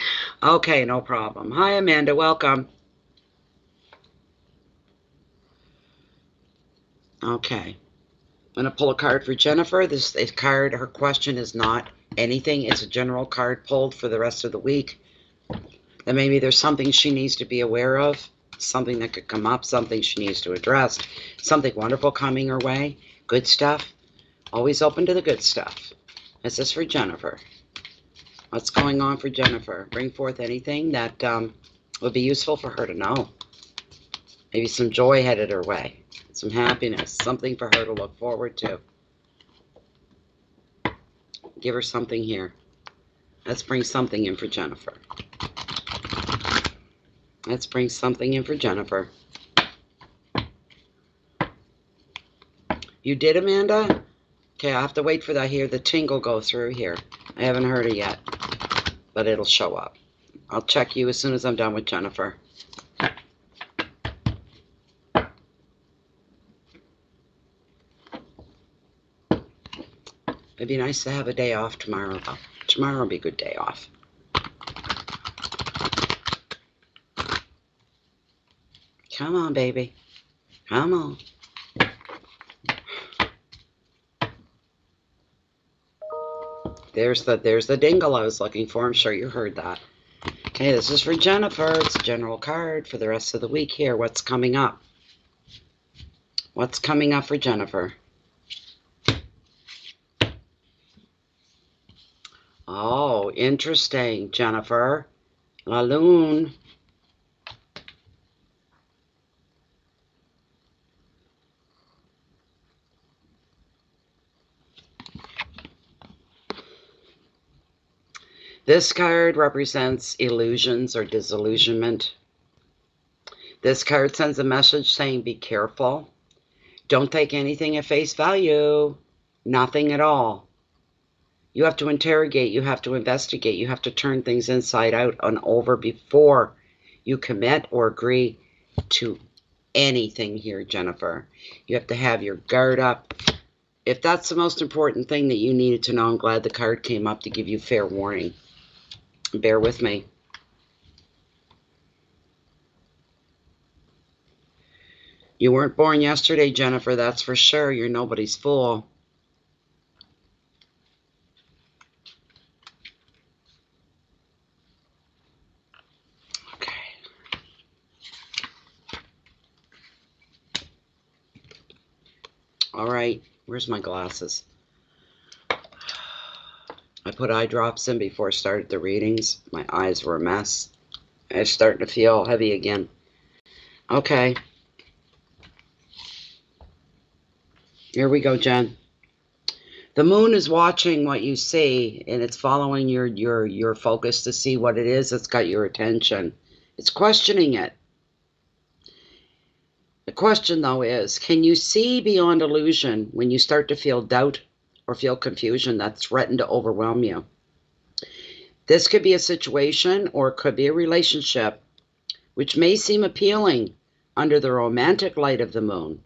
Speaker 1: Okay, no problem. Hi, Amanda. Welcome. Okay. I'm going to pull a card for Jennifer. This card, her question is not anything. It's a general card pulled for the rest of the week. And maybe there's something she needs to be aware of, something that could come up, something she needs to address, something wonderful coming her way, good stuff. Always open to the good stuff. This is for Jennifer. What's going on for Jennifer? Bring forth anything that would be useful for her to know. Maybe some joy headed her way, some happiness, something for her to look forward to. Give her something here. Let's bring something in for Jennifer. Let's bring something in for Jennifer. You did, Amanda? Okay, I'll have to wait for that here. The tingle go through here. I haven't heard it yet, but it'll show up. I'll check you as soon as I'm done with Jennifer. It'd be nice to have a day off tomorrow, though. Tomorrow will be a good day off. Come on, baby. Come on. There's the dingle I was looking for. I'm sure you heard that. Okay, this is for Jennifer. It's a general card for the rest of the week here. What's coming up? What's coming up for Jennifer? Oh, interesting, Jennifer. La Lune. This card represents illusions or disillusionment. This card sends a message saying be careful. Don't take anything at face value. Nothing at all. You have to interrogate. You have to investigate. You have to turn things inside out and over before you commit or agree to anything here, Jennifer. You have to have your guard up. If that's the most important thing that you needed to know, I'm glad the card came up to give you fair warning. Bear with me. You weren't born yesterday, Jennifer, that's for sure. You're nobody's fool. Okay. All right, where's my glasses? I put eye drops in before I started the readings. My eyes were a mess. I'm starting to feel heavy again. Okay. Here we go, Jen. The moon is watching what you see, and it's following your focus to see what it is that's got your attention. It's questioning it. The question, though, is, can you see beyond illusion when you start to feel doubt or feel confusion that threaten to overwhelm you? This could be a situation or it could be a relationship which may seem appealing under the romantic light of the moon.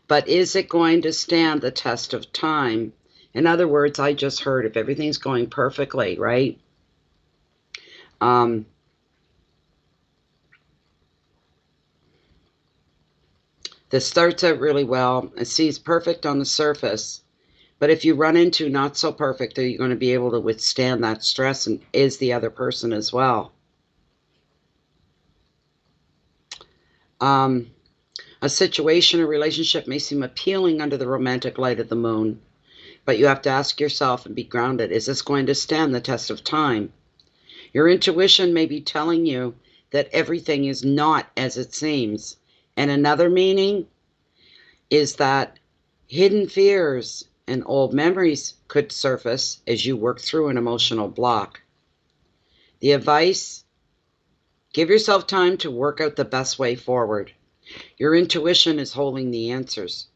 Speaker 1: But is it going to stand the test of time? In other words, I just heard if everything's going perfectly, right? This starts out really well. It seems perfect on the surface. But if you run into not so perfect, are you going to be able to withstand that stress? And is the other person as well? A situation or relationship may seem appealing under the romantic light of the moon, but you have to ask yourself and be grounded. Is this going to stand the test of time? Your intuition may be telling you that everything is not as it seems. And another meaning is that hidden fears and old memories could surface as you work through an emotional block. The advice: give yourself time to work out the best way forward. Your intuition is holding the answers.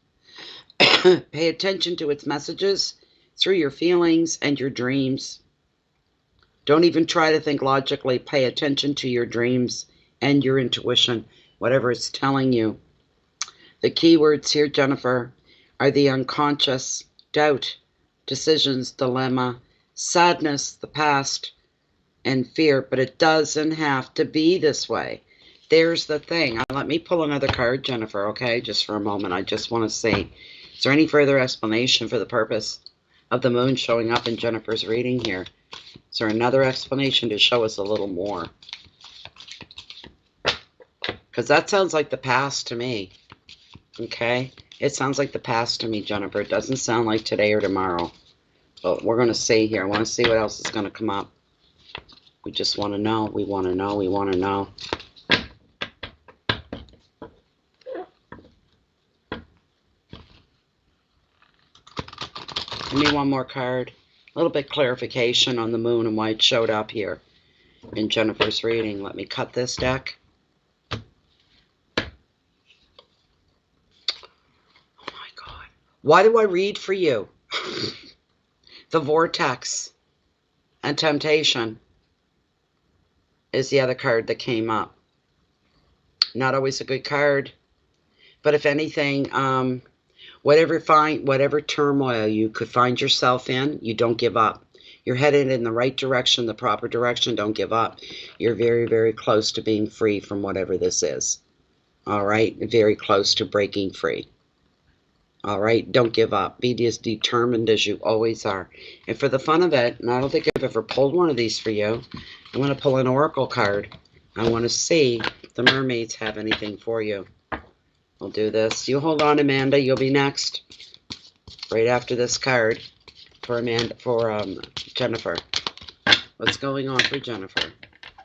Speaker 1: Pay attention to its messages through your feelings and your dreams. Don't even try to think logically. Pay attention to your dreams and your intuition, whatever it's telling you. The key words here, Jennifer, are the unconscious, doubt, decisions, dilemma, sadness, the past, and fear. But it doesn't have to be this way. There's the thing. Let me pull another card, Jennifer, okay? Just for a moment. I just want to see. Is there any further explanation for the purpose of the moon showing up in Jennifer's reading here? Is there another explanation to show us a little more? Because that sounds like the past to me. Okay? It sounds like the past to me, Jennifer. It doesn't sound like today or tomorrow. But we're going to see here. I want to see what else is going to come up. We just want to know. We want to know. We want to know. Give me one more card. A little bit clarification on the moon and why it showed up here in Jennifer's reading. Let me cut this deck. Oh my God. Why do I read for you? The vortex and temptation is the other card that came up. Not always a good card. But if anything, whatever turmoil you could find yourself in, you don't give up. You're headed in the right direction, the proper direction. Don't give up. You're very, very close to being free from whatever this is. All right? Very close to breaking free. All right? Don't give up. Be as determined as you always are. And for the fun of it, and I don't think I've ever pulled one of these for you, I'm going to pull an oracle card. I want to see if the mermaids have anything for you. We'll do this. You hold on, Amanda. You'll be next. Right after this card for Jennifer. What's going on for Jennifer?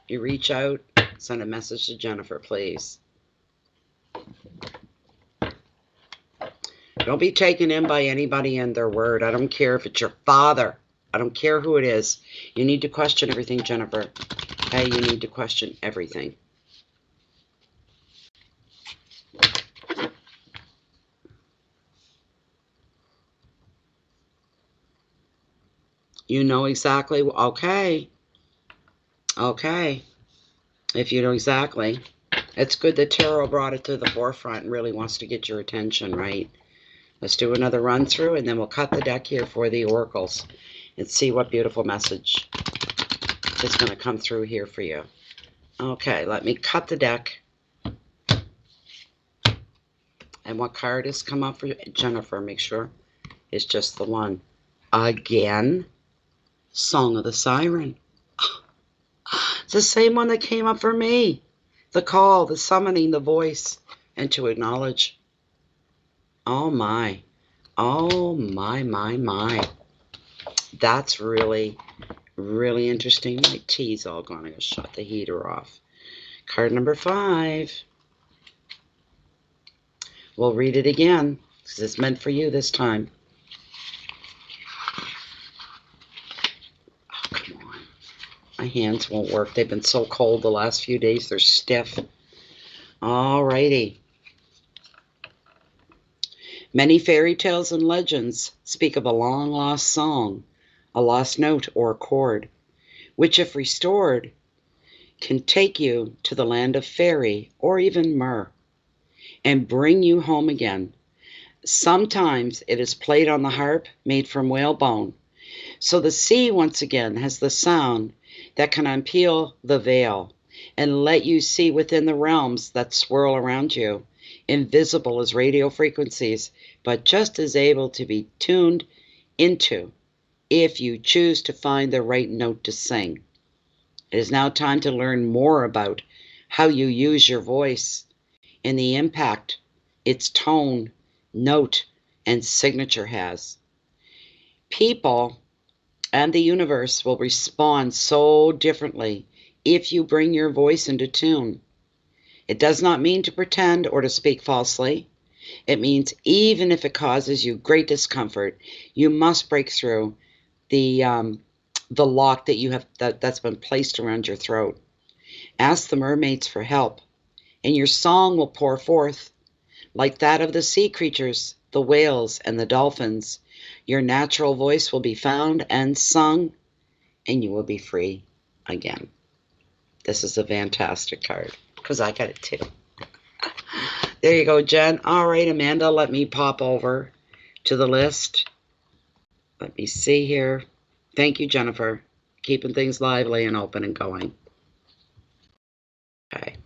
Speaker 1: You reach out, send a message to Jennifer, please. Don't be taken in by anybody and their word. I don't care if it's your father. I don't care who it is. You need to question everything, Jennifer. Hey, you need to question everything. You know exactly. Okay. Okay. If you know exactly. It's good that Tarot brought it to the forefront and really wants to get your attention, right? Let's do another run through and then we'll cut the deck here for the oracles and see what beautiful message is going to come through here for you. Okay, let me cut the deck. And what card has come up for Jennifer? Make sure it's just the one. Again. Song of the Siren. It's the same one that came up for me. The call, the summoning, the voice, and to acknowledge. Oh my. Oh my, my, my. That's really, really interesting. My tea's all gone. I'm going to shut the heater off. Card number 5. We'll read it again because it's meant for you this time. My hands won't work. They've been so cold the last few days. They're stiff. Alrighty. Many fairy tales and legends speak of a long-lost song, a lost note or chord, which, if restored, can take you to the land of fairy or even myrrh and bring you home again. Sometimes it is played on the harp made from whalebone. So the sea, once again, has the sound that can unpeel the veil and let you see within the realms that swirl around you, invisible as radio frequencies, but just as able to be tuned into if you choose to find the right note to sing. It is now time to learn more about how you use your voice and the impact its tone, note, and signature has. People and the universe will respond so differently if you bring your voice into tune. It does not mean to pretend or to speak falsely. It means even if it causes you great discomfort, you must break through the lock that you have that's been placed around your throat. Ask the mermaids for help, and your song will pour forth like that of the sea creatures, the whales, and the dolphins. Your natural voice will be found and sung, and you will be free again. This is a fantastic card, because I got it too. There you go, Jen. All right, Amanda, let me pop over to the list. Let me see here. Thank you, 'Keeping things lively and open and going. Okay.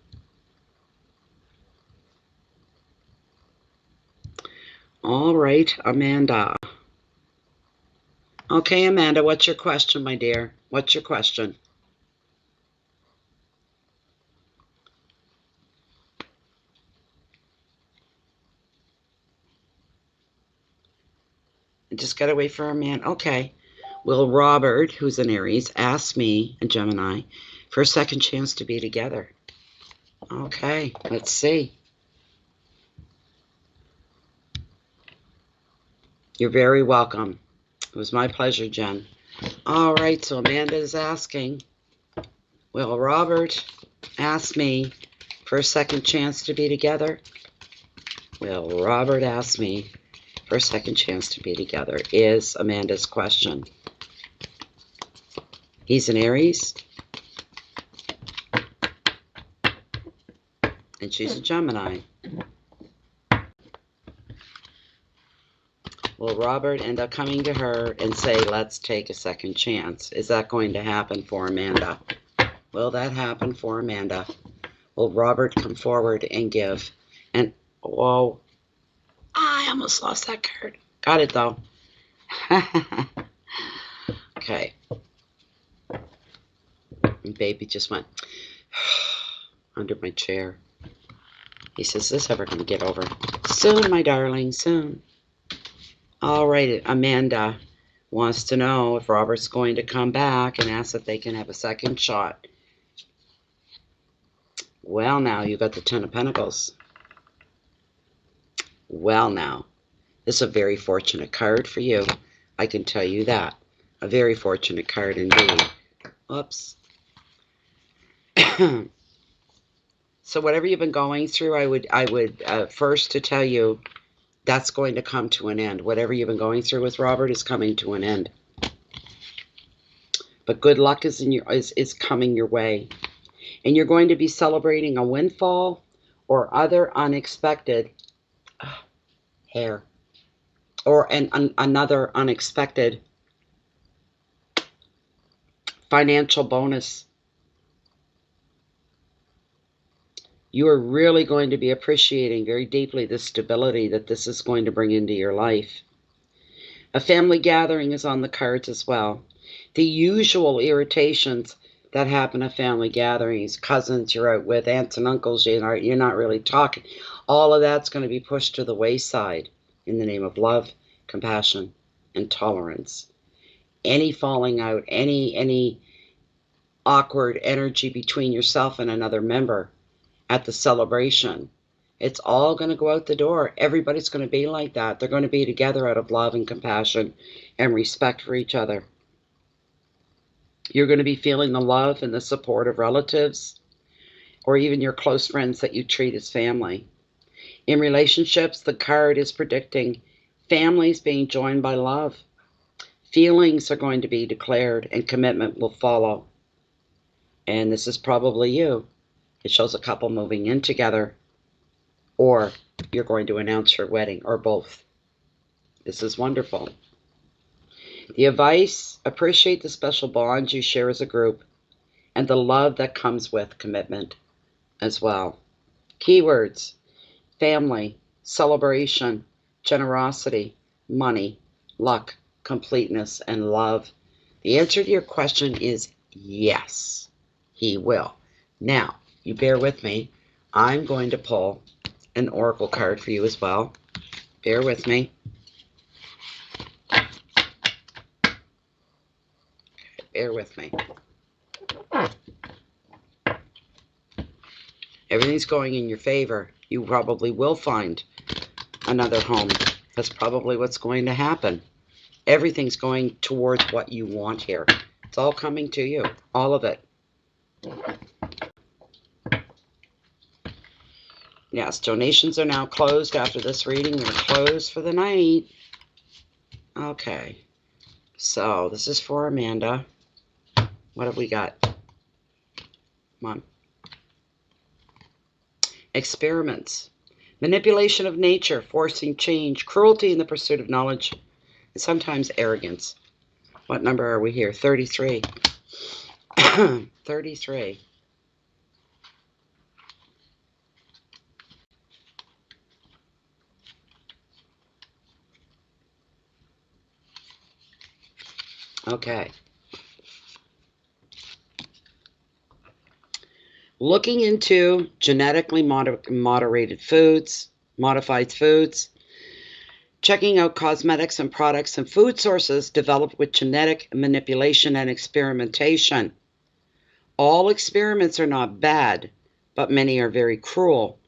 Speaker 1: All right, Amanda. Okay, Amanda, what's your question, my dear? What's your question? I just gotta wait for a man. Okay. Will Robert, who's an Aries, ask me, a Gemini, for a second chance to be together? Okay, let's see. You're very welcome. It was my pleasure, Jen. All right, so Amanda is asking, will Robert ask me for a second chance to be together? Will Robert ask me for a second chance to be together? Is Amanda's question. He's an Aries, and she's a Gemini. Will Robert end up coming to her and say, let's take a second chance? Is that going to happen for Amanda? Will that happen for Amanda? Will Robert come forward and give? And, whoa, I almost lost that card. Got it, though. Okay. And baby just went under my chair. He says, is this ever going to get over? Soon, my darling, soon. All right, Amanda wants to know if Robert's going to come back and ask if they can have a second shot. Well, now, you got the Ten of Pentacles. Well, now, this is a very fortunate card for you. I can tell you that. A very fortunate card indeed. Oops. So whatever you've been going through, I would first to tell you that's going to come to an end. Whatever you've been going through with Robert is coming to an end. But good luck is coming your way. And you're going to be celebrating a windfall or other unexpected hair. Or another unexpected financial bonus. You are really going to be appreciating very deeply the stability that this is going to bring into your life. A family gathering is on the cards as well. The usual irritations that happen at family gatherings, cousins you're out with, aunts and uncles, you're not really talking. All of that's going to be pushed to the wayside in the name of love, compassion, and tolerance. Any falling out, any awkward energy between yourself and another member at the celebration, it's all going to go out the door. Everybody's going to be like that. They're going to be together out of love and compassion and respect for each other. You're going to be feeling the love and the support of relatives or even your close friends that you treat as family. In relationships, the card is predicting families being joined by love. Feelings are going to be declared and commitment will follow. And this is probably you. It shows a couple moving in together, or you're going to announce your wedding, or both. This is wonderful. The advice, appreciate the special bonds you share as a group and the love that comes with commitment as well. Keywords: family, celebration, generosity, money, luck, completeness, and love. The answer to your question is yes, he will. Now, you bear with me. I'm going to pull an oracle card for you as well. Bear with me. Bear with me. Everything's going in your favor. You probably will find another home. That's probably what's going to happen. Everything's going towards what you want here. It's all coming to you. All of it. Yes, donations are now closed after this reading. They're closed for the night. Okay. So, this is for Amanda. What have we got? Come on. Experiments. Manipulation of nature, forcing change, cruelty in the pursuit of knowledge, and sometimes arrogance. What number are we here? 33. 33. Okay. Looking into genetically modified foods, checking out cosmetics and products and food sources developed with genetic manipulation and experimentation. All experiments are not bad, but many are very cruel.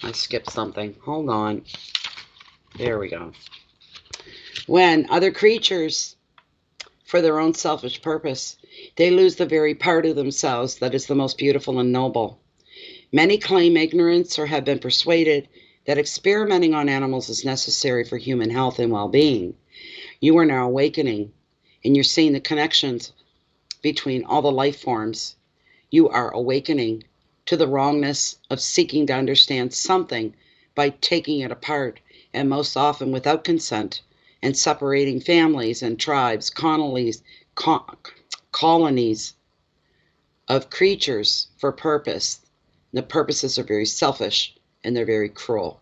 Speaker 1: I skipped something. Hold on. There we go. When other creatures, for their own selfish purpose, they lose the very part of themselves that is the most beautiful and noble. Many claim ignorance or have been persuaded that experimenting on animals is necessary for human health and well-being. You are now awakening, and you're seeing the connections between all the life forms. You are awakening to the wrongness of seeking to understand something by taking it apart, and most often without consent, and separating families and tribes, colonies of creatures for purpose. The purposes are very selfish and they're very cruel.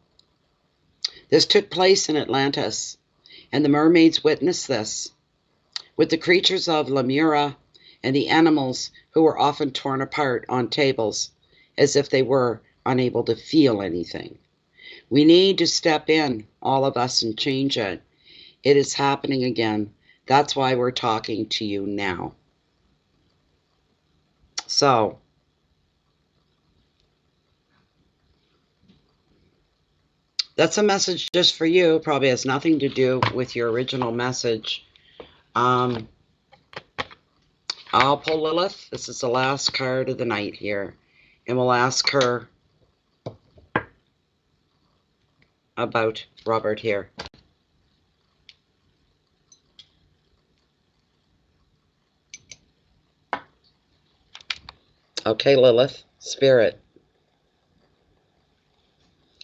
Speaker 1: This took place in Atlantis, and the mermaids witnessed this, with the creatures of Lemura and the animals who were often torn apart on tables as if they were unable to feel anything. We need to step in, all of us, and change it. It is happening again. That's why we're talking to you now. So, that's a message just for you. Probably has nothing to do with your original message. I'll pull Lilith. This is the last card of the night here. And we'll ask her about Robert here. Okay, Lilith, Spirit.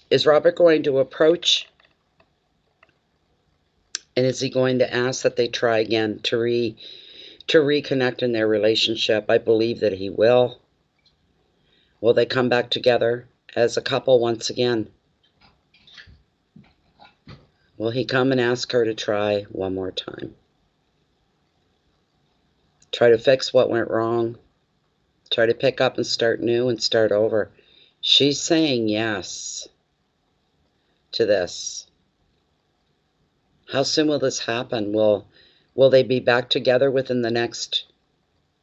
Speaker 1: Is Robert going to approach, and is he going to ask that they try again to reconnect in their relationship? I believe that he will. Will they come back together as a couple once again? Will he come and ask her to try one more time? Try to fix what went wrong. Try to pick up and start new and start over. She's saying yes to this. How soon will this happen? Will they be back together within the next,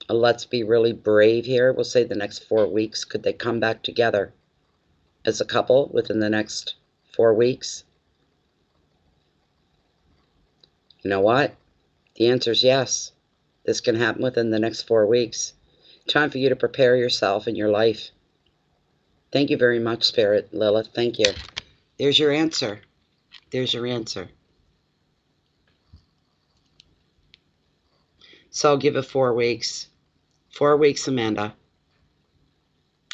Speaker 1: let's be really brave here, we'll say the next 4 weeks? Could they come back together as a couple within the next 4 weeks? You know what? The answer is yes. This can happen within the next 4 weeks. Time for you to prepare yourself in your life. Thank you very much, Spirit, Lilith. Thank you. There's your answer. There's your answer. So I'll give it 4 weeks. 4 weeks, Amanda.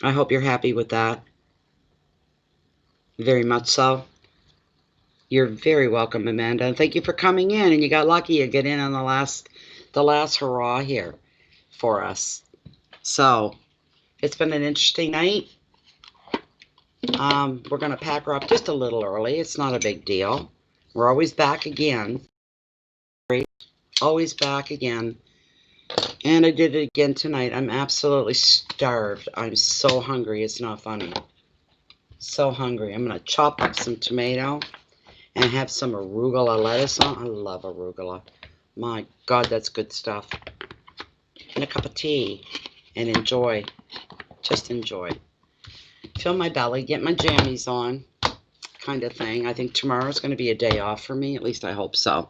Speaker 1: I hope you're happy with that. Very much so. You're very welcome, Amanda. And thank you for coming in. And you got lucky to get in on the last hurrah here for us. So it's been an interesting night. We're going to pack her up just a little early. It's not a big deal. We're always back again. Always back again. And I did it again tonight. I'm absolutely starved. I'm so hungry. It's not funny. So hungry. I'm going to chop up some tomato and have some arugula lettuce on. I love arugula. My God, that's good stuff. And a cup of tea. And enjoy. Just enjoy. Fill my belly. Get my jammies on. Kind of thing. I think tomorrow's going to be a day off for me. At least I hope so.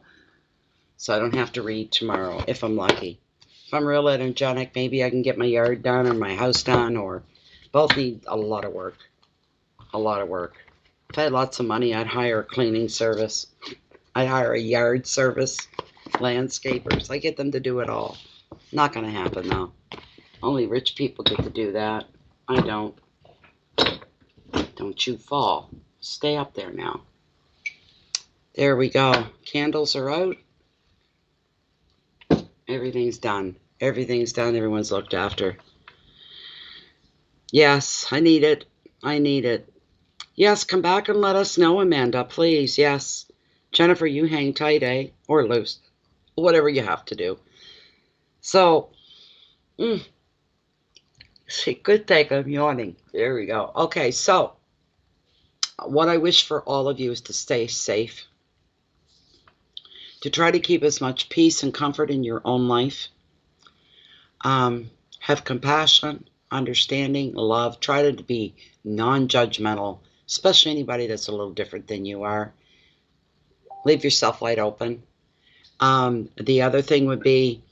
Speaker 1: So I don't have to read tomorrow if I'm lucky. If I'm real energetic, maybe I can get my yard done or my house done, or both need a lot of work. A lot of work. If I had lots of money, I'd hire a cleaning service. I'd hire a yard service, landscapers. I get them to do it all. Not going to happen, though. Only rich people get to do that. I don't. Don't you fall. Stay up there now. There we go. Candles are out. Everything's done. Everything's done. Everyone's looked after. Yes, I need it. I need it. Yes, come back and let us know, Amanda, please. Yes. Jennifer, you hang tight, eh? Or loose. Whatever you have to do. So, see, good thing I'm yawning. There we go. Okay, so what I wish for all of you is to stay safe, to try to keep as much peace and comfort in your own life. Have compassion, understanding, love. Try to be non-judgmental, especially anybody that's a little different than you are. Leave yourself wide open. The other thing would be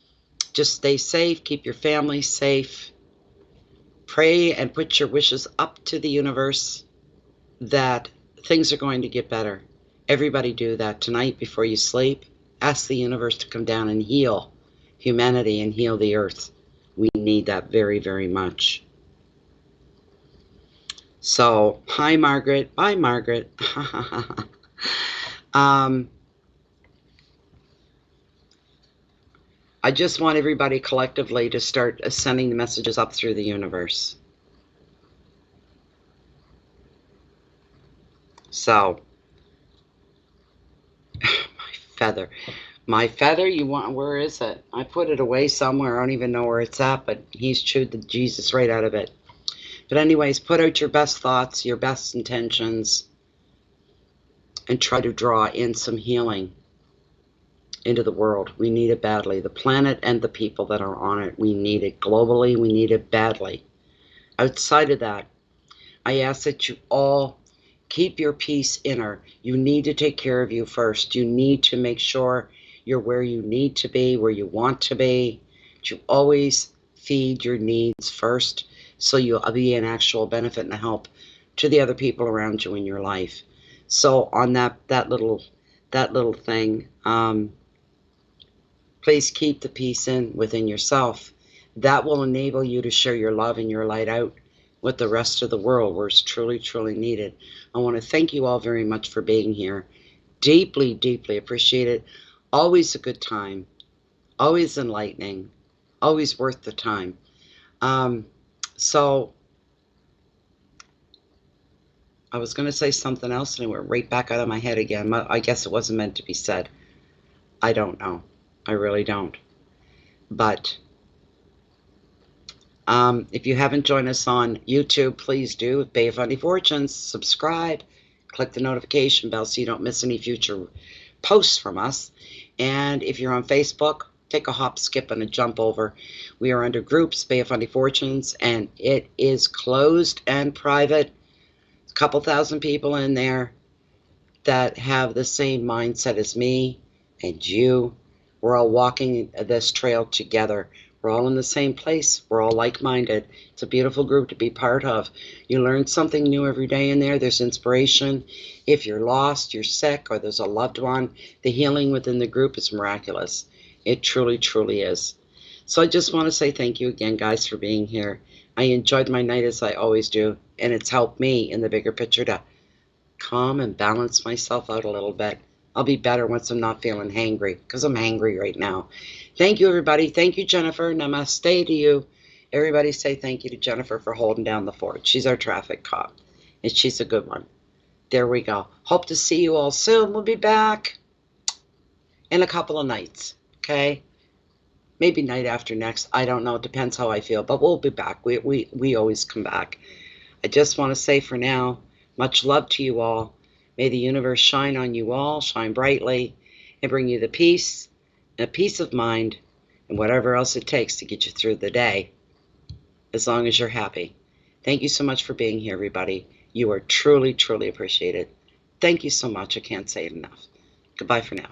Speaker 1: just stay safe, keep your family safe. Pray and put your wishes up to the universe that things are going to get better. Everybody do that tonight before you sleep. Ask the universe to come down and heal humanity and heal the earth. We need that very, very much. So, hi, Margaret. Bye, Margaret. I just want everybody collectively to start sending the messages up through the universe. So, my feather, you want, where is it? I put it away somewhere. I don't even know where it's at, but he's chewed the Jesus right out of it. But anyways, put out your best thoughts, your best intentions, and try to draw in some healing into the world. We need it badly. The planet and the people that are on it, we need it globally. We need it badly. Outside of that, I ask that you all keep your peace inner. You need to take care of you first. You need to make sure you're where you need to be, where you want to be. You always feed your needs first, so you'll be an actual benefit and a help to the other people around you in your life. So on that little thing, please keep the peace within yourself. That will enable you to share your love and your light out with the rest of the world where it's truly, truly needed. I want to thank you all very much for being here. Deeply, deeply appreciate it. Always a good time. Always enlightening. Always worth the time. So I was going to say something else and it went right back out of my head again. I guess it wasn't meant to be said. I don't know. I really don't. But if you haven't joined us on YouTube, please do. Bay of Funny Fortunes, subscribe, click the notification bell so you don't miss any future posts from us. And if you're on Facebook, take a hop, skip, and a jump over. We are under groups, Bay of Funny Fortunes, and it is closed and private. A couple thousand people in there that have the same mindset as me and you. We're all walking this trail together. We're all in the same place. We're all like-minded. It's a beautiful group to be part of. You learn something new every day in there. There's inspiration. If you're lost, you're sick, or there's a loved one, the healing within the group is miraculous. It truly, truly is. So I just want to say thank you again, guys, for being here. I enjoyed my night as I always do, and it's helped me in the bigger picture to calm and balance myself out a little bit. I'll be better once I'm not feeling hangry, because I'm hangry right now. Thank you, everybody. Thank you, Jennifer. Namaste to you. Everybody say thank you to Jennifer for holding down the fort. She's our traffic cop, and she's a good one. There we go. Hope to see you all soon. We'll be back in a couple of nights, okay? Maybe night after next. I don't know. It depends how I feel, but we'll be back. We always come back. I just want to say for now, much love to you all. May the universe shine on you all, shine brightly, and bring you the peace and a peace of mind and whatever else it takes to get you through the day, as long as you're happy. Thank you so much for being here, everybody. You are truly, truly appreciated. Thank you so much. I can't say it enough. Goodbye for now.